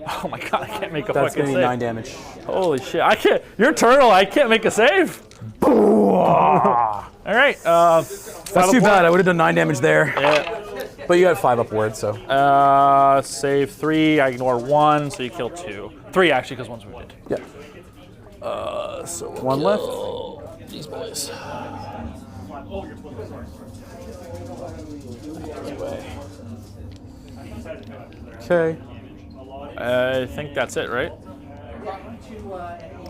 Oh my god, I can't make a That's fucking gonna be save. 9 damage. Holy shit! I can't. You're turtle. I can't make a save. All right. That's too bad. I would have done 9 damage there. Yeah. But you had 5 upwards, so. Save 3. I ignore 1, so you kill 2. 3 actually, because 1's wounded. Yeah. So 1 left. These boys. Okay. I think that's it, right?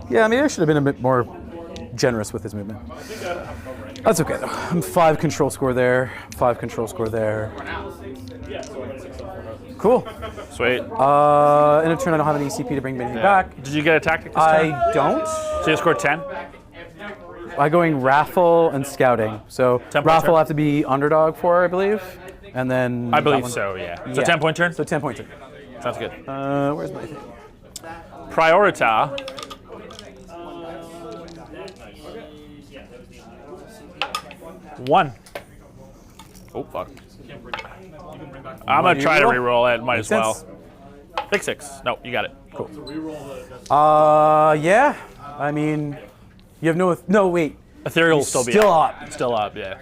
Yeah, I mean, I should have been a bit more generous with his movement. That's okay, though. I'm 5 control score there. 5 control score there. Cool. Sweet. In a turn, I don't have any ECP to bring anything back. Did you get a tactic this turn? I don't. So you scored 10? I'm going Wrathful and Scouting. So 10-point Wrathful turn? I have to be underdog for, I believe. And then I that believe one- so, yeah. So Yeah. 10-point turn? So 10-point turn. Sounds good. Where's my thing? Priorita. One. Oh, fuck. I'm going to try to reroll it. Might as Makes well. sense. 6. No, you got it. Cool. Yeah. I mean, you have no wait. Ethereal will still be Still up. up. Still up, yeah.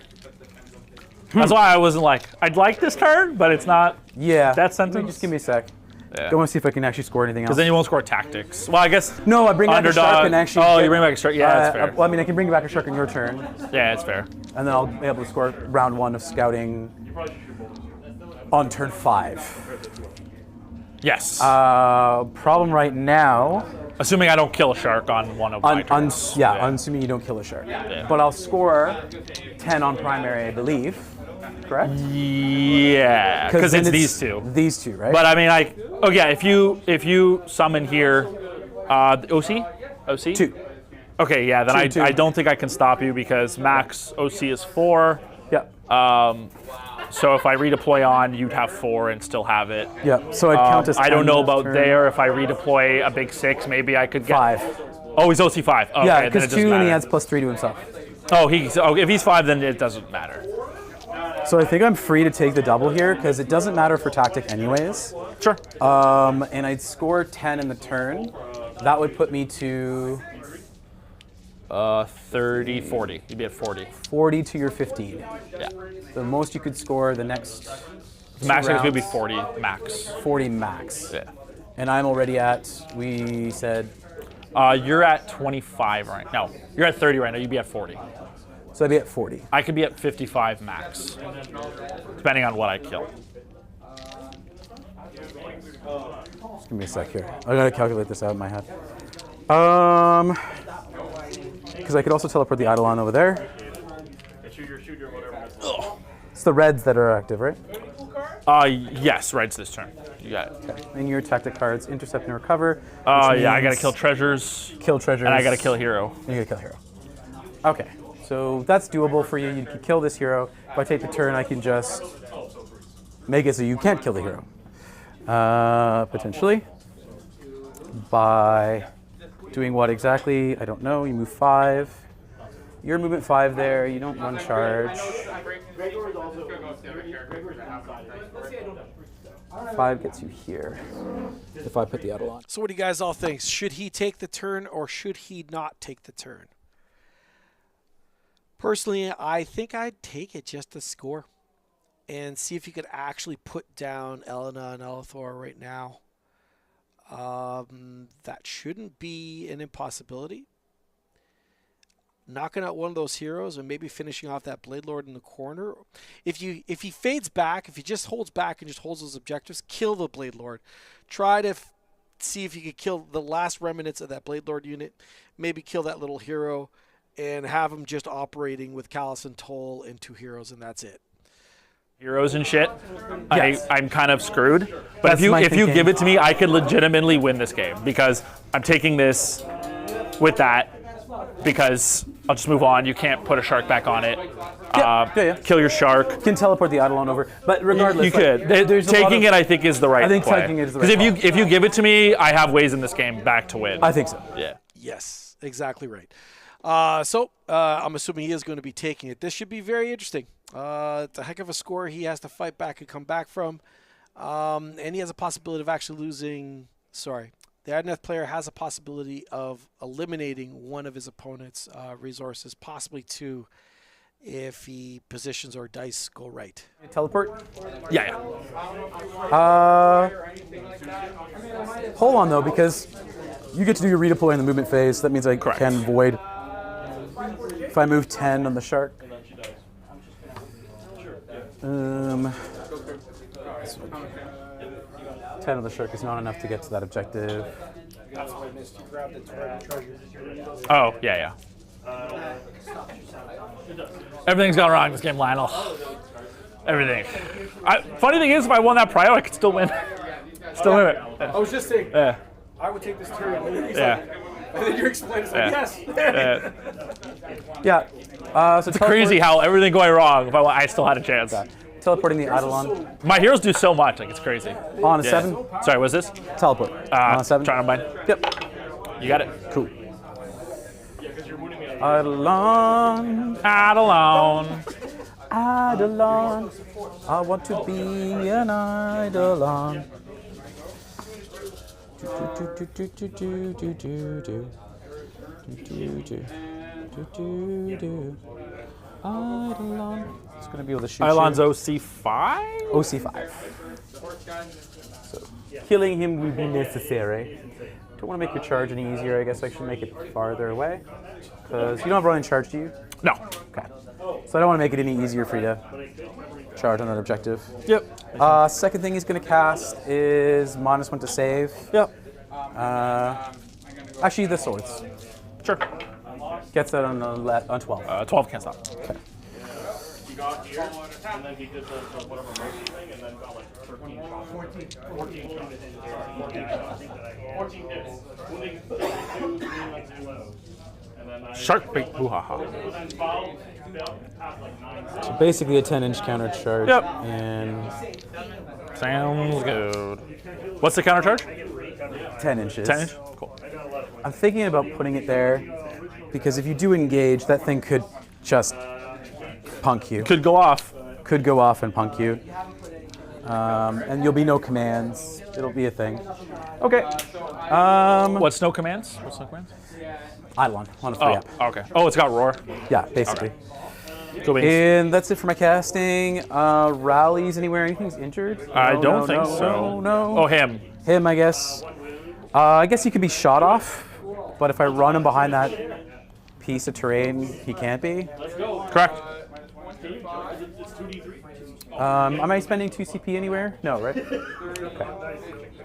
That's why I wasn't like, I'd like this turn, but it's not Yeah. that sentence. Just give me a sec. Yeah. I want to see if I can actually score anything else. Because then you won't score tactics. Well, I guess. No, I bring back a shark and actually. Oh, you bring back a shark. Yeah, that's fair. Well, I mean, I can bring back a shark on your turn, Yeah, it's fair. and then I'll be able to score round 1 of scouting on turn 5. Yes. Problem right now. Assuming I don't kill a shark on one of my turns. Assuming you don't kill a shark. Yeah. But I'll score 10 on primary, I believe. Correct? Yeah, because then it's these two. These two, right? But I mean, like, oh yeah, if you summon here, OC? 2. Okay, yeah, then Two. I don't think I can stop you because max OC is 4. Yeah. So if I redeploy on, you'd have 4 and still have it. Yeah. So I'd count as 10 I don't know about turn. there. If I redeploy a big 6, maybe I could get 5. Oh, he's OC 5. Okay, Yeah, then it because doesn't 2 and he matter. adds +3 to himself. Oh, if he's 5, then it doesn't matter. So I think I'm free to take the double here because it doesn't matter for tactic anyways. Sure. And I'd score 10 in the turn. That would put me to 30, 40. You'd be at 40. 40 to your 15. Yeah. The most you could score the next Max is going to be rounds. 40 max. 40 max. Yeah. And I'm already at, we said, You're at 25 right now. No, you're at 30 right now. You'd be at 40. so I'd be at 40. I could be at 55 max, depending on what I kill. Just give me a sec here. I gotta calculate this out in my head. Because I could also teleport the Eidolon over there. It's the reds that are active, right? Yes, red's this turn. You got it. Okay. And your tactic cards, intercept and recover. Yeah, which I gotta means kill treasures, kill treasures. and I gotta kill hero. And you gotta kill hero. Okay, so that's doable for you. You can kill this hero. If I take the turn, I can just make it so you can't kill the hero. Potentially. By doing what exactly? I don't know. You move 5. Your movement 5 there. You don't run charge. 5 gets you here. If I put the Eidolon. So what do you guys all think? Should he take the turn or should he not take the turn? Personally, I think I'd take it just to score and see if you could actually put down Elena and Elithor right now. That shouldn't be an impossibility. Knocking out one of those heroes and maybe finishing off that Blade Lord in the corner. If he fades back, if he just holds back and just holds those objectives, kill the Blade Lord. Try to see if you could kill the last remnants of that Blade Lord unit. Maybe kill that little hero and have him just operating with Callus and Toll and 2 heroes, and that's it. Heroes and shit. Yes. I'm kind of screwed. But That's if my you thinking. give it to me, I could legitimately win this game because I'm taking this with that because I'll just move on. You can't put a shark back on it. Yeah. Kill your shark. You can teleport the Eidolon over, but regardless, You could. there's a lot Taking of- it, I think, is the right I think play. taking it is the Because right if you give it to me, I have ways in this game back to win. I think so. Yeah. Yes, exactly right. So I'm assuming he is going to be taking it. This should be very interesting. It's a heck of a score he has to fight back and come back from. And he has a possibility of actually losing. Sorry. The Idoneth player has a possibility of eliminating one of his opponent's resources, possibly 2, if he positions or dice go right. Teleport. Yeah. Hold on though, because you get to do your redeploy in the movement phase. That means I Correct. can void. If I move 10 on the shark. 10 on the shark is not enough to get to that objective. Oh, yeah. Everything's gone wrong in this game, Lionel. Everything. Funny thing is, if I won that prio, I could still win. Still win it. I was just saying, Yeah. I would take this turn. And Yeah. then you're explaining, it's like, yes. Yeah. So It's crazy how everything going wrong, if I still had a chance. teleporting the Eidolon My heroes do so much, like it's crazy. on a Yeah. 7. Sorry, what's this? Teleport on a 7. Trying to mine. Yep. You got it. Cool. Eidolon, Eidolon. Eidolon, I want to be an Eidolon. Eidolon. It's going to be able to shoot Eidolon's you. OC5? OC5. So killing him would be necessary. Don't want to make your charge any easier. I guess I should make it farther away. Because you don't have running charge, do you? No. Okay. So I don't want to make it any easier for you to charge on that objective. Yep. Second thing he's going to cast is -1 to save. Yep. Actually, the swords. Sure. Gets that on 12. 12 can't stop. Okay. He got here, and then he did the whatever mercy thing, and then got like 13 shots. 14 shots. 14 hits. Wounding 32, 3 and then I... Shark bait. Ooh-ha-ha. And then fouled, past like 9 So basically a 10-inch counter charge. Yep. And Sounds good. What's the counter charge? 10 inches. 10 inch? Cool. I'm thinking about putting it there because if you do engage, that thing could just punk you. Could go off. Could go off and punk you. And you'll be no commands. It'll be a thing. Okay. What's no commands? What's no commands? Eidolon, on a 3 Oh, up. okay. Oh, it's got roar. Yeah, basically. Cool beans. And that's it for my casting. Rallies anywhere? Anything's injured? I No, don't no, think no, so. No. Oh, him. Him, I guess. I guess he could be shot off, but if I run him behind that piece of terrain, he can't be. Correct. Am I spending 2 CP anywhere? No, right? Okay.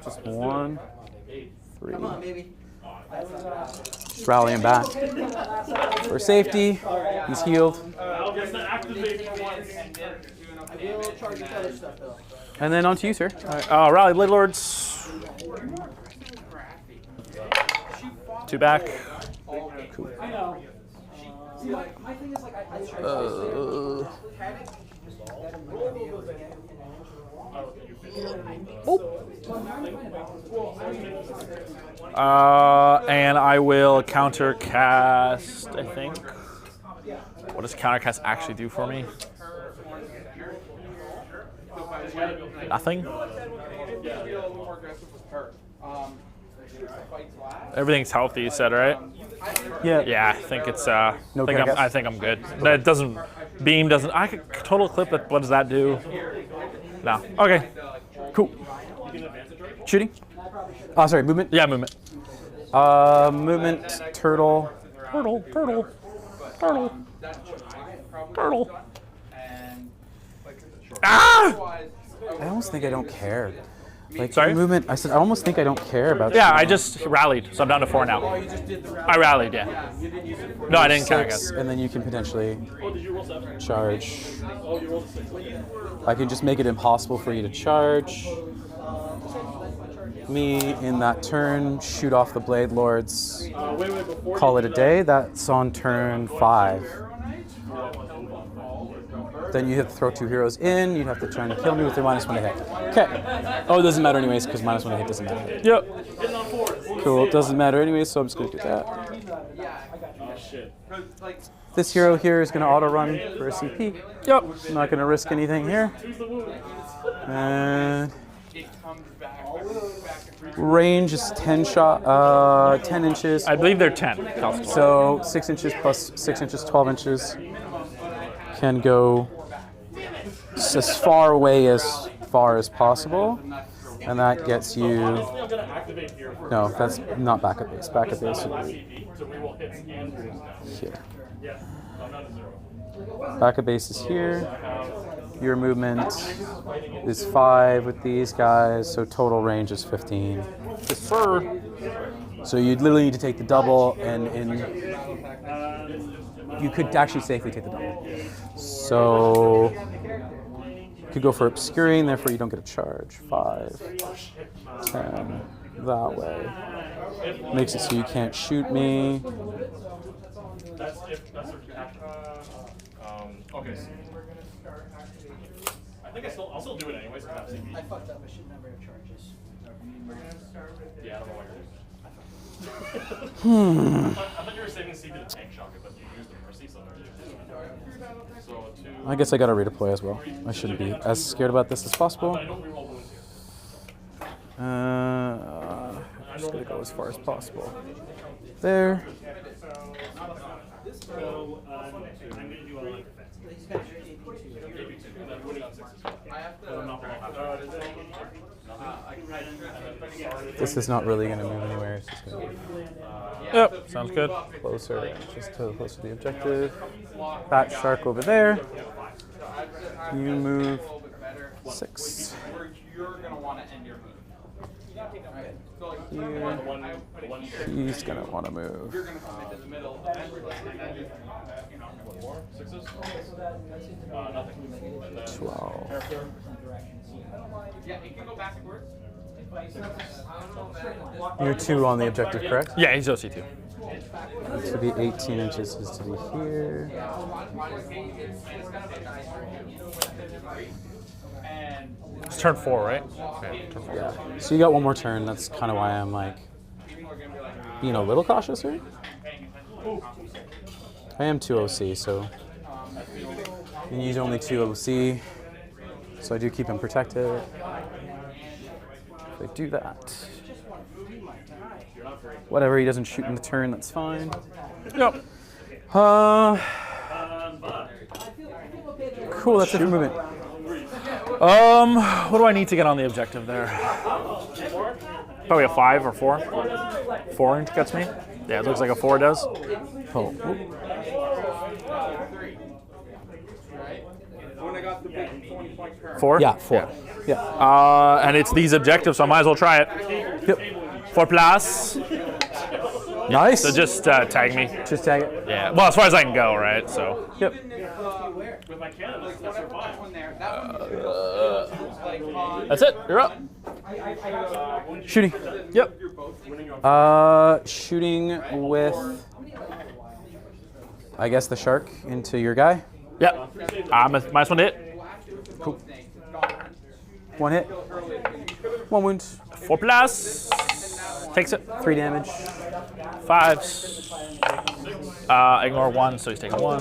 Just 1, 3. Come on, baby. Just rally him back. For safety, he's healed. I'll just activate for once. I will charge each other stuff though. And then on to you, sir. Rally Blade Lords. 2 back. Cool. I know. See, my thing is like I And I will counter cast, I think. What does counter cast actually do for me? Nothing. Everything's healthy, you said, right? Yeah. Yeah, I think it's. No I think I'm good. That doesn't. Beam doesn't. I could total clip. That. What does that do? No. Okay. Cool. Shooting? Oh, sorry, movement? Yeah, movement. Movement, turtle. Turtle. Ah! I almost think I don't care. Like, Sorry? movement, I said I almost think I don't care about Yeah, I just rallied, so I'm down to 4 now. I rallied, yeah. No, I didn't counter 6, cast. and then you can potentially charge. I can just make it impossible for you to charge. Me, in that turn, shoot off the Blade Lords, call it a day. That's on turn 5. Then you have to throw 2 heroes in. You'd have to try and kill me with your -1 to hit. Okay. Oh, it doesn't matter anyways, because -1 to hit doesn't matter. Yep. Cool, it doesn't matter anyways, so I'm just going to do that. This hero here is going to auto-run for a CP. Yep. I'm not going to risk anything here. And range is 10 inches. I believe they're 10. So 6 inches plus 6 inches, 12 inches. Can go as far away as possible. And that gets you... No, that's not backup base. Backup base would be here. Backup base is here. Your movement is 5 with these guys, so total range is 15. Yes, sir. So you'd literally need to take the double, and you could actually safely take the double. So you could go for obscuring, therefore you don't get a charge. 5, 10, that way. Makes it so you can't shoot me. Okay. I think I'll still do it anyways. I fucked up. I should never have charges. Yeah, I don't know why you're I thought you were saving CP to tank shock it, but you used the mercy, so So I guess I gotta redeploy as well. I shouldn't be as scared about this as possible. I'm just gonna go as far as possible. There. So I'm going to do all like defense. This is not really going to move anywhere. It's just going to be Yep, sounds good. closer, just to close to the objective. That shark over there. You move 6. You're going to want to end your move. Here. He's going to want to move. You're going to come into the middle. Sixes? Nothing. 12. Yeah, it can go backwards. You're 2 on the objective, correct? Yeah, he's OC2. To be 18 inches is to be here. It's turn 4, right? Okay, turn 4. Yeah. So you got one more turn. That's kind of why I'm like being a little cautious here. I am 2 OC, so you can use only 2 OC. So I do keep him protected. If I do that, whatever, he doesn't shoot in the turn, that's fine. Yep. Cool, that's it for movement. What do I need to get on the objective there? Probably a 5 or 4. 4 gets me. Yeah, it looks like a 4 does. Oh. When I got the big 20-point turn. 4? Yeah, 4. Yeah. And it's these objectives, so I might as well try it. Yep. 4 plus. Nice. So just tag me. Just tag it. Yeah. Well, as far as I can go, right? So. Yep. With my cannon, that's fine. That's it. You're up. Shooting. Yep. Shooting with, I guess, the shark into your guy. Yep. Minus 1 to hit. Cool. 1 hit. 1 wound. 4 plus. Takes it. 3 damage. 5s. Ignore 1, so he's taking 1.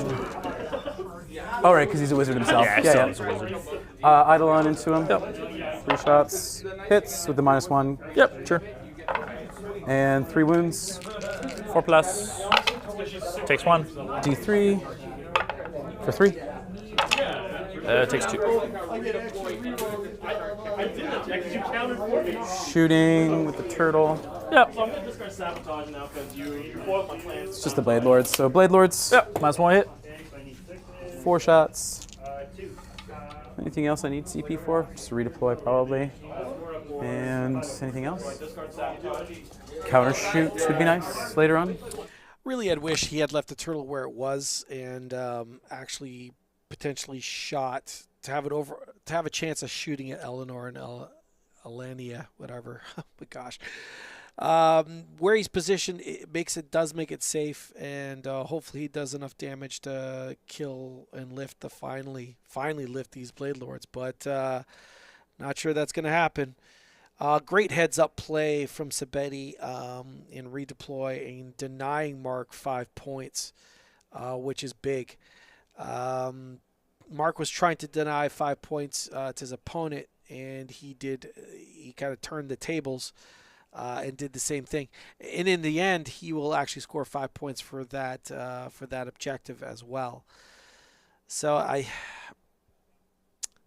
Oh, right, because he's a wizard himself. Yeah, he's a wizard. Eidolon into him. Yep. 3 shots. Hits with the -1. Yep, sure. And 3 wounds. 4 plus. Takes 1. D3 for 3. Takes 2. Shooting with the turtle. Yep. So I'm going to discard sabotage now because you foiled my plans. It's just the Blade Lords. So Blade Lords. Yep. -1 hit. 4 shots. Anything else I need CP for? Just redeploy probably. And anything else? Counter shoot would be nice later on. Really, I'd wish he had left the turtle where it was and actually potentially shot to have a chance of shooting at Eleanor and Alania, whatever. Oh my gosh. Where he's positioned, it does make it safe, and hopefully he does enough damage to kill and lift finally lift these Blade Lords. But not sure that's going to happen. Great heads-up play from Sabeti in redeploy and denying Mark 5 points, which is big. Mark was trying to deny 5 points to his opponent, and he kind of turned the tables and did the same thing. And in the end, he will actually score 5 points for that objective as well. So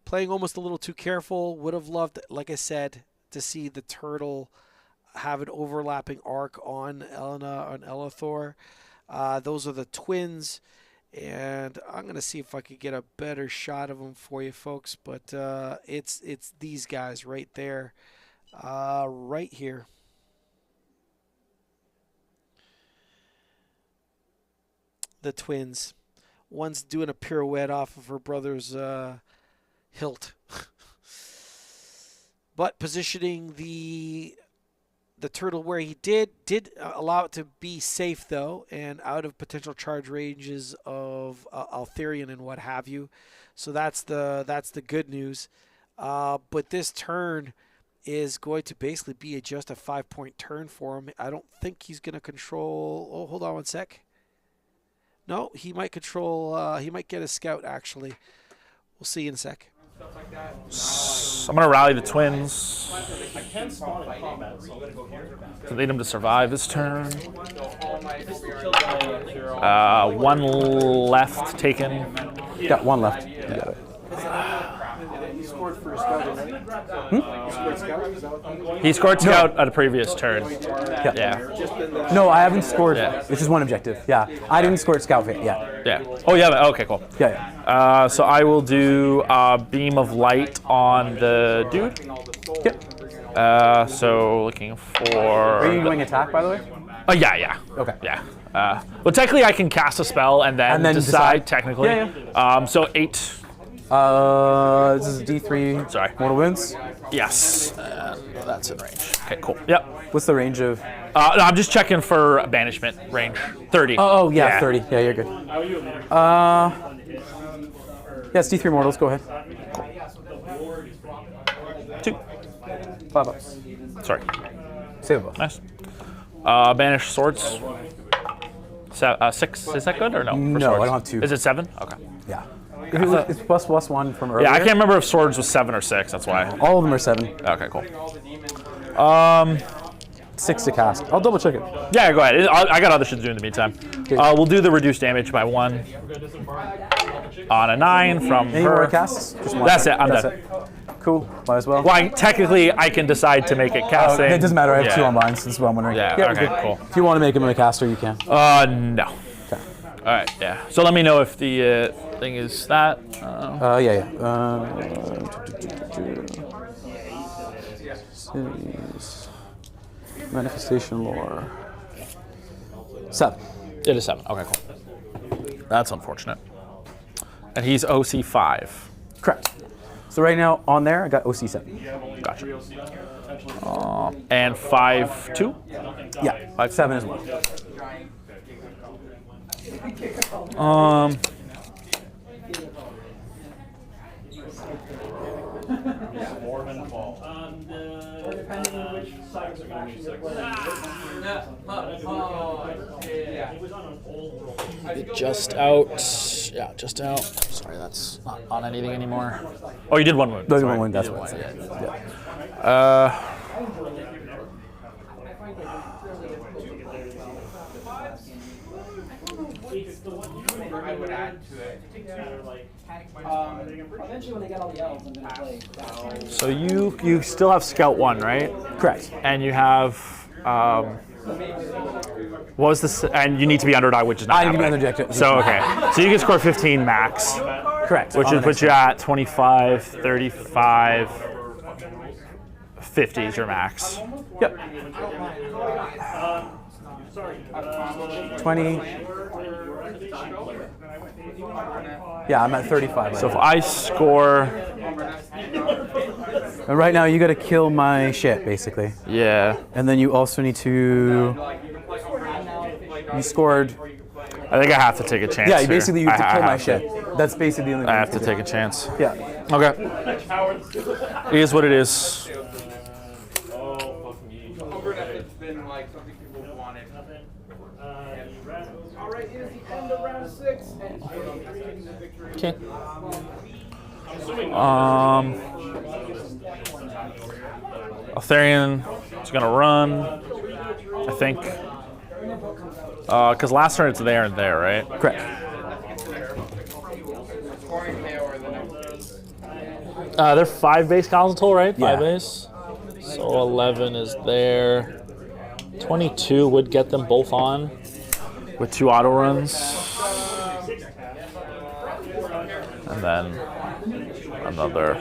playing almost a little too careful. Would have loved, like I said, to see the turtle have an overlapping arc on Elena and Elithor. Those are the twins, and I'm gonna see if I could get a better shot of them for you folks. But it's these guys right there, right here. The twins. One's doing a pirouette off of her brother's hilt. But positioning the turtle where he did allow it to be safe, though, and out of potential charge ranges of Altherian and what have you. So that's the good news. But this turn is going to basically be just a 5-point turn for him. I don't think he's going to control... Oh, hold on one sec. No, he might control... he might get a scout, actually. We'll see in a sec. I'm going to rally the twins. I can spawn in combat, so I'm going to go here. To lead them to survive this turn. 1 left taken. Got one left. You got it. You scored for Scout, right? You scored Scout? Is that what He scored Scout at a previous turn. Yeah. No, I haven't scored. Yeah. It's just one objective. Yeah, I didn't score Scout yet. Yeah. Yeah. Oh, yeah. Okay, cool. Yeah. So I will do Beam of Light on the dude. Yep. So looking for... Are you going attack, by the way? Oh, yeah. Okay. Yeah. Well, technically, I can cast a spell and then, decide, technically. Yeah. So 8. This is D3. Sorry. Mortal wounds. Yes. That's in range. Okay, cool. Yep. What's the range of? No, I'm just checking for banishment range. 30. Oh, yeah, 30. Yeah, you're good. Yeah, it's D3 mortals. Go ahead. 2. 5 bucks. Sorry. Save a buff. Nice. Banish swords. 6. Is that good or no? No, swords? I don't have 2. Is it 7? Okay. Yeah. It's +1 from earlier. Yeah, I can't remember if swords was 7 or 6. That's why. All of them are 7. Okay, cool. 6 to cast. I'll double check it. Yeah, go ahead. I got other shit to do in the meantime. Okay. We'll do the reduced damage by 1 on a 9 from Any her. more casts? Just one. That's it. I'm That's done. it. Cool. Might as well. Well, technically, I can decide to make it casting. It doesn't matter. I have Yeah. 2 on mine, so that's what I'm wondering. Yeah, we're okay, good. cool. If you want to make him a caster, you can. No. Okay. All right, yeah. So let me know if the thing is that. Yeah. Manifestation lore. 7. It is 7. Okay, cool. That's unfortunate. And he's OC 5. Correct. So right now on there, I got OC 7. Gotcha. And 5/2. Yeah, 5/7 as well. Just out. Yeah, just out. Sorry, that's not on anything anymore. Oh, you did 1 wound. Those are Sorry. 1 wound. That's You did what. one, Yeah. I would add to it. Eventually, when they get all the elves, I'm gonna play. So you still have Scout 1, right? Correct. And you have what was this? And you need to be underdog, which is not I need to be happening. underdog. So okay, so you can score 15 max, Correct. which On would the put next you one. at 25, 35, 50 is your max. Yep. 20. Yeah, I'm at 35. So if I score, And right now, you got to kill my shit, basically. yeah, And then you also need to. You scored. I think I have to take a chance. Yeah, here. basically, you have to kill my have shit. That's basically the only thing I have you to can take a chance. do. Yeah. Okay. It is what it is. It's been like something people wanted. All right, here's the end of round 6. Okay. Atherian is gonna run, I think. Because last turn it's there and there, right? Correct. They're 5 base counts in total, right? 5 Yeah. base. So 11 is there. 22 would get them both on with 2 auto runs. And then another.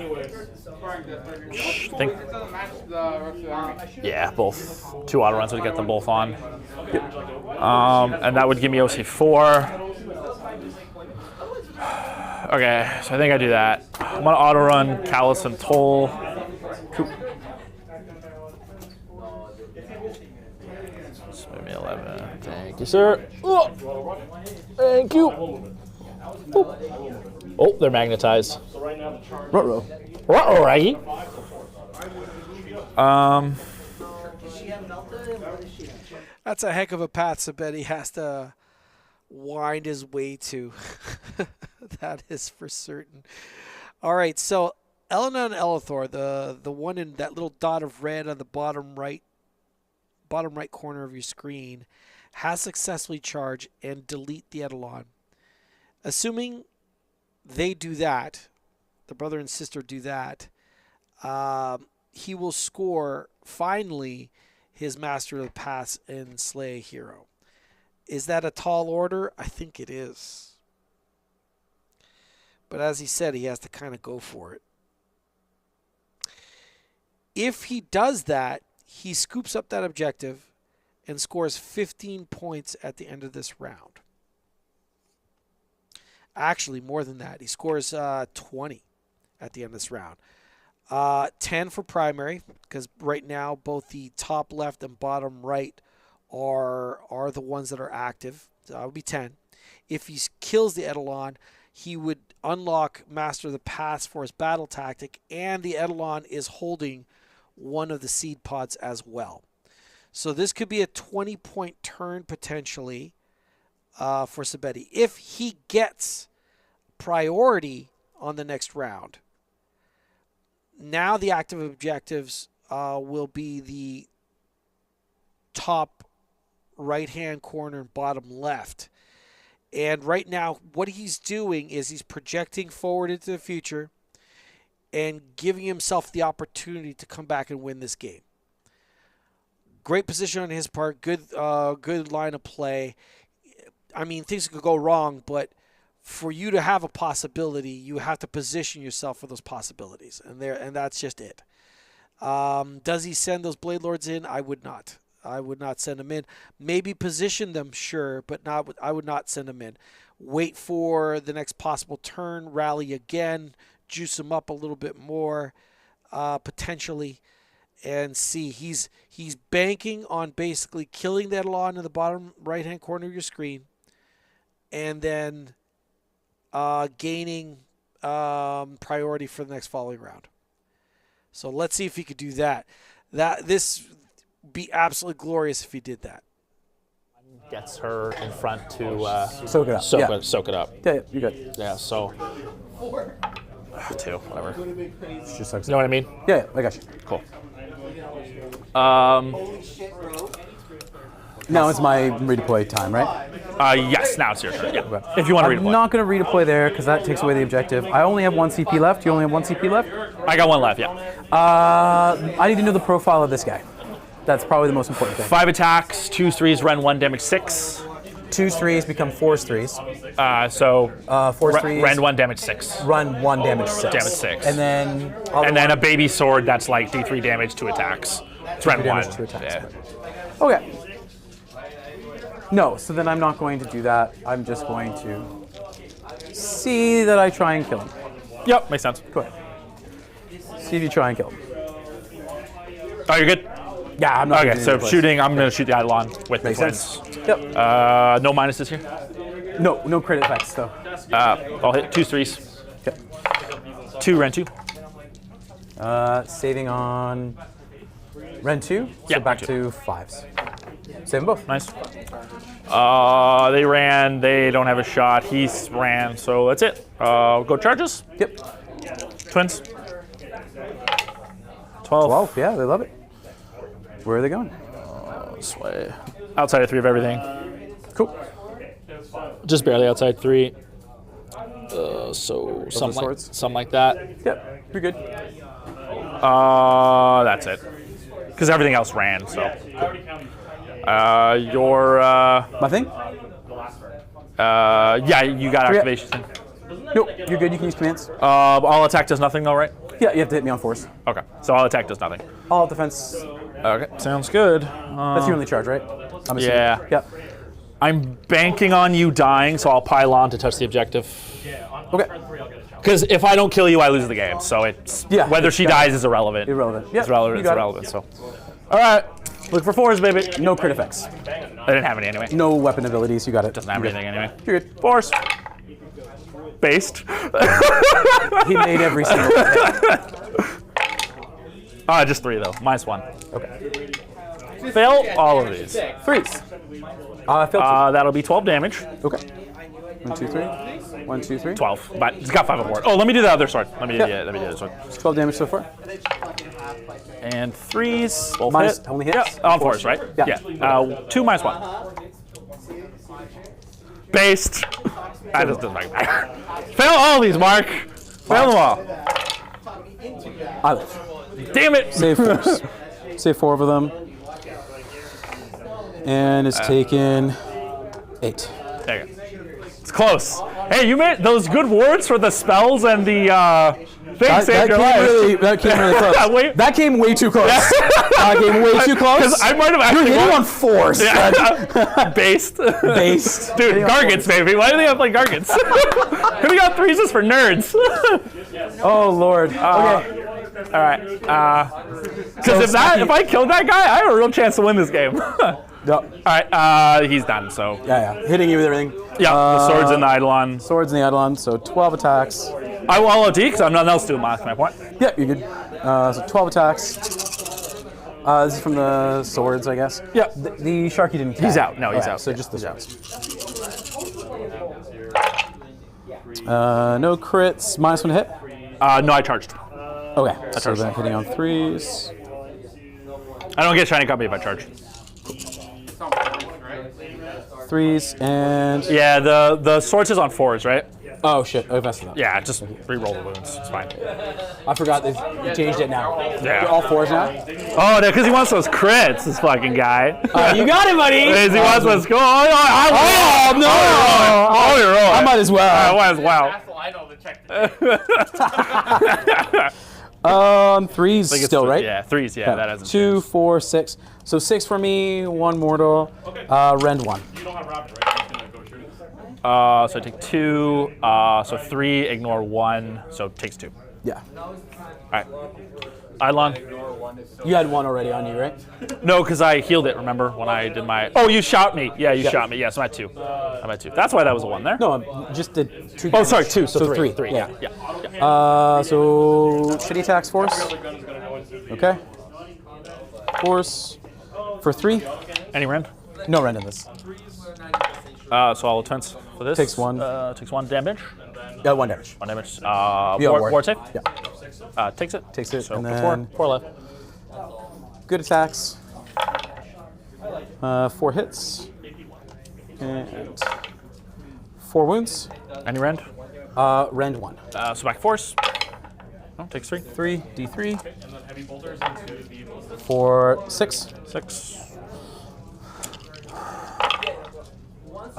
I think. Yeah, both 2 auto runs would get them both on. And that would give me OC4. Okay, so I think I do that. I'm gonna auto run Callus and Toll. So maybe 11. Thank you, sir. Oh, thank you. Boop. Oh, they're magnetized. Ruh-roh. Uh-oh, Raggy. That's a heck of a path, so bet he has to wind his way to. That is for certain. All right, so Elena and Elithor, the one in that little dot of red on the bottom right corner of your screen, has successfully charged and delete the Eidolon. Assuming they do that, the brother and sister do that, he will score, finally, his Master of the Pass and slay a hero. Is that a tall order? I think it is. But as he said, he has to kind of go for it. If he does that, he scoops up that objective and scores 15 points at the end of this round. Actually, more than that. He scores 20 at the end of this round. 10 for primary, because right now both the top left and bottom right are the ones that are active. So that would be 10. If he kills the Eidolon, he would unlock Master of the Pass for his battle tactic, and the Eidolon is holding one of the seed pods as well. So this could be a 20-point turn potentially for Sabeti. If he gets priority on the next round, now the active objectives will be the top right-hand corner and bottom left. And right now, what he's doing is he's projecting forward into the future and giving himself the opportunity to come back and win this game. Great position on his part. Good line of play. I mean, things could go wrong, but for you to have a possibility, you have to position yourself for those possibilities, and that's just it. Does he send those Blade Lords in? I would not. I would not send them in. Maybe position them, sure, but I would not send them in. Wait for the next possible turn, rally again, juice him up a little bit more, potentially, and see. He's banking on basically killing that Eidolon in the bottom right-hand corner of your screen, and then gaining priority for the next following round. So let's see if he could do that. This be absolutely glorious if he did that. Gets her in front to Soak it up. soak it up. Yeah, you're good. Yeah, so 2, whatever. Just sucks. You know what I mean? Yeah, I got you. Cool. Now it's my redeploy time, right? Yes, now it's your turn. Yeah. If you want to I'm redeploy. not going to redeploy there because that takes away the objective. I only have 1 CP left. You only have 1 CP left? I got 1 left, yeah. I need to know the profile of this guy. That's probably the most important thing. 5 attacks, 2s, 3s, rend 1, damage 6. 2s, 3s become 4s, 3s. So 4s, 3s. rend 1, damage 6. Run 1, damage 6. Damage 6. And then... a baby sword that's like D3 damage, 2 attacks. It's rend 1. damage, 2 attacks. Yeah. Okay. No, so then I'm not going to do that. I'm just going to see that I try and kill him. Yep, makes sense. Go ahead. See if you try and kill him. Oh, you're good? Yeah, I'm not. Okay, so shooting, I'm going to shoot the Eidolon with Makes the twins. sense. Yep. No minuses here? No crit effects though. I'll hit 2s, 3s. Okay. 2, rend 2. Saving on Ren 2, Yeah, so back Ren 2. to 5s. Save them both. Nice. They ran, they don't have a shot. He ran, so that's it. Go charges. Yep. Twins. 12. 12, yeah, they love it. Where are they going? This way. Outside of 3 of everything. Cool. Just barely outside 3. So something like that. Yep, you're good. That's it. Because everything else ran, so. Your My thing? yeah, you got activation. Nope, you're good. You can use commands. All attack does nothing though, right? Yeah, you have to hit me on force. Okay, so all attack does nothing. All defense. Okay, sounds good. That's your only charge, right? I'm assuming. Yeah. Yep. I'm banking on you dying, so I'll pile on to touch the objective. Okay. Because if I don't kill you, I lose the game. So it's whether she dies is irrelevant. Irrelevant. Yep, It's relevant. you It's got it. irrelevant. So, all right, look for 4s, baby. No crit effects. I didn't have any anyway. No weapon abilities. You got it. Doesn't have anything anyway. You're good. 4s. Based. He made every single thing. Just 3 though. -1. Okay. Fail all of these. 3s. Failed That'll be 12 damage. 2. Okay. 1, 2, 3. 1, 2, 3. 12, but it's got 5 aboard. Oh, let me do the other sword. Let me do Yeah. the other sword. 12 damage so far. And 3s. Both Minus hit. only hits? Yeah, on 4s, right? Yeah. 2 -1. Based. That just doesn't matter. Fail all these, Mark. Fail them all. I live. Damn it. Save 4. Save 4 of them. And it's taken 8. There you go. It's close. Hey, you made those good words for the spells and the thing saved your life. That came really close. Wait. That came way too close. That came way too close. Because I might have actually You're hitting on 4s. Yeah. Based. Based. Dude, Gargants, baby. Why do they have like Gargants? Could have got 3s just for nerds. Oh, Lord. Okay. All right. Because if I killed that guy, I have a real chance to win this game. No. All right. He's done. So. Yeah. Hitting you with everything. Yeah. The swords and the Eidolon. Swords and the Eidolon, so 12 attacks. I will LOD because I have nothing else to do with my point. Yeah, you're good. So 12 attacks. This is from the swords, I guess. Yeah. The Sharky didn't count. He's out. No, he's out. So just the swords. No crits. -1 to hit? No, I charged. Okay. So then hitting on 3s. I don't get shiny copy if I charge. 3s and... Yeah, the swords is on 4s, right? Oh, shit. I messed it up. Yeah, just re-roll the wounds. It's fine. I forgot they changed it now. Yeah. They're all 4s now? Oh, because he wants those crits, this fucking guy. You got it, buddy! He wants those. Oh, no! I might as well. I might as well. I know the check. 3s still, right? Yeah, 3s, yeah, that hasn't 2, changed. 4, 6. So 6 for me, 1 mortal, rend 1. You don't have rapid, right? You can go shoot it. So I take 2, so 3, ignore 1, so it takes 2. Yeah. All right. Eidolon. You had 1 already on you, right? No, because I healed it, remember, when I did my... Oh, you shot me. Yeah, you shot me. Yeah, so I'm at 2. I'm at 2. That's why that was a 1 there. No, just did 2 Oh, sorry, 2. So 3. 3. Yeah. Yeah. So shitty attacks force. Okay. Force for 3. Any rend? No rend in this. So I'll attempt for this. Takes 1. Takes 1 damage. Yeah, 1 damage. 1 damage. Ward. Ward save? Yeah. Takes it. Takes it. So And 4 then 4 left. good attacks. 4 hits. And 4 wounds. Any rend? Rend 1. So back force. Oh, takes 3. 3, D3. And then heavy bolters into the bolsters. For 6. 6.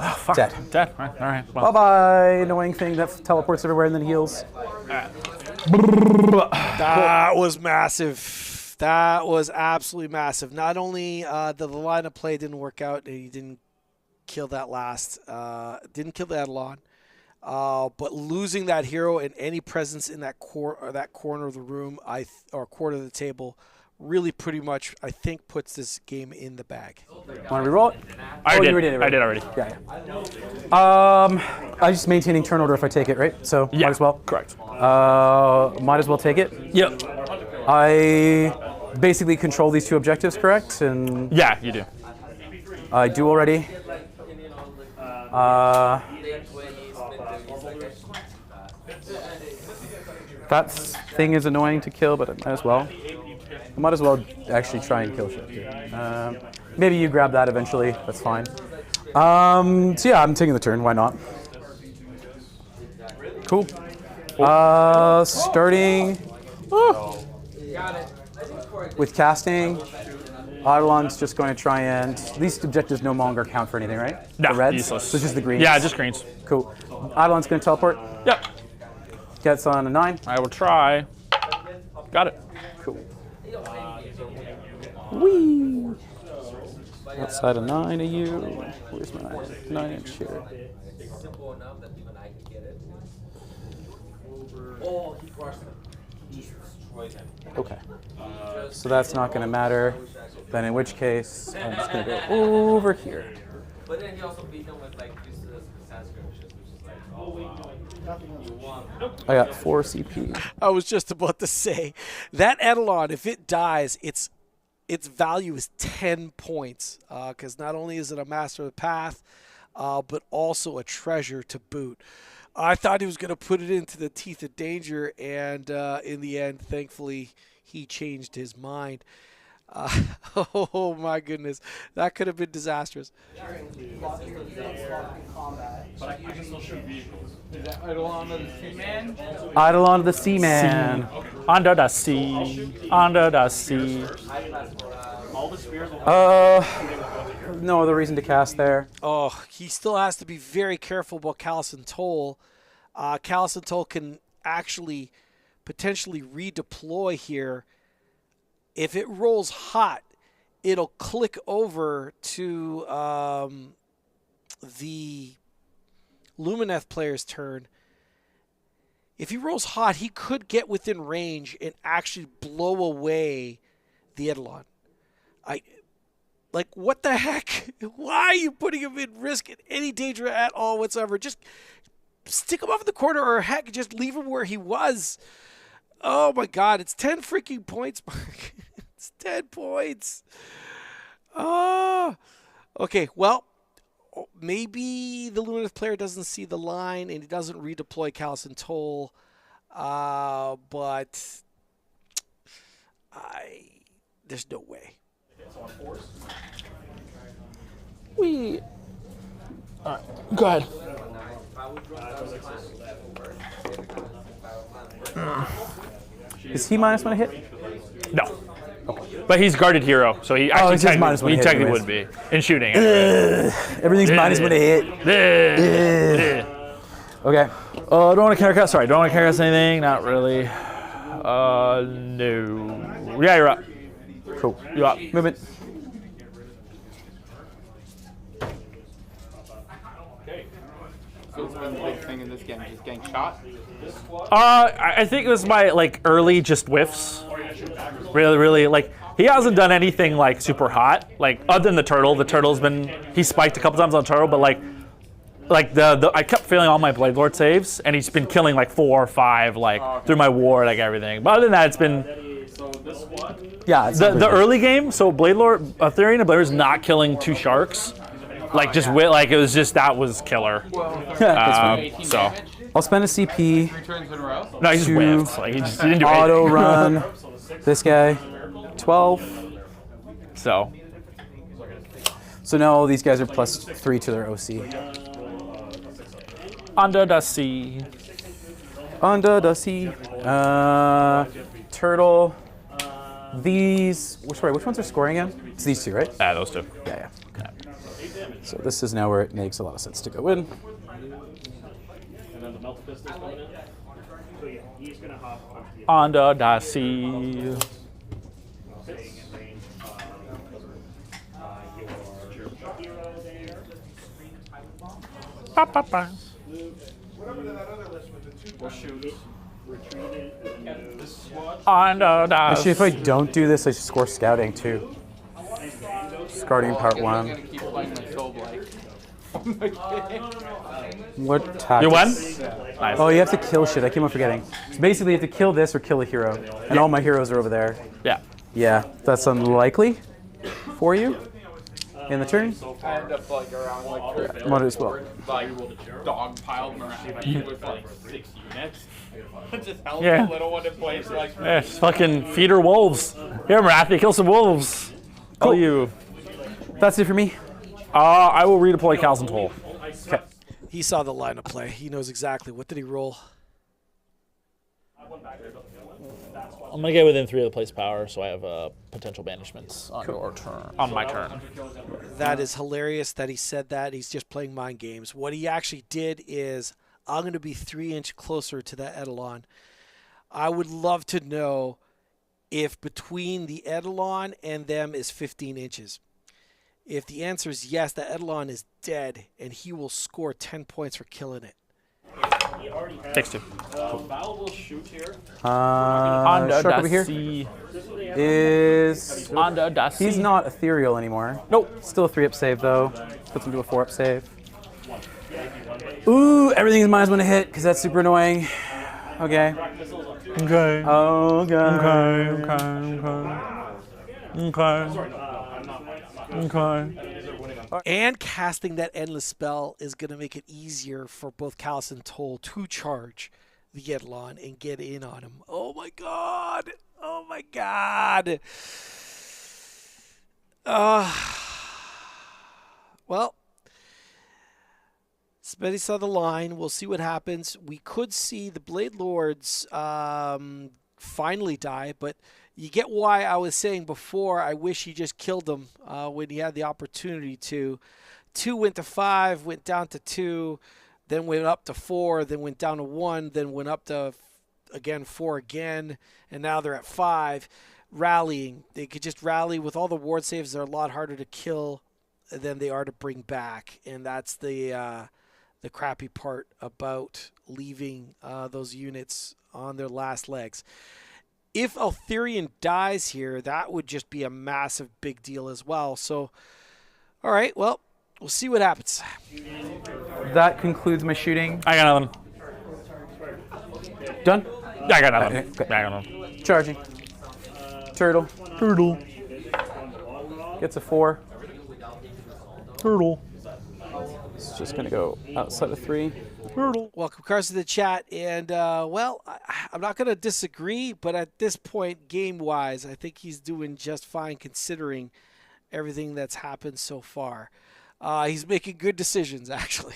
Oh, fuck. Dead. Dead. All right. Well, Bye-bye, annoying thing that teleports everywhere and then heals. That was massive. That was absolutely massive. Not only the line of play didn't work out, and he didn't kill that last, didn't kill the Eidolon, but losing that hero and any presence in that corner of the room, or quarter of the table, really pretty much, I think, puts this game in the bag. Want to reroll it? I did. You already did it, right? I did already. Yeah. I'm just maintaining turn order if I take it, right? So Yeah. might as well. Correct. Might as well take it. Yep. I basically control these 2 objectives, correct? And Yeah, you do. I do already. That thing is annoying to kill, but I might as well. I might as well actually try and kill shit too. Maybe you grab that eventually. That's fine. So yeah, I'm taking the turn. Why not? Cool. Starting with casting. Eidolon's just going to try and... These objectives no longer count for anything, right? No, the reds? useless. So it's just the greens? Yeah, just greens. Cool. Eidolon's going to teleport. Yep. Gets on a 9. I will try. Got it. Cool. Whee! Outside of 9 of you. Where's my 9-inch here? Okay. So that's not going to matter. Then in which case, I'm just going to go over here. But then you also beat them with like this sand skirmishes, which is like, oh wow. You won. I got 4 CP. I was just about to say, that Eidolon, if it dies, its value is 10 points, because not only is it a master of the path, but also a treasure to boot. I thought he was going to put it into the teeth of danger, and in the end, thankfully, he changed his mind. Oh my goodness, that could have been disastrous. Lock your lock in combat. But I can still shoot vehicles. Is that Eidolon of the Seaman? Eidolon the Seaman. Under the sea. Under the sea. All the spears will No other reason to cast there. Oh, he still has to be very careful about Callison Toll. Callison Toll can actually potentially redeploy here. If it rolls hot, it'll click over to the Lumineth player's turn. If he rolls hot, he could get within range and actually blow away the Eidolon. Like, what the heck? Why are you putting him in risk and any danger at all whatsoever? Just stick him off in the corner, or heck, just leave him where he was. Oh my God, it's 10 freaking points, Mark. It's 10 points. Oh, okay. Well, maybe the Lumineth player doesn't see the line and he doesn't redeploy Callison Toll. But there's no way. All right, go ahead. Is he -1 to hit? No. But he's guarded hero, so he actually he's just -1 to hit technically would be in shooting. Anyway. Everything's -1 to hit. Okay. Don't want to cast. Sorry, don't want to cast anything. Not really. No. Yeah, you're up. Cool. You're up. Movement. So it's been the big thing in this game, just getting shot. I think it was my early just whiffs. Really like he hasn't done anything like super hot. Like other than the turtle. The turtle's been he spiked a couple times on the turtle, but like the I kept failing all my Blade Lord saves, and he's been killing like 4 or 5 through my ward, like everything. But other than that, it's been Yeah. the early game. So Blade Lord Akhelian and Blade Lord's not killing 2 sharks. Like just it was just that was killer. So I'll spend a CP. 3 turns in a row. no, he just whiffed. Like he didn't do Auto anything. run. This guy. 12. So So now all these guys are +3 to their OC. under the sea. Under the sea. Turtle. These. Which ones are scoring again? It's these 2, right? Ah, those 2. Yeah. Okay. So this is now where it makes a lot of sense to go in. And then the melt fist is coming in. So yeah, he's gonna hop onto the Under the sea. Ba, ba, ba. Under the Actually, if I don't do this, I should score scouting too. Scouting part I'm 1. gonna keep playing my soul blight. What tactics? You won? Nice. Oh, you have to kill shit. I keep on forgetting. So basically, you have to kill this or kill a hero. And all my heroes are over there. Yeah. Yeah, that's unlikely for you in the turn. I end up around Might as well. dog piled around you with 6 units. Just held Yeah. the little one in place Yeah, just fucking feed her wolves. Here, Marathi, kill some wolves. All you. That's it for me. I will redeploy Callison Toll. Okay. He saw the line of play. He knows exactly. What did he roll? I'm gonna get within 3 of the place power, so I have potential banishments on your turn. On my turn. That is hilarious that he said that. He's just playing mind games. What he actually did is, I'm going to be 3 inches closer to that Eidolon. I would love to know if between the Eidolon and them is 15 inches. If the answer is yes, the Eidolon is dead, and he will score 10 points for killing it. Takes 2. Val will shoot here. Under Shark over the here sea. is. Under the sea. He's not ethereal anymore. Nope. Still a 3-up save though. Puts him to a 4-up save. Ooh, everything is -1 to hit because that's super annoying. Okay. Okay. Oh god. Okay. And casting that endless spell is going to make it easier for both Callison Toll to charge the Eidolon and get in on him. Oh my god! Oh my god! Well, Smitty saw the line. We'll see what happens. We could see the Blade Lords finally die, but you get why I was saying before I wish he just killed them when he had the opportunity to. 2 went to 5, went down to 2, then went up to 4, then went down to 1, then went up to, again, 4 again, and now they're at 5, rallying. They could just rally. With all the ward saves, they're a lot harder to kill than they are to bring back, and that's the crappy part about leaving those units on their last legs. If Eltharion dies here, that would just be a massive big deal as well. So, all right, well, we'll see what happens. That concludes my shooting. I got nothing. Done? I got nothing. Okay. I got nothing. Charging. Turtle. Turtle. Gets a 4. Turtle. It's just going to go outside of 3. Turtle. Welcome, Cars, to the chat. And, well, I'm not going to disagree, but at this point, game-wise, I think he's doing just fine considering everything that's happened so far. He's making good decisions, actually.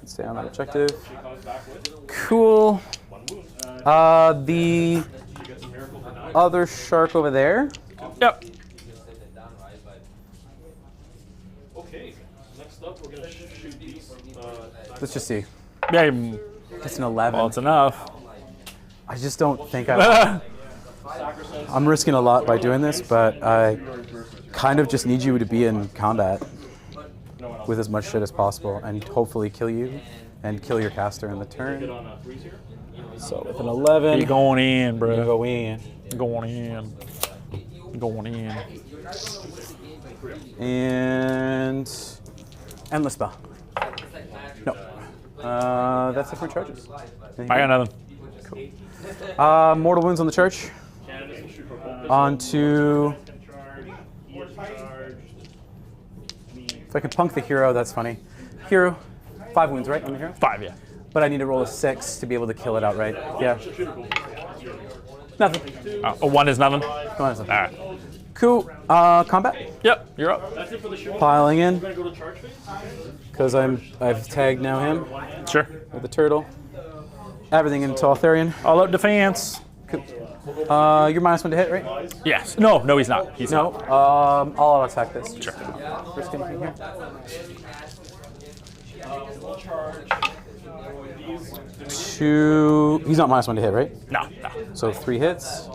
Stay on that objective. Cool. The other shark over there. Yep. Okay, next up we're gonna shoot these. Let's just see. Yeah. It's an 11. Well, it's enough. I just don't think I'm risking a lot by doing this, but I kind of just need you to be in combat with as much shit as possible and hopefully kill you and kill your caster in the turn. So with an 11, You're going in, you bro. go in. Going in. Going in. And endless spell. No. That's it for charges. I got nothing. Mortal wounds on the charge. On to. If I can punk the hero, that's funny. Hero, 5 wounds, right, on the hero? 5, yeah. But I need to roll a 6 to be able to kill it outright. Yeah. Nothing. A 1 is nothing. Come on. All right. Cool. Combat. Yep, you're up. Piling in. Because I've tagged now him Sure. with the turtle. Everything into Eltharion. All out defense. Cool. You're -1 to hit, right? Yes. No, he's not. He's No. not. I'll attack this. Sure. First thing here. 2. He's not -1 to hit, right? No, no. So 3 hits.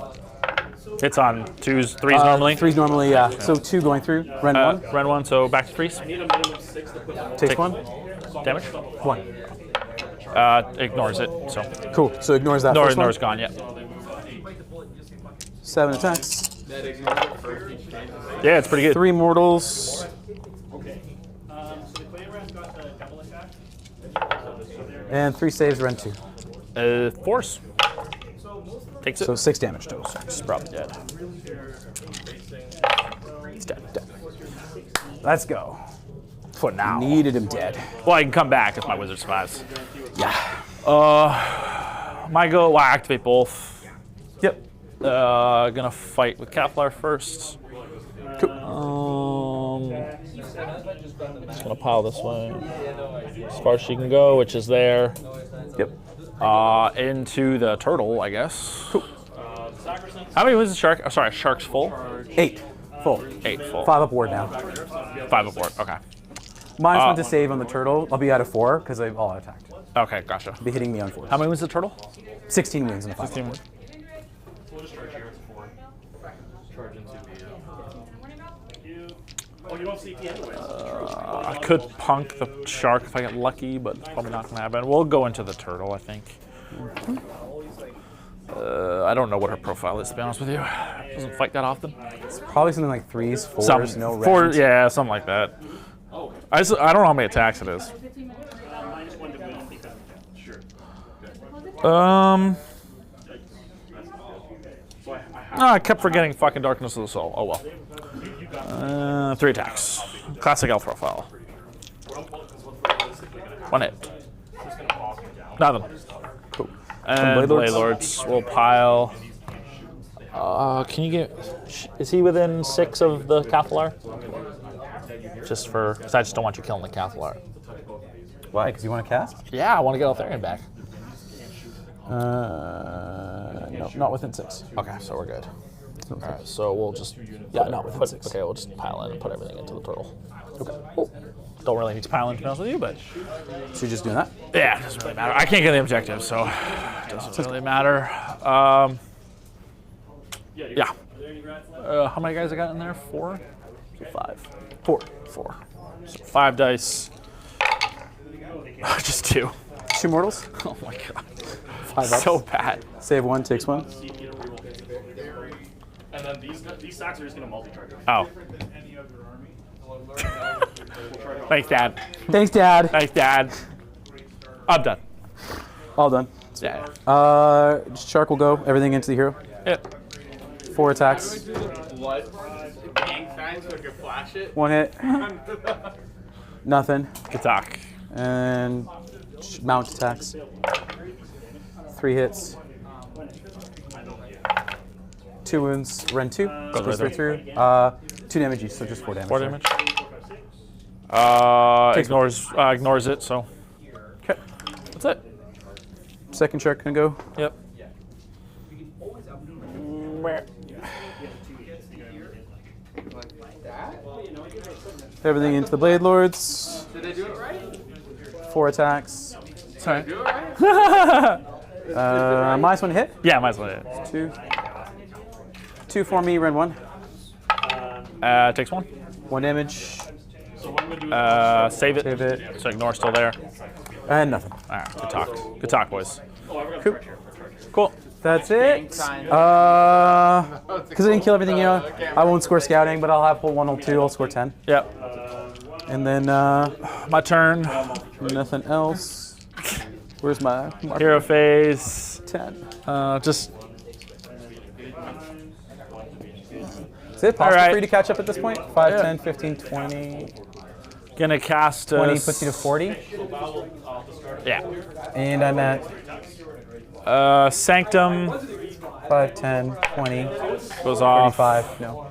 It's on 2s, 3s normally. 3's normally, yeah. So 2 going through. Rend 1. Run 1, so back to freeze. Takes 1. Damage. 1. Ignores it, so. Cool. So ignores that first one. Ignores gone, yeah. 7 attacks. Yeah, it's pretty good. 3 mortals. And 3 saves, rend 2. Force. Takes it. So 6 damage total. He's probably dead. He's dead. Let's go. For now. Needed him dead. Well, I can come back if my wizard survives. Yeah. My go, well, I activate both. Yep. Gonna fight with Keflar first. Cool. Just gonna pile this way. As far as she can go, which is there. Yep. Into the turtle, I guess. Cool. How many was the shark? Oh, sorry, shark's full? 8. Full. 8 full. 5 aboard now. 5 aboard, okay. -1 to save on the turtle. I'll be out of 4 because I've all attacked. Okay, gotcha. Be hitting me on 4. How many was the turtle? 16 wounds in a 5. 16 wounds. We'll just charge here. It's 4. Charge into the. Oh, you don't CP anyways. I could punk the shark if I get lucky, but it's probably not gonna happen. We'll go into the turtle, I think. I don't know what her profile is, to be honest with you. Doesn't fight that often. It's probably something like 3s, 4s, no rend. Yeah, something like that. I don't know how many attacks it is. I kept forgetting fucking Darkness of the Soul. Oh well. 3 attacks. Classic elf profile. 1 hit. Nothing. Cool. And Blade Lords? Blade Lords will pile Can you get? Is he within 6 of the Cathalar? Just for, because I just don't want you killing the Cathalar. Why? Because you want to cast? Yeah, I want to get Eltharion back. No, not within 6. Okay, so we're good. All right, so we'll just not within 6. Okay, we'll just pile in and put everything into the turtle. Okay. Cool. Don't really need to pile in, to be honest with you, but So you're just doing that? yeah, it doesn't really matter. I can't get the objective, so it doesn't really matter. Yeah. How many guys I got in there? 4? So 5. 4. So 5 dice. Just 2. 2 mortals? Oh my god. 5 ups. So bad. Save 1, takes 1. And then these stacks are just going to multi-trigger. Oh. Thanks, Dad. Thanks, Dad. Thanks, Dad. I'm done. All done. Yeah. Shark will go. Everything into the hero. Yep. 4 attacks. What? Gang sign so I can flash it? 1 hit. Nothing. Good talk. And mount attacks. 3 hits. 2 wounds. Rend 2. Goes right through. 2 damage each, so just 4 damage. 4 damage. Ignores it, so. Okay. That's it. Second shark can go. Yep. Everything into the Blade Lords. Did I do it right? 4 attacks. Sorry. Do it right? Minus 1 hit. Yeah, might as well hit. 2. 2 for me, Rend 1. Takes 1. 1 damage. Save it. Save it. So ignore still there. And nothing. All right, good talk. Good talk, boys. Cool. Cool. That's it. Because I didn't kill everything, I won't score scouting, but I'll have full 1 or 2. I'll score 10. Yep. And then My turn. nothing else. Where's my marker? Hero phase. 10. Just. Is it possible Alright. for you to catch up at this point? 5, 10, 15, 20. Gonna cast. 20 puts you to 40. Yeah. And I'm at Sanctum 5, 10, 20, goes off. 35. No.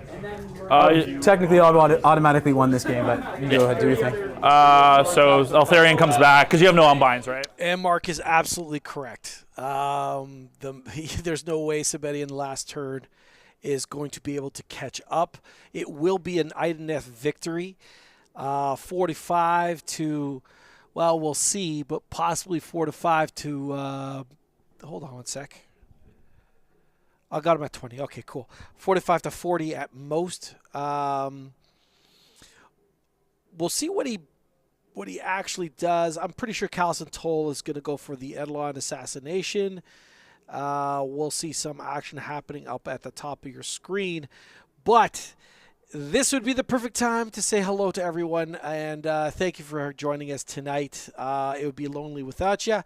Uh, Technically, I automatically won this game, but you go ahead, do your thing. so Eltharion comes back because you have no unbinds, right? And Mark is absolutely correct. There's no way somebody in the last turn is going to be able to catch up. It will be an Idoneth victory. 45 to, well, we'll see, but possibly 4-5 to, hold on one sec. I got him at 20. Okay, cool. 45 to 40 at most. We'll see what he actually does. I'm pretty sure Callison Toll is going to go for the Eidolon assassination. We'll see some action happening up at the top of your screen. But this would be the perfect time to say hello to everyone, and thank you for joining us tonight. It would be lonely without you.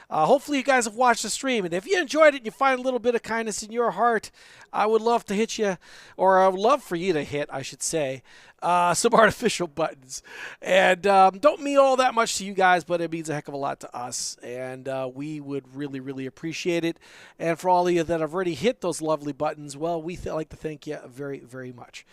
Hopefully you guys have watched the stream, and if you enjoyed it and you find a little bit of kindness in your heart, I would love to hit you, or I would love for you to hit, I should say, some artificial buttons. And don't mean all that much to you guys, but it means a heck of a lot to us, and we would really, really appreciate it. And for all of you that have already hit those lovely buttons, well, we like to thank you very, very much.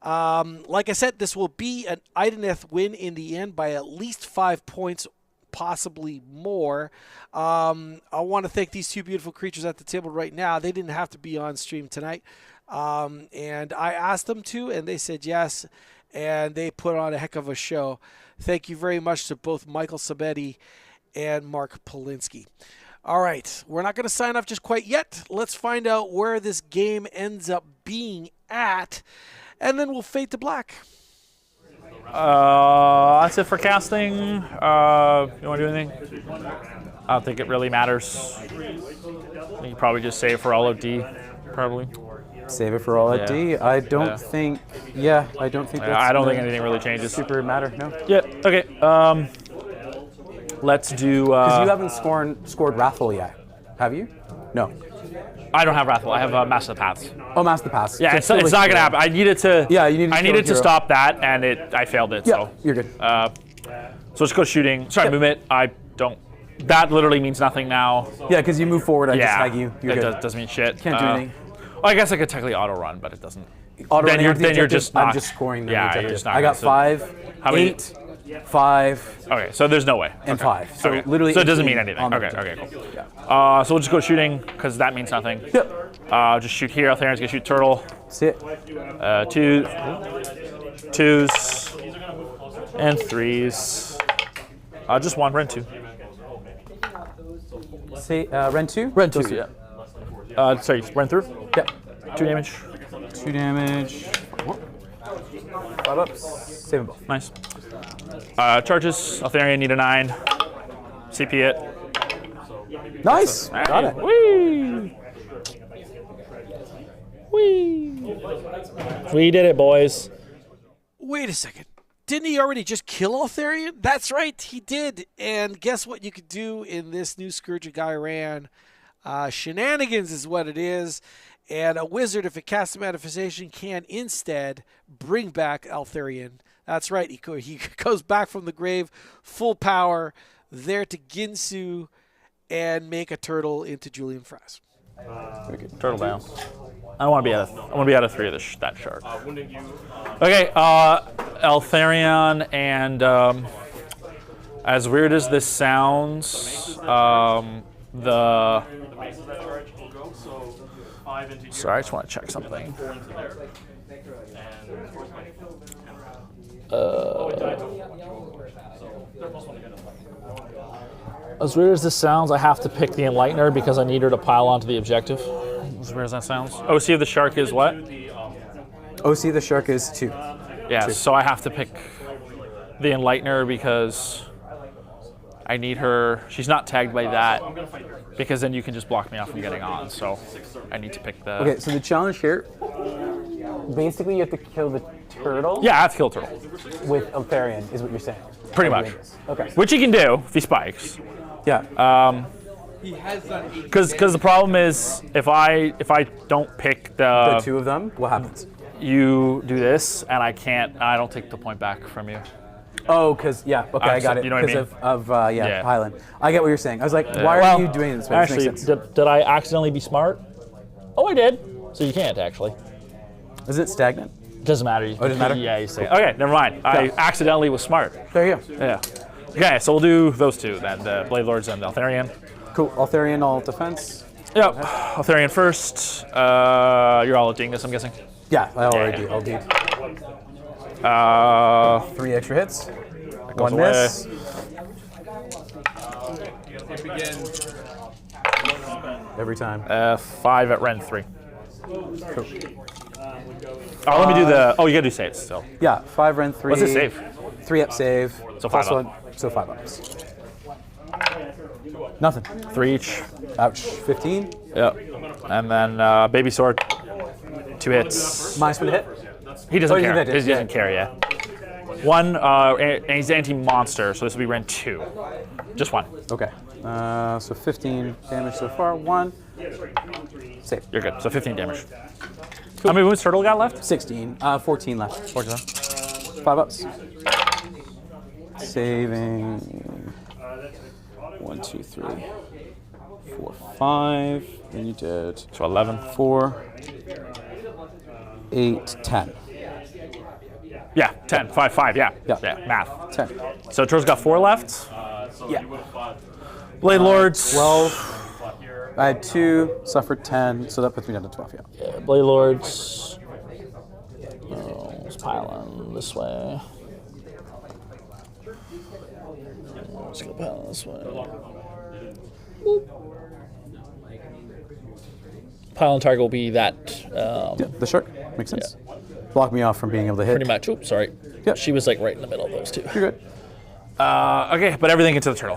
Like I said, this will be an Idoneth win in the end by at least 5 points, possibly more. I want to thank these two beautiful creatures at the table right now. They didn't have to be on stream tonight. And I asked them to, and they said yes, and they put on a heck of a show. Thank you very much to both Michael Sabetti and Mark Polinsky. All right, we're not going to sign off just quite yet. Let's find out where this game ends up being at, and then we'll fade to black. That's it for casting. You want to do anything? I don't think it really matters. You can probably just save for all of D, probably. Save it for all at D. I don't think. Yeah, I don't think. That's I don't think anything really changes. Super matter. No. Yeah. Okay. Let's do. Because you haven't scored Wrathful yet, have you? No. I don't have Wrathful. I have Master of the Paths. Oh, Master of the Paths. Yeah, So it's not gonna happen. I needed to. Yeah, you needed to I needed to hero. stop that, and I failed it. Yeah, So you're good. So let's go shooting. Sorry, movement. I don't. That literally means nothing now. Yeah, because you move forward, I just Yeah. tag you. You're It good. doesn't mean shit. Can't do anything. Oh, I guess I could technically auto run, but it doesn't. Auto Then running you're onto the then you're objective, just not. I'm just scoring the Yeah, objective. you're just not I got gonna- 5, How many- 8, 5, Okay, so there's no way. and Okay. 5. So Okay. literally. So it doesn't mean 18 anything. on the Okay. objective. Okay. Cool. Yeah. So we'll just go shooting because that means nothing. Yep. Just shoot here. Altharian's gonna shoot turtle. See it. Twos, and threes. Just one, run 2. Say Ren 2. Run 2. Yeah. Sorry, run through. Yep. 2 damage. 2 damage. 5 ups. Save them both. Nice. Charges. Altharian need a 9. CP it. Nice. Got it. Whee! Whee! We did it, boys. Wait a second. Didn't he already just kill Altharian? That's right, he did. And guess what you could do in this new Scourge of Gairan? Shenanigans is what it is. And a wizard, if it casts a manifestation, can instead bring back Altharian. That's right, he goes back from the grave, full power, there to Ginsu and make a turtle into Julian Frass. Turtle down. I want to be out of 3 of that shark. Wounding you. Okay, Altharian, and as weird as this sounds, the. Bases that charge will go, so 5 into here. Sorry, I just want to check something. 4 into there. And of course my. Oh, it died. So they're +1 again. As weird as this sounds, I have to pick the Enlightener because I need her to pile onto the objective. As weird as that sounds. OC of the shark is what? OC the shark is 2. Yeah, so I have to pick the Enlightener because I need her. She's not tagged by that because then you can just block me off from getting on. So I need to pick the. Okay, so the challenge here, basically you have to kill the turtle Yeah, I have to kill a turtle. with Altharian, is what you're saying. Pretty much. Okay. Which he can do if he spikes. Yeah. He has done 8. Because the problem is if I don't pick The 2 of them, what happens? you do this and I don't take the point back from you. Oh, because, yeah, okay, I got it. You know what I Because mean? of Yeah. Highland. I get what you're saying. I was like, why Well, are you doing this? This makes Actually, sense. did I accidentally be smart? Oh, I did. So you can't actually. Is it stagnant? Doesn't matter. Oh, it doesn't matter? Yeah, you say. Okay, never mind. I accidentally was smart. There you go. Yeah. Okay, so we'll do those 2 then, the Blade Lords and the Altharian. Cool. Altharian, all defense. Yep. Altharian first. You're all at Dingus, I'm guessing. Yeah, I already Yeah. do. I'll do 3 extra hits. goes 1 miss. It begins. Every time. 5 at Ren 3. Oh, let me do the. Oh, you gotta do saves still. Yeah, 5 Ren 3. What's it save? 3 up save. So plus 5 up. 1. So 5 ups. Nothing. 3 each. Ouch. 15. Yep. And then Baby Sword. 2 hits. Minus 1 hit. He doesn't Oh, he care. did it, He doesn't care, yeah. 1, and he's anti-monster, so this will be Ren 2. Just 1. Okay. So 15 damage so far. 1. Save. You're good. So 15 damage. How many wounds Turtle got left? 16. 14 left. 14. 5 ups. Saving. 1, 2, 3, 4, 5. And you did So 11. 4, 8, 10. Yeah, 10. 5, 5, yeah. Yeah. Math. 10. So Turtle's got 4 left. So Yeah. you would have fought. Blade Lords. 12. I had 2, suffered 10, so that puts me down to 12, yeah. Blade Lords. Oh, let's pile on this way. Let's go pile on this way. Boop. Pile on target will be that. Yeah, the shark. Makes sense. Block me off from being able to hit. Pretty much. Oops, sorry. Yep. She was like right in the middle of those 2. You're good. Okay, but everything into the turtle.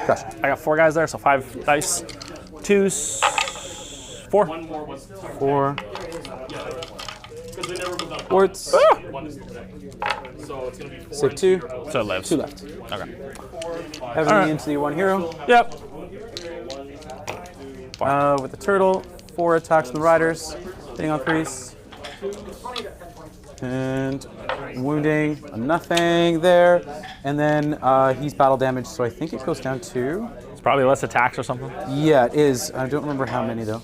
Gotcha. I got 4 guys there, so 5 dice. 2s. 4. 1 more was 4. because they never moved on. Wards. 1 is so it's gonna be 4. Save 2. So it lives. 2 left. Okay. Heavily Alright. into the 1 hero. Yep. With the turtle. 4 attacks on the riders. Hitting on 3s. And wounding. Nothing there. And then he's battle damage, so I think it goes down to. It's probably less attacks or something. Yeah, it is. I don't remember how many though.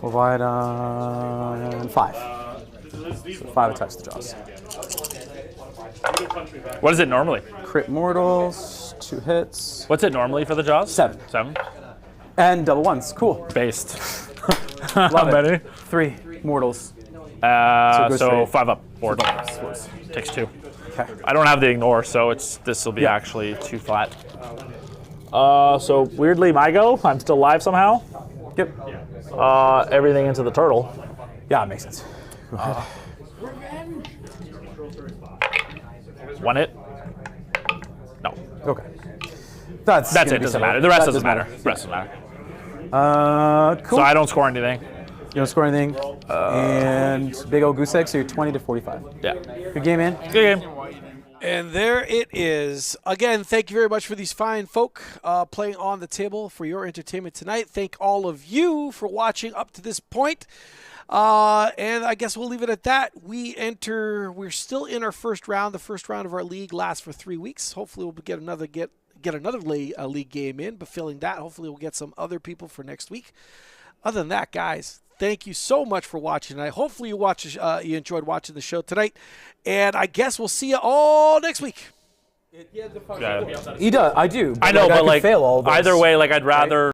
Leviadon 5. So 5 attacks the jaws. What is it normally? Crit mortals, 2 hits. What's it normally for the jaws? 7. 7? And double ones. Cool. Based. Love How it. many? 3 mortals. So straight. 5 up. Board. Swords. Takes 2. Okay. I don't have the ignore, so this will be Yeah. actually 2 flat. So weirdly, my go. I'm still live somehow. Yep. Everything into the turtle. Yeah, it makes sense. Go ahead. 1 hit. No. Okay. That's That's gonna it. be Doesn't so- matter. The rest that doesn't matter. The rest doesn't matter. Cool. So I don't score anything. You don't score anything. And big old goose egg, so you're 20 to 45. Yeah. Good game, man. Good game. And there it is. Again, thank you very much for these fine folk playing on the table for your entertainment tonight. Thank all of you for watching up to this point. And I guess we'll leave it at that. We're still in our first round. The first round of our league lasts for 3 weeks. Hopefully we'll get another league game in, but failing that, hopefully we'll get some other people for next week. Other than that, guys, thank you so much for watching tonight. Hopefully you enjoyed watching the show tonight. And I guess we'll see you all next week. Yeah. He does. I do. I know, I but could like fail all those. either way, like I'd rather